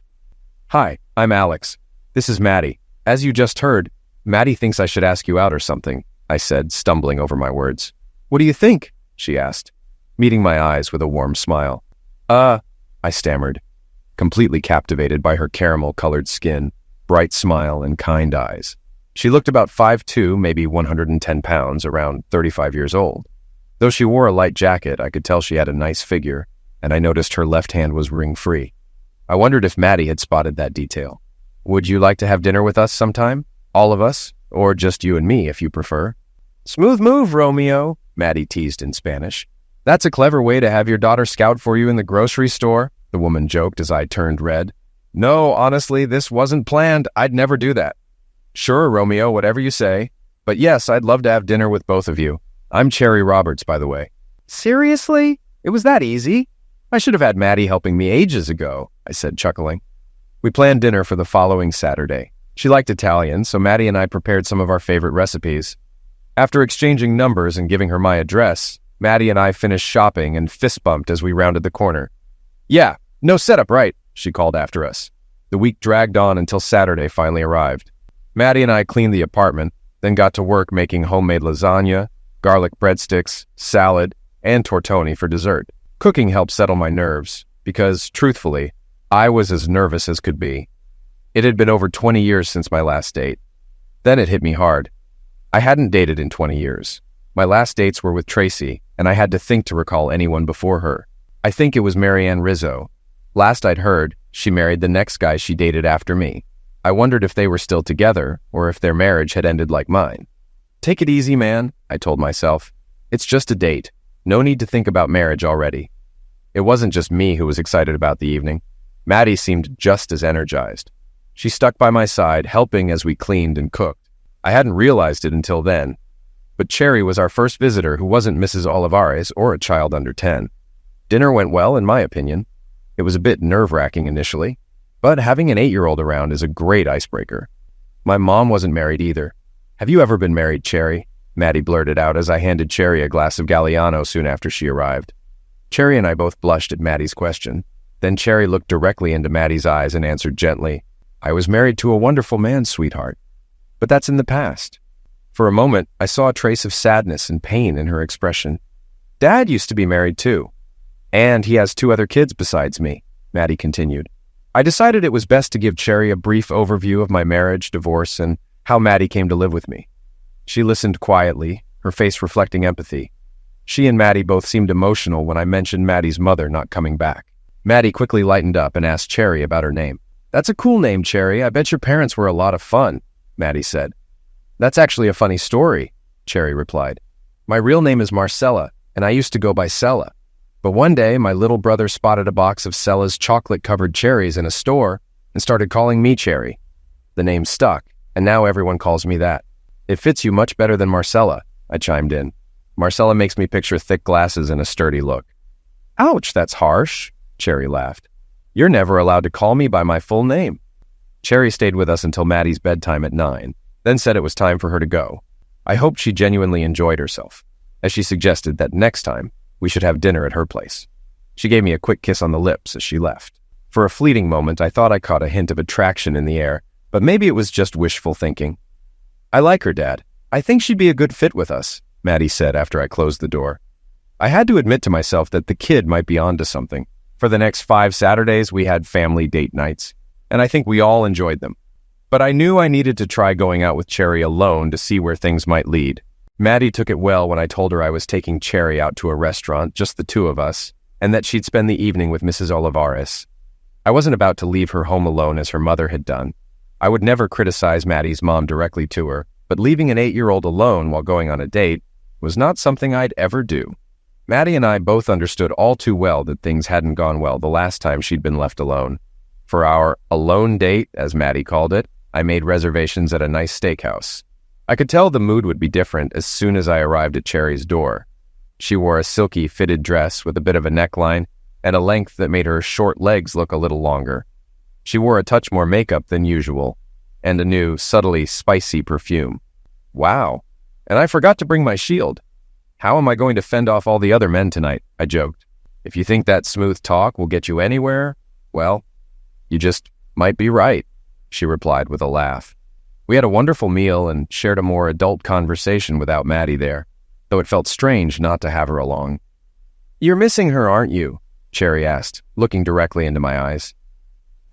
"Hi, I'm Alex. This is Maddie. As you just heard, Maddie thinks I should ask you out or something," I said, stumbling over my words. "What do you think?" she asked, meeting my eyes with a warm smile. I stammered, completely captivated by her caramel-colored skin, bright smile, and kind eyes. She looked about 5'2", maybe 110 pounds, around 35 years old. Though she wore a light jacket, I could tell she had a nice figure, and I noticed her left hand was ring-free. I wondered if Maddie had spotted that detail. "Would you like to have dinner with us sometime? All of us? Or just you and me, if you prefer?" "Smooth move, Romeo," Maddie teased in Spanish. "That's a clever way to have your daughter scout for you in the grocery store," the woman joked as I turned red. "No, honestly, this wasn't planned. I'd never do that." "Sure, Romeo, whatever you say. But yes, I'd love to have dinner with both of you. I'm Cherry Roberts, by the way." "Seriously? It was that easy? I should have had Maddie helping me ages ago," I said, chuckling. We planned dinner for the following Saturday. She liked Italian, so Maddie and I prepared some of our favorite recipes. After exchanging numbers and giving her my address, Maddie and I finished shopping and fist-bumped as we rounded the corner. "Yeah, no setup, right?" she called after us. The week dragged on until Saturday finally arrived. Maddie and I cleaned the apartment, then got to work making homemade lasagna, garlic breadsticks, salad, and tortoni for dessert. Cooking helped settle my nerves, because, truthfully, I was as nervous as could be. It had been over 20 years since my last date. Then it hit me hard. I hadn't dated in 20 years. My last dates were with Tracy, and I had to think to recall anyone before her. I think it was Marianne Rizzo. Last I'd heard, she married the next guy she dated after me. I wondered if they were still together, or if their marriage had ended like mine. Take it easy, man, I told myself. It's just a date. No need to think about marriage already. It wasn't just me who was excited about the evening. Maddie seemed just as energized. She stuck by my side, helping as we cleaned and cooked. I hadn't realized it until then, but Cherry was our first visitor who wasn't Mrs. Olivares or a child under 10. Dinner went well, in my opinion. It was a bit nerve-wracking initially, but having an 8-year-old around is a great icebreaker. My mom wasn't married either. Have you ever been married, Cherry? Maddie blurted out as I handed Cherry a glass of Galliano soon after she arrived. Cherry and I both blushed at Maddie's question. Then Cherry looked directly into Maddie's eyes and answered gently, I was married to a wonderful man, sweetheart. But that's in the past. For a moment, I saw a trace of sadness and pain in her expression. Dad used to be married too. And he has 2 other kids besides me, Maddie continued. I decided it was best to give Cherry a brief overview of my marriage, divorce, and how Maddie came to live with me. She listened quietly, her face reflecting empathy. She and Maddie both seemed emotional when I mentioned Maddie's mother not coming back. Maddie quickly lightened up and asked Cherry about her name. That's a cool name, Cherry. I bet your parents were a lot of fun, Maddie said. That's actually a funny story, Cherry replied. My real name is Marcella, and I used to go by Sella. But one day, my little brother spotted a box of Sella's chocolate-covered cherries in a store and started calling me Cherry. The name stuck, and now everyone calls me that. It fits you much better than Marcella, I chimed in. Marcella makes me picture thick glasses and a sturdy look. Ouch, that's harsh, Cherry laughed. You're never allowed to call me by my full name. Cherry stayed with us until Maddie's bedtime at 9, then said it was time for her to go. I hoped she genuinely enjoyed herself, as she suggested that next time we should have dinner at her place. She gave me a quick kiss on the lips as she left. For a fleeting moment, I thought I caught a hint of attraction in the air, but maybe it was just wishful thinking. I like her, Dad. I think she'd be a good fit with us, Maddie said after I closed the door. I had to admit to myself that the kid might be onto something. For the next 5 Saturdays, we had family date nights, and I think we all enjoyed them. But I knew I needed to try going out with Cherry alone to see where things might lead. Maddie took it well when I told her I was taking Cherry out to a restaurant, just the 2 of us, and that she'd spend the evening with Mrs. Olivares. I wasn't about to leave her home alone as her mother had done. I would never criticize Maddie's mom directly to her, but leaving an 8-year-old alone while going on a date was not something I'd ever do. Maddie and I both understood all too well that things hadn't gone well the last time she'd been left alone. For our alone date, as Maddie called it, I made reservations at a nice steakhouse. I could tell the mood would be different as soon as I arrived at Cherry's door. She wore a silky fitted dress with a bit of a neckline and a length that made her short legs look a little longer. She wore a touch more makeup than usual and a new, subtly spicy perfume. Wow, and I forgot to bring my shield. How am I going to fend off all the other men tonight? I joked. If you think that smooth talk will get you anywhere, well, you just might be right, she replied with a laugh. We had a wonderful meal and shared a more adult conversation without Maddie there, though it felt strange not to have her along. You're missing her, aren't you? Cherry asked, looking directly into my eyes.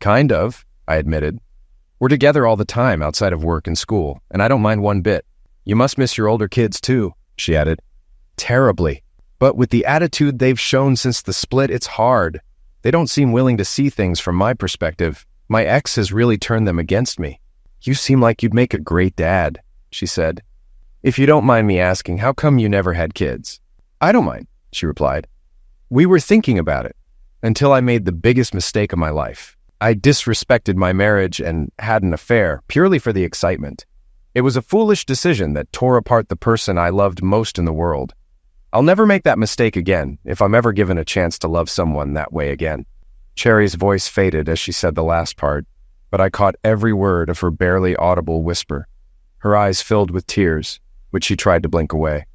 Kind of, I admitted. We're together all the time outside of work and school, and I don't mind one bit. You must miss your older kids too, she added. Terribly. But with the attitude they've shown since the split, it's hard. They don't seem willing to see things from my perspective. My ex has really turned them against me. You seem like you'd make a great dad, she said. If you don't mind me asking, how come you never had kids? I don't mind, she replied. We were thinking about it, until I made the biggest mistake of my life. I disrespected my marriage and had an affair purely for the excitement. It was a foolish decision that tore apart the person I loved most in the world. I'll never make that mistake again if I'm ever given a chance to love someone that way again. Cherry's voice faded as she said the last part, but I caught every word of her barely audible whisper. Her eyes filled with tears, which she tried to blink away.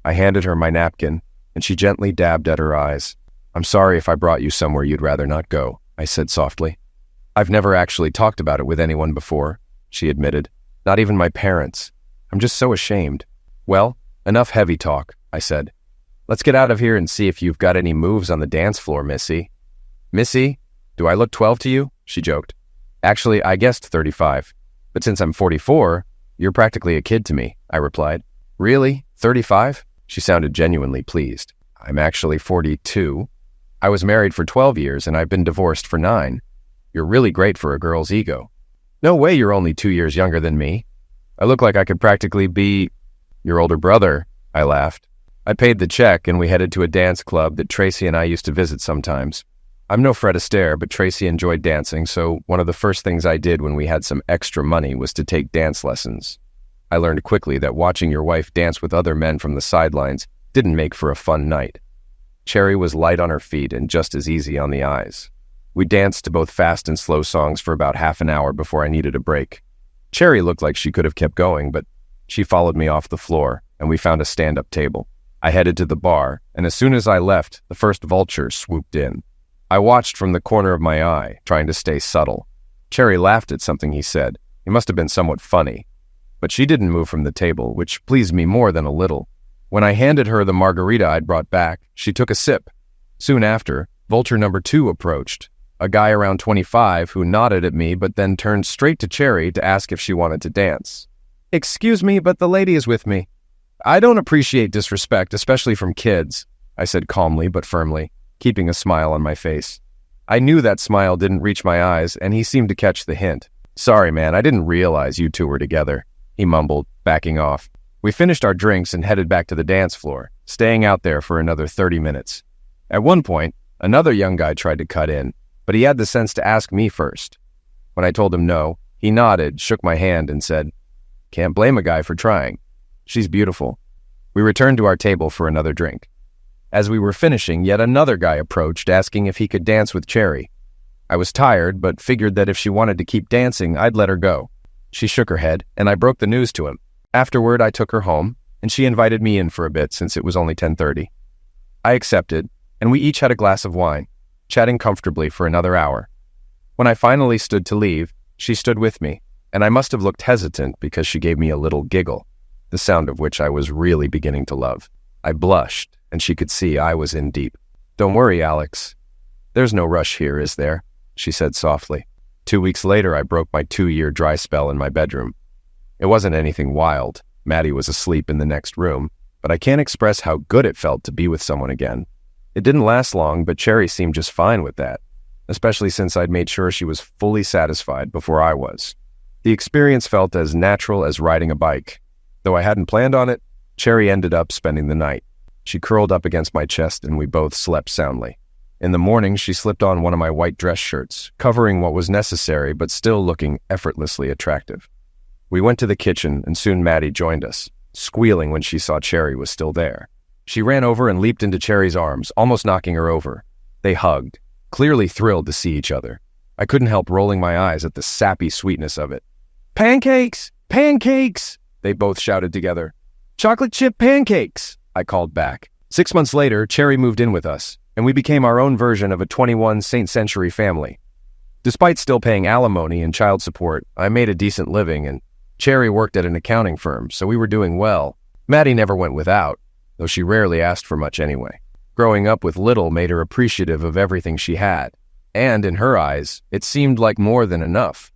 I handed her my napkin, and she gently dabbed at her eyes. I'm sorry if I brought you somewhere you'd rather not go, I said softly. I've never actually talked about it with anyone before, she admitted. Not even my parents. I'm just so ashamed. Well, enough heavy talk, I said. Let's get out of here and see if you've got any moves on the dance floor, Missy. Missy, do I look 12 to you? She joked. Actually, I guessed 35. But since I'm 44, you're practically a kid to me, I replied. Really? 35? She sounded genuinely pleased. I'm actually 42. I was married for 12 years and I've been divorced for 9. You're really great for a girl's ego. No way you're only 2 years younger than me. I look like I could practically be your older brother, I laughed. I paid the check and we headed to a dance club that Tracy and I used to visit sometimes. I'm no Fred Astaire, but Tracy enjoyed dancing, so one of the first things I did when we had some extra money was to take dance lessons. I learned quickly that watching your wife dance with other men from the sidelines didn't make for a fun night. Cherry was light on her feet and just as easy on the eyes. We danced to both fast and slow songs for about half an hour before I needed a break. Cherry looked like she could have kept going, but she followed me off the floor, and we found a stand-up table. I headed to the bar, and as soon as I left, the first vulture swooped in. I watched from the corner of my eye, trying to stay subtle. Cherry laughed at something he said. It must have been somewhat funny. But she didn't move from the table, which pleased me more than a little. When I handed her the margarita I'd brought back, she took a sip. Soon after, vulture number 2 approached, a guy around 25 who nodded at me but then turned straight to Cherry to ask if she wanted to dance. Excuse me, but the lady is with me. I don't appreciate disrespect, especially from kids, I said calmly but firmly, keeping a smile on my face. I knew that smile didn't reach my eyes, and he seemed to catch the hint. Sorry, man, I didn't realize you two were together, he mumbled, backing off. We finished our drinks and headed back to the dance floor, staying out there for another 30 minutes. At one point, another young guy tried to cut in, but he had the sense to ask me first. When I told him no, he nodded, shook my hand, and said, "Can't blame a guy for trying. She's beautiful." We returned to our table for another drink. As we were finishing, yet another guy approached, asking if he could dance with Cherry. I was tired, but figured that if she wanted to keep dancing, I'd let her go. She shook her head, and I broke the news to him. Afterward, I took her home, and she invited me in for a bit since it was only 10:30. I accepted, and we each had a glass of wine, chatting comfortably for another hour. When I finally stood to leave, she stood with me, and I must have looked hesitant because she gave me a little giggle, the sound of which I was really beginning to love. I blushed, and she could see I was in deep. "Don't worry, Alex. There's no rush here, is there?" she said softly. 2 weeks later, I broke my 2-year dry spell in my bedroom. It wasn't anything wild. Maddie was asleep in the next room, but I can't express how good it felt to be with someone again. It didn't last long, but Cherry seemed just fine with that, especially since I'd made sure she was fully satisfied before I was. The experience felt as natural as riding a bike. Though I hadn't planned on it, Cherry ended up spending the night. She curled up against my chest and we both slept soundly. In the morning, she slipped on one of my white dress shirts, covering what was necessary but still looking effortlessly attractive. We went to the kitchen and soon Maddie joined us, squealing when she saw Cherry was still there. She ran over and leaped into Cherry's arms, almost knocking her over. They hugged, clearly thrilled to see each other. I couldn't help rolling my eyes at the sappy sweetness of it. "Pancakes! Pancakes!" they both shouted together. "Chocolate chip pancakes!" I called back. 6 months later, Cherry moved in with us, and we became our own version of a 21 St. Century family. Despite still paying alimony and child support, I made a decent living, and Cherry worked at an accounting firm, so we were doing well. Maddie never went without, though she rarely asked for much anyway. Growing up with little made her appreciative of everything she had, and in her eyes, it seemed like more than enough.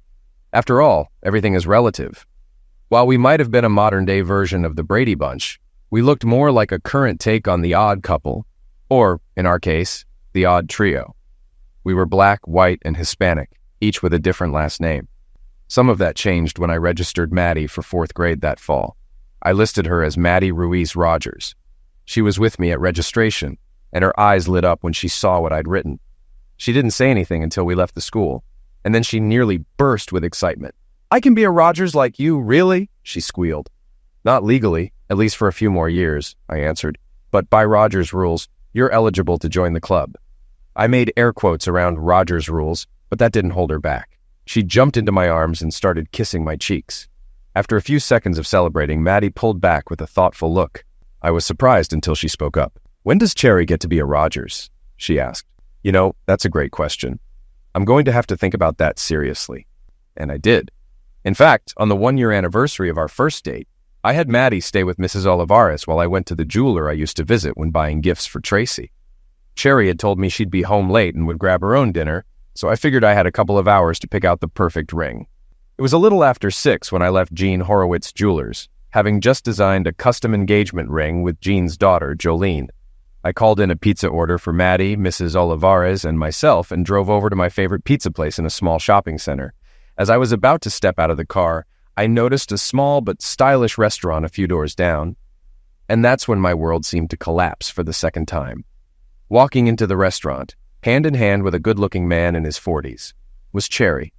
After all, everything is relative. While we might have been a modern-day version of the Brady Bunch, we looked more like a current take on the Odd Couple, or, in our case, the Odd Trio. We were black, white, and Hispanic, each with a different last name. Some of that changed when I registered Maddie for 4th grade that fall. I listed her as Maddie Ruiz Rogers. She was with me at registration, and her eyes lit up when she saw what I'd written. She didn't say anything until we left the school, and then she nearly burst with excitement. "I can be a Rogers like you, really?" she squealed. "Not legally, at least for a few more years," I answered. "But by Rogers rules, you're eligible to join the club." I made air quotes around Rogers rules, but that didn't hold her back. She jumped into my arms and started kissing my cheeks. After a few seconds of celebrating, Maddie pulled back with a thoughtful look. I was surprised until she spoke up. "When does Cherry get to be a Rogers?" she asked. "You know, that's a great question. I'm going to have to think about that seriously." And I did. In fact, on the 1-year anniversary of our first date, I had Maddie stay with Mrs. Olivares while I went to the jeweler I used to visit when buying gifts for Tracy. Cherry had told me she'd be home late and would grab her own dinner, so I figured I had a couple of hours to pick out the perfect ring. It was a little after 6 when I left Jean Horowitz Jewelers, having just designed a custom engagement ring with Jean's daughter, Jolene. I called in a pizza order for Maddie, Mrs. Olivares, and myself and drove over to my favorite pizza place in a small shopping center. As I was about to step out of the car, I noticed a small but stylish restaurant a few doors down, and that's when my world seemed to collapse for the second time. Walking into the restaurant, hand in hand with a good-looking man in his 40s, was Cherry.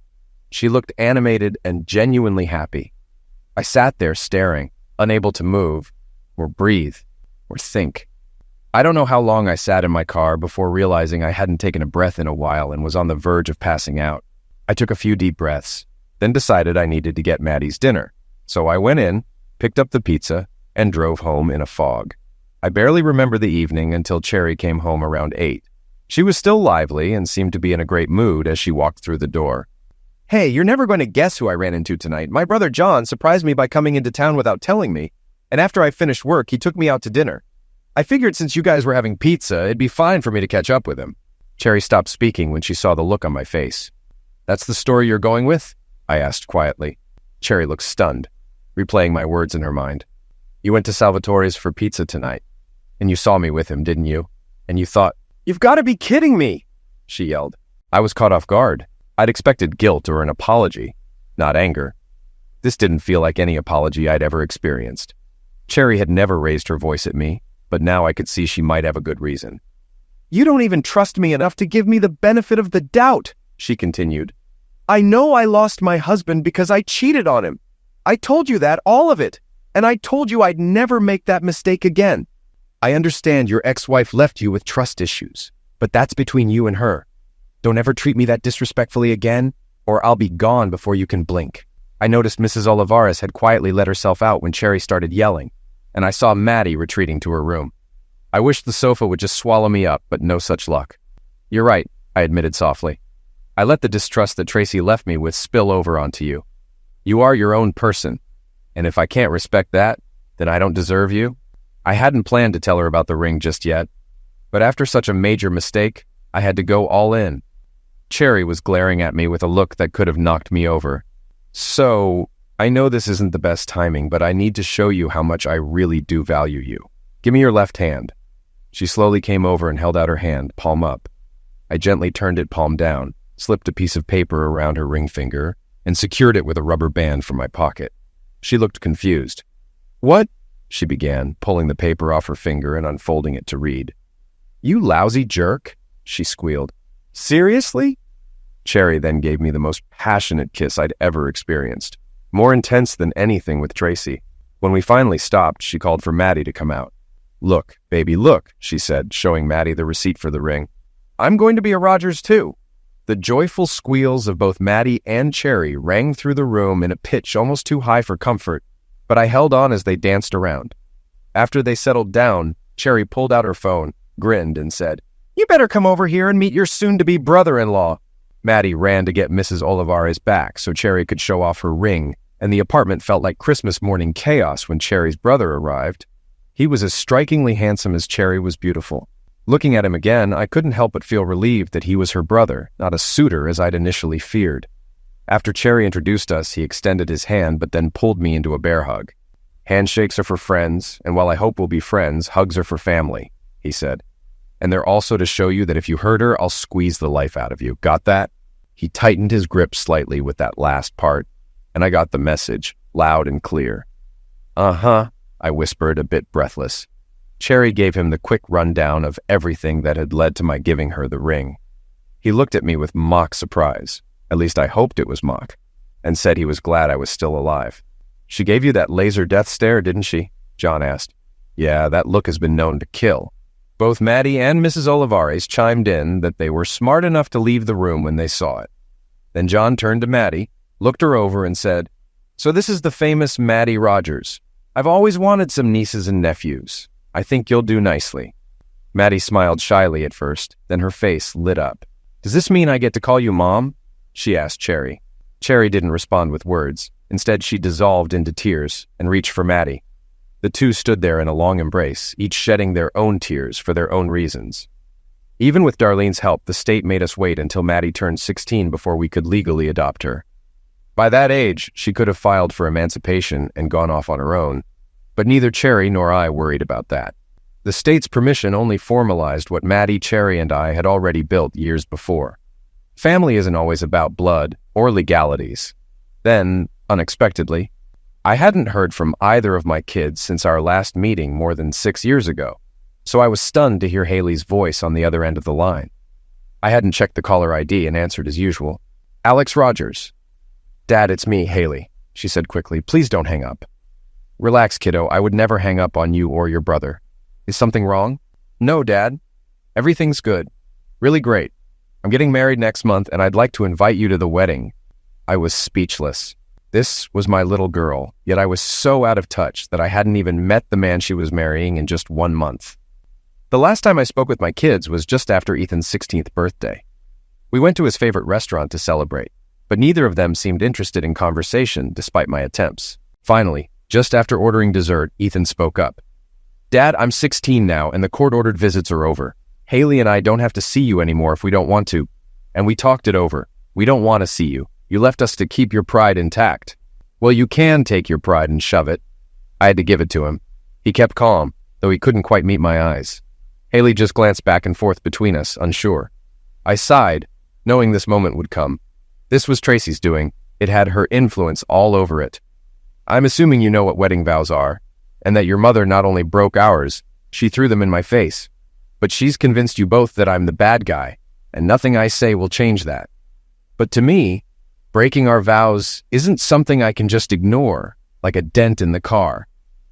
She looked animated and genuinely happy. I sat there staring, unable to move, or breathe, or think. I don't know how long I sat in my car before realizing I hadn't taken a breath in a while and was on the verge of passing out. I took a few deep breaths, then decided I needed to get Maddie's dinner. So I went in, picked up the pizza, and drove home in a fog. I barely remember the evening until Cherry came home around 8. She was still lively and seemed to be in a great mood as she walked through the door. "Hey, you're never going to guess who I ran into tonight. My brother John surprised me by coming into town without telling me, and after I finished work, he took me out to dinner. I figured since you guys were having pizza, it'd be fine for me to catch up with him." Cherry stopped speaking when she saw the look on my face. "That's the story you're going with?" I asked quietly. Cherry looked stunned, replaying my words in her mind. "You went to Salvatore's for pizza tonight, and you saw me with him, didn't you? And you thought, 'You've got to be kidding me!'" she yelled. I was caught off guard. I'd expected guilt or an apology, not anger. This didn't feel like any apology I'd ever experienced. Cherry had never raised her voice at me, but now I could see she might have a good reason. "You don't even trust me enough to give me the benefit of the doubt," she continued. "I know I lost my husband because I cheated on him. I told you that, all of it, and I told you I'd never make that mistake again. I understand your ex-wife left you with trust issues, but that's between you and her. Don't ever treat me that disrespectfully again, or I'll be gone before you can blink." I noticed Mrs. Olivares had quietly let herself out when Cherry started yelling, and I saw Maddie retreating to her room. I wished the sofa would just swallow me up, but no such luck. "You're right," I admitted softly. "I let the distrust that Tracy left me with spill over onto you. You are your own person, and if I can't respect that, then I don't deserve you." I hadn't planned to tell her about the ring just yet, but after such a major mistake, I had to go all in. Cherry was glaring at me with a look that could have knocked me over. "So, I know this isn't the best timing, but I need to show you how much I really do value you. Give me your left hand." She slowly came over and held out her hand, palm up. I gently turned it palm down, slipped a piece of paper around her ring finger, and secured it with a rubber band from my pocket. She looked confused. "What?" she began, pulling the paper off her finger and unfolding it to read. "You lousy jerk," she squealed. "Seriously?" Cherry then gave me the most passionate kiss I'd ever experienced, more intense than anything with Tracy. When we finally stopped, she called for Maddie to come out. "Look, baby, look," she said, showing Maddie the receipt for the ring. "I'm going to be a Rogers too." The joyful squeals of both Maddie and Cherry rang through the room in a pitch almost too high for comfort, but I held on as they danced around. After they settled down, Cherry pulled out her phone, grinned, and said, "You better come over here and meet your soon-to-be brother-in-law." Maddie ran to get Mrs. Olivares back so Cherry could show off her ring, and the apartment felt like Christmas morning chaos when Cherry's brother arrived. He was as strikingly handsome as Cherry was beautiful. Looking at him again, I couldn't help but feel relieved that he was her brother, not a suitor as I'd initially feared. After Cherry introduced us, he extended his hand but then pulled me into a bear hug. "Handshakes are for friends, and while I hope we'll be friends, hugs are for family," he said. "And they're also to show you that if you hurt her, I'll squeeze the life out of you. Got that?" He tightened his grip slightly with that last part, and I got the message, loud and clear. "Uh-huh," I whispered, a bit breathless. Cherry gave him the quick rundown of everything that had led to my giving her the ring. He looked at me with mock surprise, at least I hoped it was mock, and said he was glad I was still alive. "She gave you that laser death stare, didn't she?" John asked. "Yeah, that look has been known to kill." Both Maddie and Mrs. Olivares chimed in that they were smart enough to leave the room when they saw it. Then John turned to Maddie, looked her over, and said, "So this is the famous Maddie Rogers. I've always wanted some nieces and nephews. I think you'll do nicely." Maddie smiled shyly at first, then her face lit up. "Does this mean I get to call you Mom?" she asked Cherry. Cherry didn't respond with words. Instead, she dissolved into tears and reached for Maddie. The two stood there in a long embrace, each shedding their own tears for their own reasons. Even with Darlene's help, the state made us wait until Maddie turned 16 before we could legally adopt her. By that age, she could have filed for emancipation and gone off on her own, but neither Cherry nor I worried about that. The state's permission only formalized what Maddie, Cherry, and I had already built years before. Family isn't always about blood or legalities. Then, unexpectedly, I hadn't heard from either of my kids since our last meeting more than 6 years ago, so I was stunned to hear Haley's voice on the other end of the line. I hadn't checked the caller ID and answered as usual. "Alex Rogers." "Dad, it's me, Haley," she said quickly. "Please don't hang up." "Relax, kiddo. I would never hang up on you or your brother. Is something wrong?" "No, Dad. Everything's good. Really great. I'm getting married next month, and I'd like to invite you to the wedding." I was speechless. This was my little girl, yet I was so out of touch that I hadn't even met the man she was marrying in just 1 month. The last time I spoke with my kids was just after Ethan's 16th birthday. We went to his favorite restaurant to celebrate, but neither of them seemed interested in conversation despite my attempts. Finally, just after ordering dessert, Ethan spoke up. "Dad, I'm 16 now, and the court-ordered visits are over. Haley and I don't have to see you anymore if we don't want to. And we talked it over. We don't want to see you. You left us to keep your pride intact." "Well, you can take your pride and shove it." I had to give it to him. He kept calm, though he couldn't quite meet my eyes. Haley just glanced back and forth between us, unsure. I sighed, knowing this moment would come. This was Tracy's doing. It had her influence all over it. "I'm assuming you know what wedding vows are, and that your mother not only broke ours, she threw them in my face. But she's convinced you both that I'm the bad guy, and nothing I say will change that. But to me, breaking our vows isn't something I can just ignore, like a dent in the car.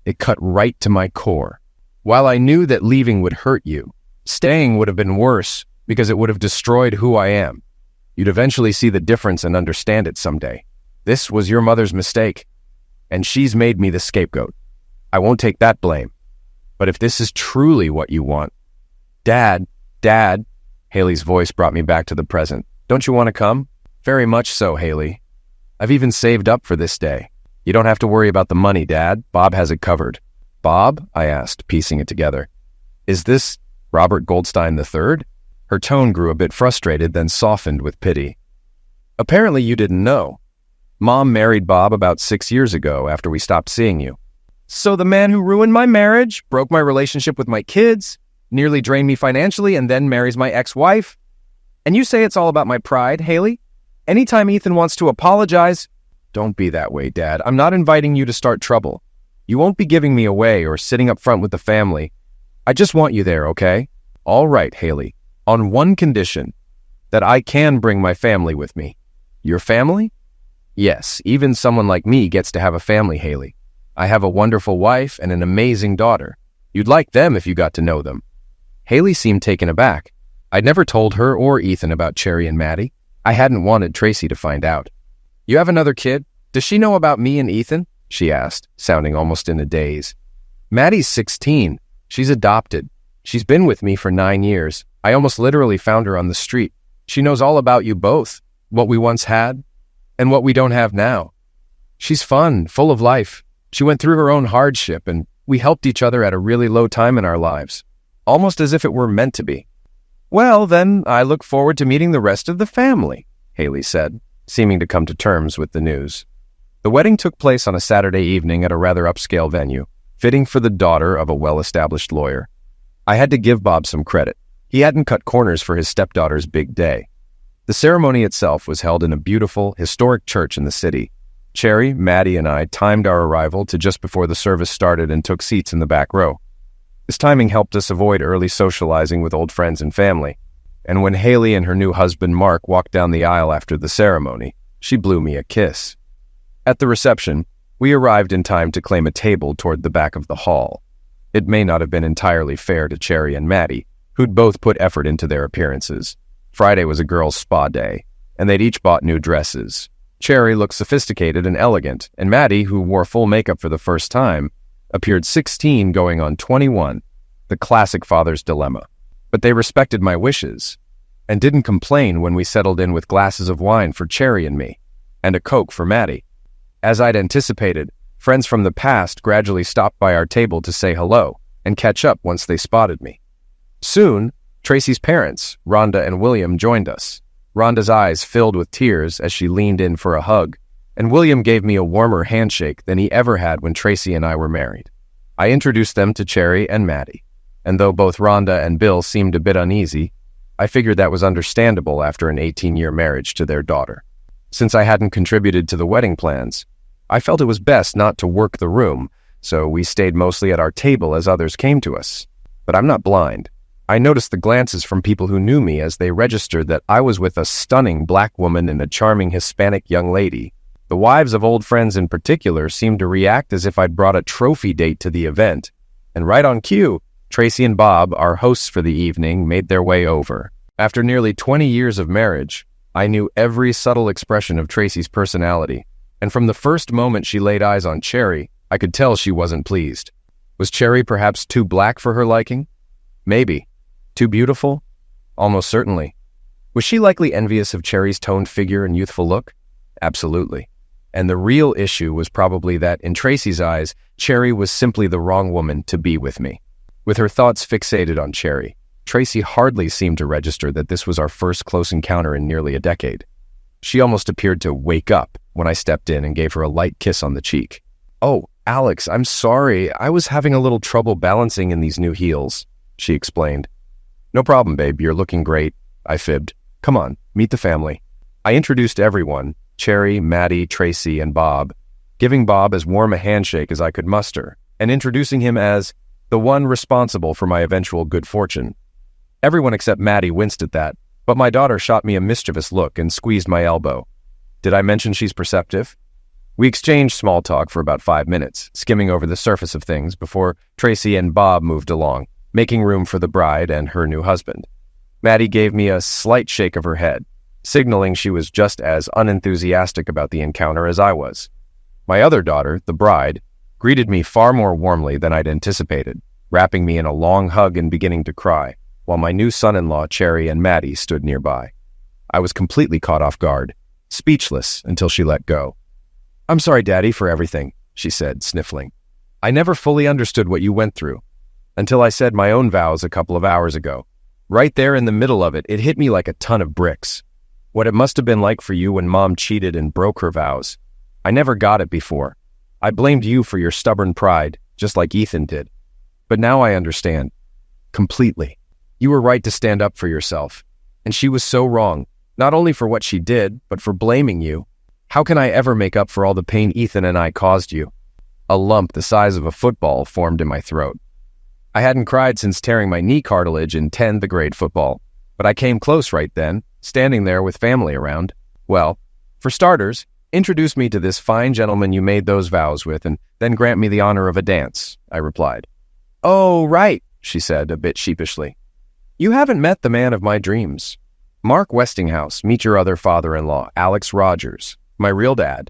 It cut right to my core. While I knew that leaving would hurt you, staying would have been worse because it would have destroyed who I am. You'd eventually see the difference and understand it someday. This was your mother's mistake, and she's made me the scapegoat. I won't take that blame. But if this is truly what you want..." Dad, Haley's voice brought me back to the present. "Don't you want to come?" "Very much so, Haley. I've even saved up for this day. You don't have to worry about the money, Dad. Bob has it covered." "Bob?" I asked, piecing it together. "Is this Robert Goldstein III? Her tone grew a bit frustrated, then softened with pity. "Apparently you didn't know. Mom married Bob about 6 years ago after we stopped seeing you." "So the man who ruined my marriage, broke my relationship with my kids, nearly drained me financially, and then marries my ex-wife? And you say it's all about my pride, Haley? Anytime Ethan wants to apologize..." "Don't be that way, Dad. I'm not inviting you to start trouble. You won't be giving me away or sitting up front with the family. I just want you there, okay?" "All right, Haley. On one condition, that I can bring my family with me." "Your family?" "Yes, even someone like me gets to have a family, Haley. I have a wonderful wife and an amazing daughter. You'd like them if you got to know them." Haley seemed taken aback. I'd never told her or Ethan about Cherry and Maddie. I hadn't wanted Tracy to find out. "You have another kid? Does she know about me and Ethan?" she asked, sounding almost in a daze. "Maddie's 16. She's adopted. She's been with me for 9 years. I almost literally found her on the street. She knows all about you both, what we once had, and what we don't have now. She's fun, full of life. She went through her own hardship, and we helped each other at a really low time in our lives, almost as if it were meant to be." "Well, then, I look forward to meeting the rest of the family," Haley said, seeming to come to terms with the news. The wedding took place on a Saturday evening at a rather upscale venue, fitting for the daughter of a well-established lawyer. I had to give Bob some credit. He hadn't cut corners for his stepdaughter's big day. The ceremony itself was held in a beautiful, historic church in the city. Cherry, Maddie, and I timed our arrival to just before the service started and took seats in the back row. This timing helped us avoid early socializing with old friends and family. And when Haley and her new husband Mark walked down the aisle after the ceremony, she blew me a kiss. At the reception, we arrived in time to claim a table toward the back of the hall. It may not have been entirely fair to Cherry and Maddie, who'd both put effort into their appearances. Friday was a girls' spa day, and they'd each bought new dresses. Cherry looked sophisticated and elegant, and Maddie, who wore full makeup for the first time, appeared 16 going on 21, the classic father's dilemma. But they respected my wishes, and didn't complain when we settled in with glasses of wine for Cherry and me, and a Coke for Maddie. As I'd anticipated, friends from the past gradually stopped by our table to say hello and catch up once they spotted me. Soon, Tracy's parents, Rhonda and William, joined us. Rhonda's eyes filled with tears as she leaned in for a hug, and William gave me a warmer handshake than he ever had when Tracy and I were married. I introduced them to Cherry and Maddie, and though both Rhonda and Bill seemed a bit uneasy, I figured that was understandable after an 18-year marriage to their daughter. Since I hadn't contributed to the wedding plans, I felt it was best not to work the room, so we stayed mostly at our table as others came to us. But I'm not blind. I noticed the glances from people who knew me as they registered that I was with a stunning black woman and a charming Hispanic young lady. The wives of old friends in particular seemed to react as if I'd brought a trophy date to the event. And right on cue, Tracy and Bob, our hosts for the evening, made their way over. After nearly 20 years of marriage, I knew every subtle expression of Tracy's personality, and from the first moment she laid eyes on Cherry, I could tell she wasn't pleased. Was Cherry perhaps too black for her liking? Maybe. Too beautiful? Almost certainly. Was she likely envious of Cherry's toned figure and youthful look? Absolutely. And the real issue was probably that, in Tracy's eyes, Cherry was simply the wrong woman to be with me. With her thoughts fixated on Cherry, Tracy hardly seemed to register that this was our first close encounter in nearly a decade. She almost appeared to wake up when I stepped in and gave her a light kiss on the cheek. "Oh, Alex, I'm sorry. I was having a little trouble balancing in these new heels," she explained. "No problem, babe. You're looking great," I fibbed. "Come on, meet the family." I introduced everyone, Cherry, Maddie, Tracy, and Bob, giving Bob as warm a handshake as I could muster, and introducing him as the one responsible for my eventual good fortune. Everyone except Maddie winced at that, but my daughter shot me a mischievous look and squeezed my elbow. Did I mention she's perceptive? We exchanged small talk for about 5 minutes, skimming over the surface of things before Tracy and Bob moved along, making room for the bride and her new husband. Maddie gave me a slight shake of her head, signaling she was just as unenthusiastic about the encounter as I was. My other daughter, the bride, greeted me far more warmly than I'd anticipated, wrapping me in a long hug and beginning to cry, while my new son-in-law, Cherry, and Maddie stood nearby. I was completely caught off guard, speechless until she let go. "I'm sorry, Daddy, for everything," she said, sniffling. "I never fully understood what you went through, until I said my own vows a couple of hours ago. Right there in the middle of it, it hit me like a ton of bricks. What it must have been like for you when Mom cheated and broke her vows. I never got it before. I blamed you for your stubborn pride, just like Ethan did. But now I understand. Completely. You were right to stand up for yourself. And she was so wrong, not only for what she did, but for blaming you. How can I ever make up for all the pain Ethan and I caused you?" A lump the size of a football formed in my throat. I hadn't cried since tearing my knee cartilage in 10th grade football, but I came close right then, standing there with family around. "Well, for starters, introduce me to this fine gentleman you made those vows with, and then grant me the honor of a dance," I replied. "Oh, right," she said, a bit sheepishly. "You haven't met the man of my dreams. Mark Westinghouse, meet your other father-in-law, Alex Rogers, my real dad."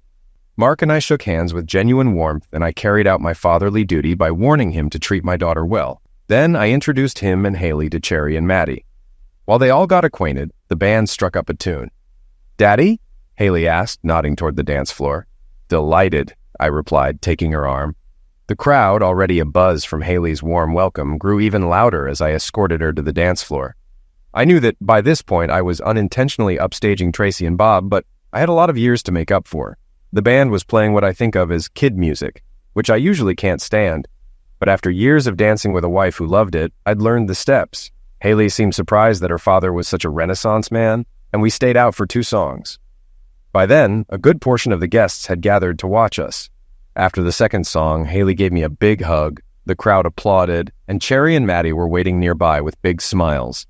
Mark and I shook hands with genuine warmth, and I carried out my fatherly duty by warning him to treat my daughter well. Then I introduced him and Haley to Cherry and Maddie. While they all got acquainted, the band struck up a tune. "Daddy?" Haley asked, nodding toward the dance floor. "Delighted," I replied, taking her arm. The crowd, already abuzz from Haley's warm welcome, grew even louder as I escorted her to the dance floor. I knew that by this point I was unintentionally upstaging Tracy and Bob, but I had a lot of years to make up for. The band was playing what I think of as kid music, which I usually can't stand. But after years of dancing with a wife who loved it, I'd learned the steps. Haley seemed surprised that her father was such a Renaissance man, and we stayed out for 2 songs. By then, a good portion of the guests had gathered to watch us. After the second song, Haley gave me a big hug, the crowd applauded, and Cherry and Maddie were waiting nearby with big smiles.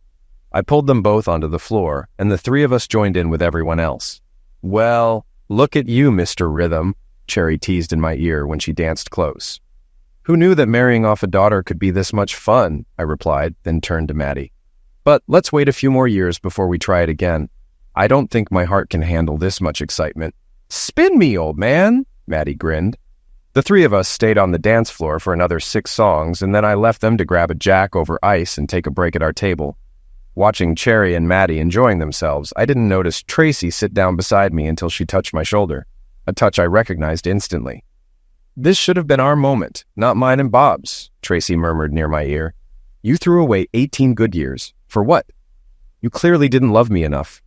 I pulled them both onto the floor, and the 3 of us joined in with everyone else. "Well, look at you, Mr. Rhythm," Cherry teased in my ear when she danced close. "Who knew that marrying off a daughter could be this much fun?" I replied, then turned to Maddie. "But let's wait a few more years before we try it again. I don't think my heart can handle this much excitement." "Spin me, old man," Maddie grinned. The 3 of us stayed on the dance floor for another 6 songs, and then I left them to grab a Jack over ice and take a break at our table. Watching Cherry and Maddie enjoying themselves, I didn't notice Tracy sit down beside me until she touched my shoulder. a touch I recognized instantly. "This should have been our moment, not mine and Bob's," Tracy murmured near my ear. "You threw away 18 good years. For what? You clearly didn't love me enough."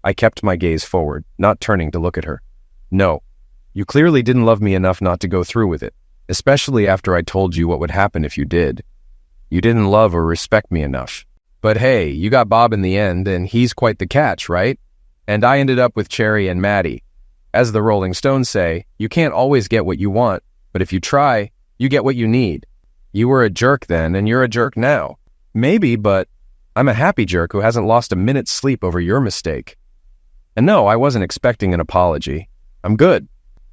I kept my gaze forward, not turning to look at her. "No, you clearly didn't love me enough not to go through with it, especially after I told you what would happen if you did. You didn't love or respect me enough. But hey, you got Bob in the end, and he's quite the catch, right? And I ended up with Cherry and Maddie. As the Rolling Stones say, you can't always get what you want, but if you try, you get what you need. You were a jerk then, and you're a jerk now. Maybe, but I'm a happy jerk who hasn't lost a minute's sleep over your mistake. And no, I wasn't expecting an apology. I'm good."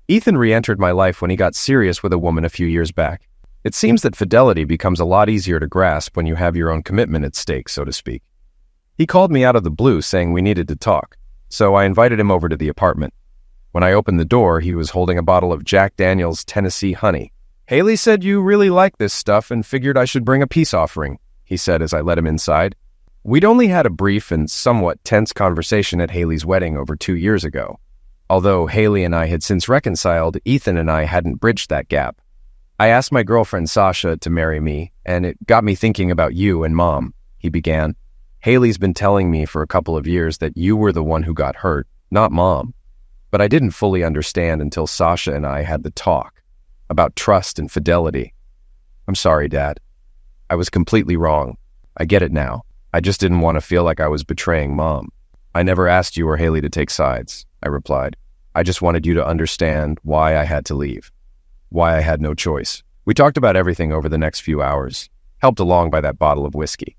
Ethan re-entered my life when he got serious with a woman a few years back. It seems that fidelity becomes a lot easier to grasp when you have your own commitment at stake, so to speak. He called me out of the blue saying we needed to talk, so I invited him over to the apartment. When I opened the door, he was holding a bottle of Jack Daniel's Tennessee Honey. "Haley said you really like this stuff and figured I should bring a peace offering," he said as I let him inside. We'd only had a brief and somewhat tense conversation at Haley's wedding over 2 years ago. Although Haley and I had since reconciled, Ethan and I hadn't bridged that gap. "I asked my girlfriend Sasha to marry me, and it got me thinking about you and Mom," he began. "Haley's been telling me for a couple of years that you were the one who got hurt, not Mom. But I didn't fully understand until Sasha and I had the talk about trust and fidelity. I'm sorry, Dad. I was completely wrong. I get it now. I just didn't want to feel like I was betraying Mom. I never asked you or Haley to take sides," I replied. "I just wanted you to understand why I had to leave. Why I had no choice." We talked about everything over the next few hours, helped along by that bottle of whiskey.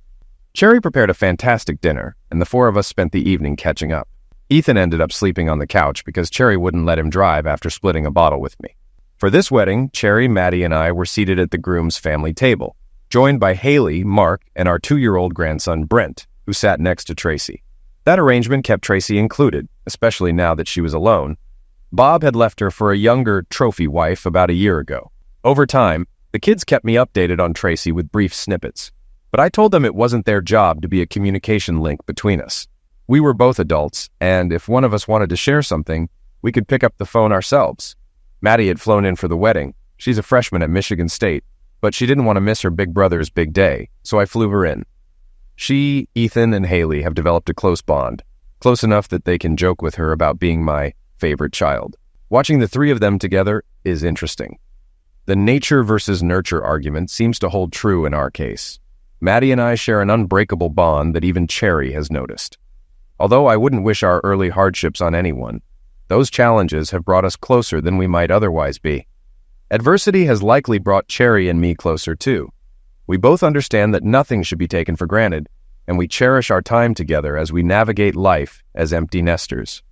Cherry prepared a fantastic dinner, and the four of us spent the evening catching up. Ethan ended up sleeping on the couch because Cherry wouldn't let him drive after splitting a bottle with me. For this wedding, Cherry, Maddie, and I were seated at the groom's family table, joined by Haley, Mark, and our 2-year-old grandson, Brent, who sat next to Tracy. That arrangement kept Tracy included, especially now that she was alone. Bob had left her for a younger trophy wife about a year ago. Over time, the kids kept me updated on Tracy with brief snippets, but I told them it wasn't their job to be a communication link between us. We were both adults, and if one of us wanted to share something, we could pick up the phone ourselves. Maddie had flown in for the wedding. She's a freshman at Michigan State, but she didn't want to miss her big brother's big day, so I flew her in. She, Ethan, and Haley have developed a close bond, close enough that they can joke with her about being my favorite child. Watching the three of them together is interesting. The nature versus nurture argument seems to hold true in our case. Maddie and I share an unbreakable bond that even Cherry has noticed. Although I wouldn't wish our early hardships on anyone, those challenges have brought us closer than we might otherwise be. Adversity has likely brought Cherry and me closer too. We both understand that nothing should be taken for granted, and we cherish our time together as we navigate life as empty nesters.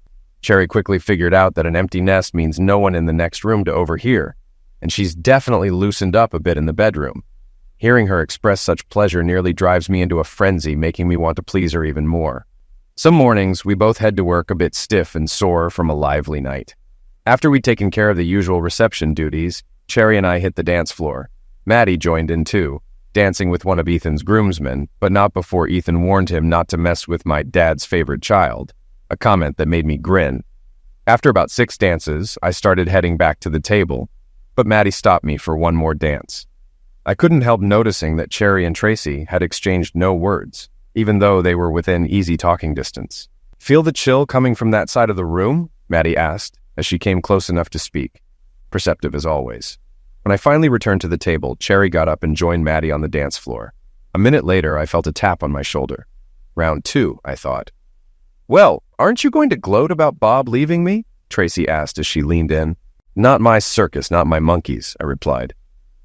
Cherry quickly figured out that an empty nest means no one in the next room to overhear, and she's definitely loosened up a bit in the bedroom. Hearing her express such pleasure nearly drives me into a frenzy, making me want to please her even more. Some mornings, we both head to work a bit stiff and sore from a lively night. After we'd taken care of the usual reception duties, Cherry and I hit the dance floor. Maddie joined in too, dancing with one of Ethan's groomsmen, but not before Ethan warned him not to mess with my dad's favorite child, a comment that made me grin. After about 6 dances, I started heading back to the table, but Maddie stopped me for one more dance. I couldn't help noticing that Cherry and Tracy had exchanged no words, even though they were within easy talking distance. "Feel the chill coming from that side of the room?" Maddie asked, as she came close enough to speak. Perceptive as always. When I finally returned to the table, Cherry got up and joined Maddie on the dance floor. A minute later, I felt a tap on my shoulder. Round 2, I thought. "Well, aren't you going to gloat about Bob leaving me?" Tracy asked as she leaned in. "Not my circus, not my monkeys," I replied.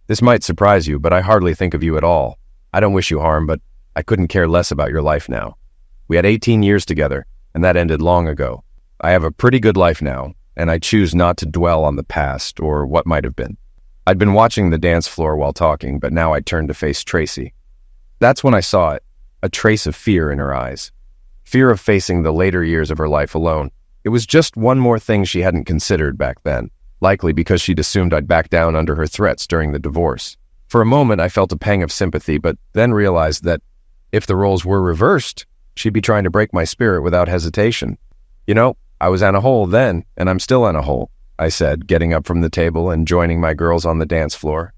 "This might surprise you, but I hardly think of you at all. I don't wish you harm, but I couldn't care less about your life now. We had 18 years together, and that ended long ago. I have a pretty good life now, and I choose not to dwell on the past or what might have been." I'd been watching the dance floor while talking, but now I turned to face Tracy. That's when I saw it, a trace of fear in her eyes. Fear of facing the later years of her life alone. It was just one more thing she hadn't considered back then, likely because she'd assumed I'd back down under her threats during the divorce. For a moment, I felt a pang of sympathy, but then realized that if the roles were reversed, she'd be trying to break my spirit without hesitation. You know, I was in a hole then, and I'm still in a hole. I said, getting up from the table and joining my girls on the dance floor.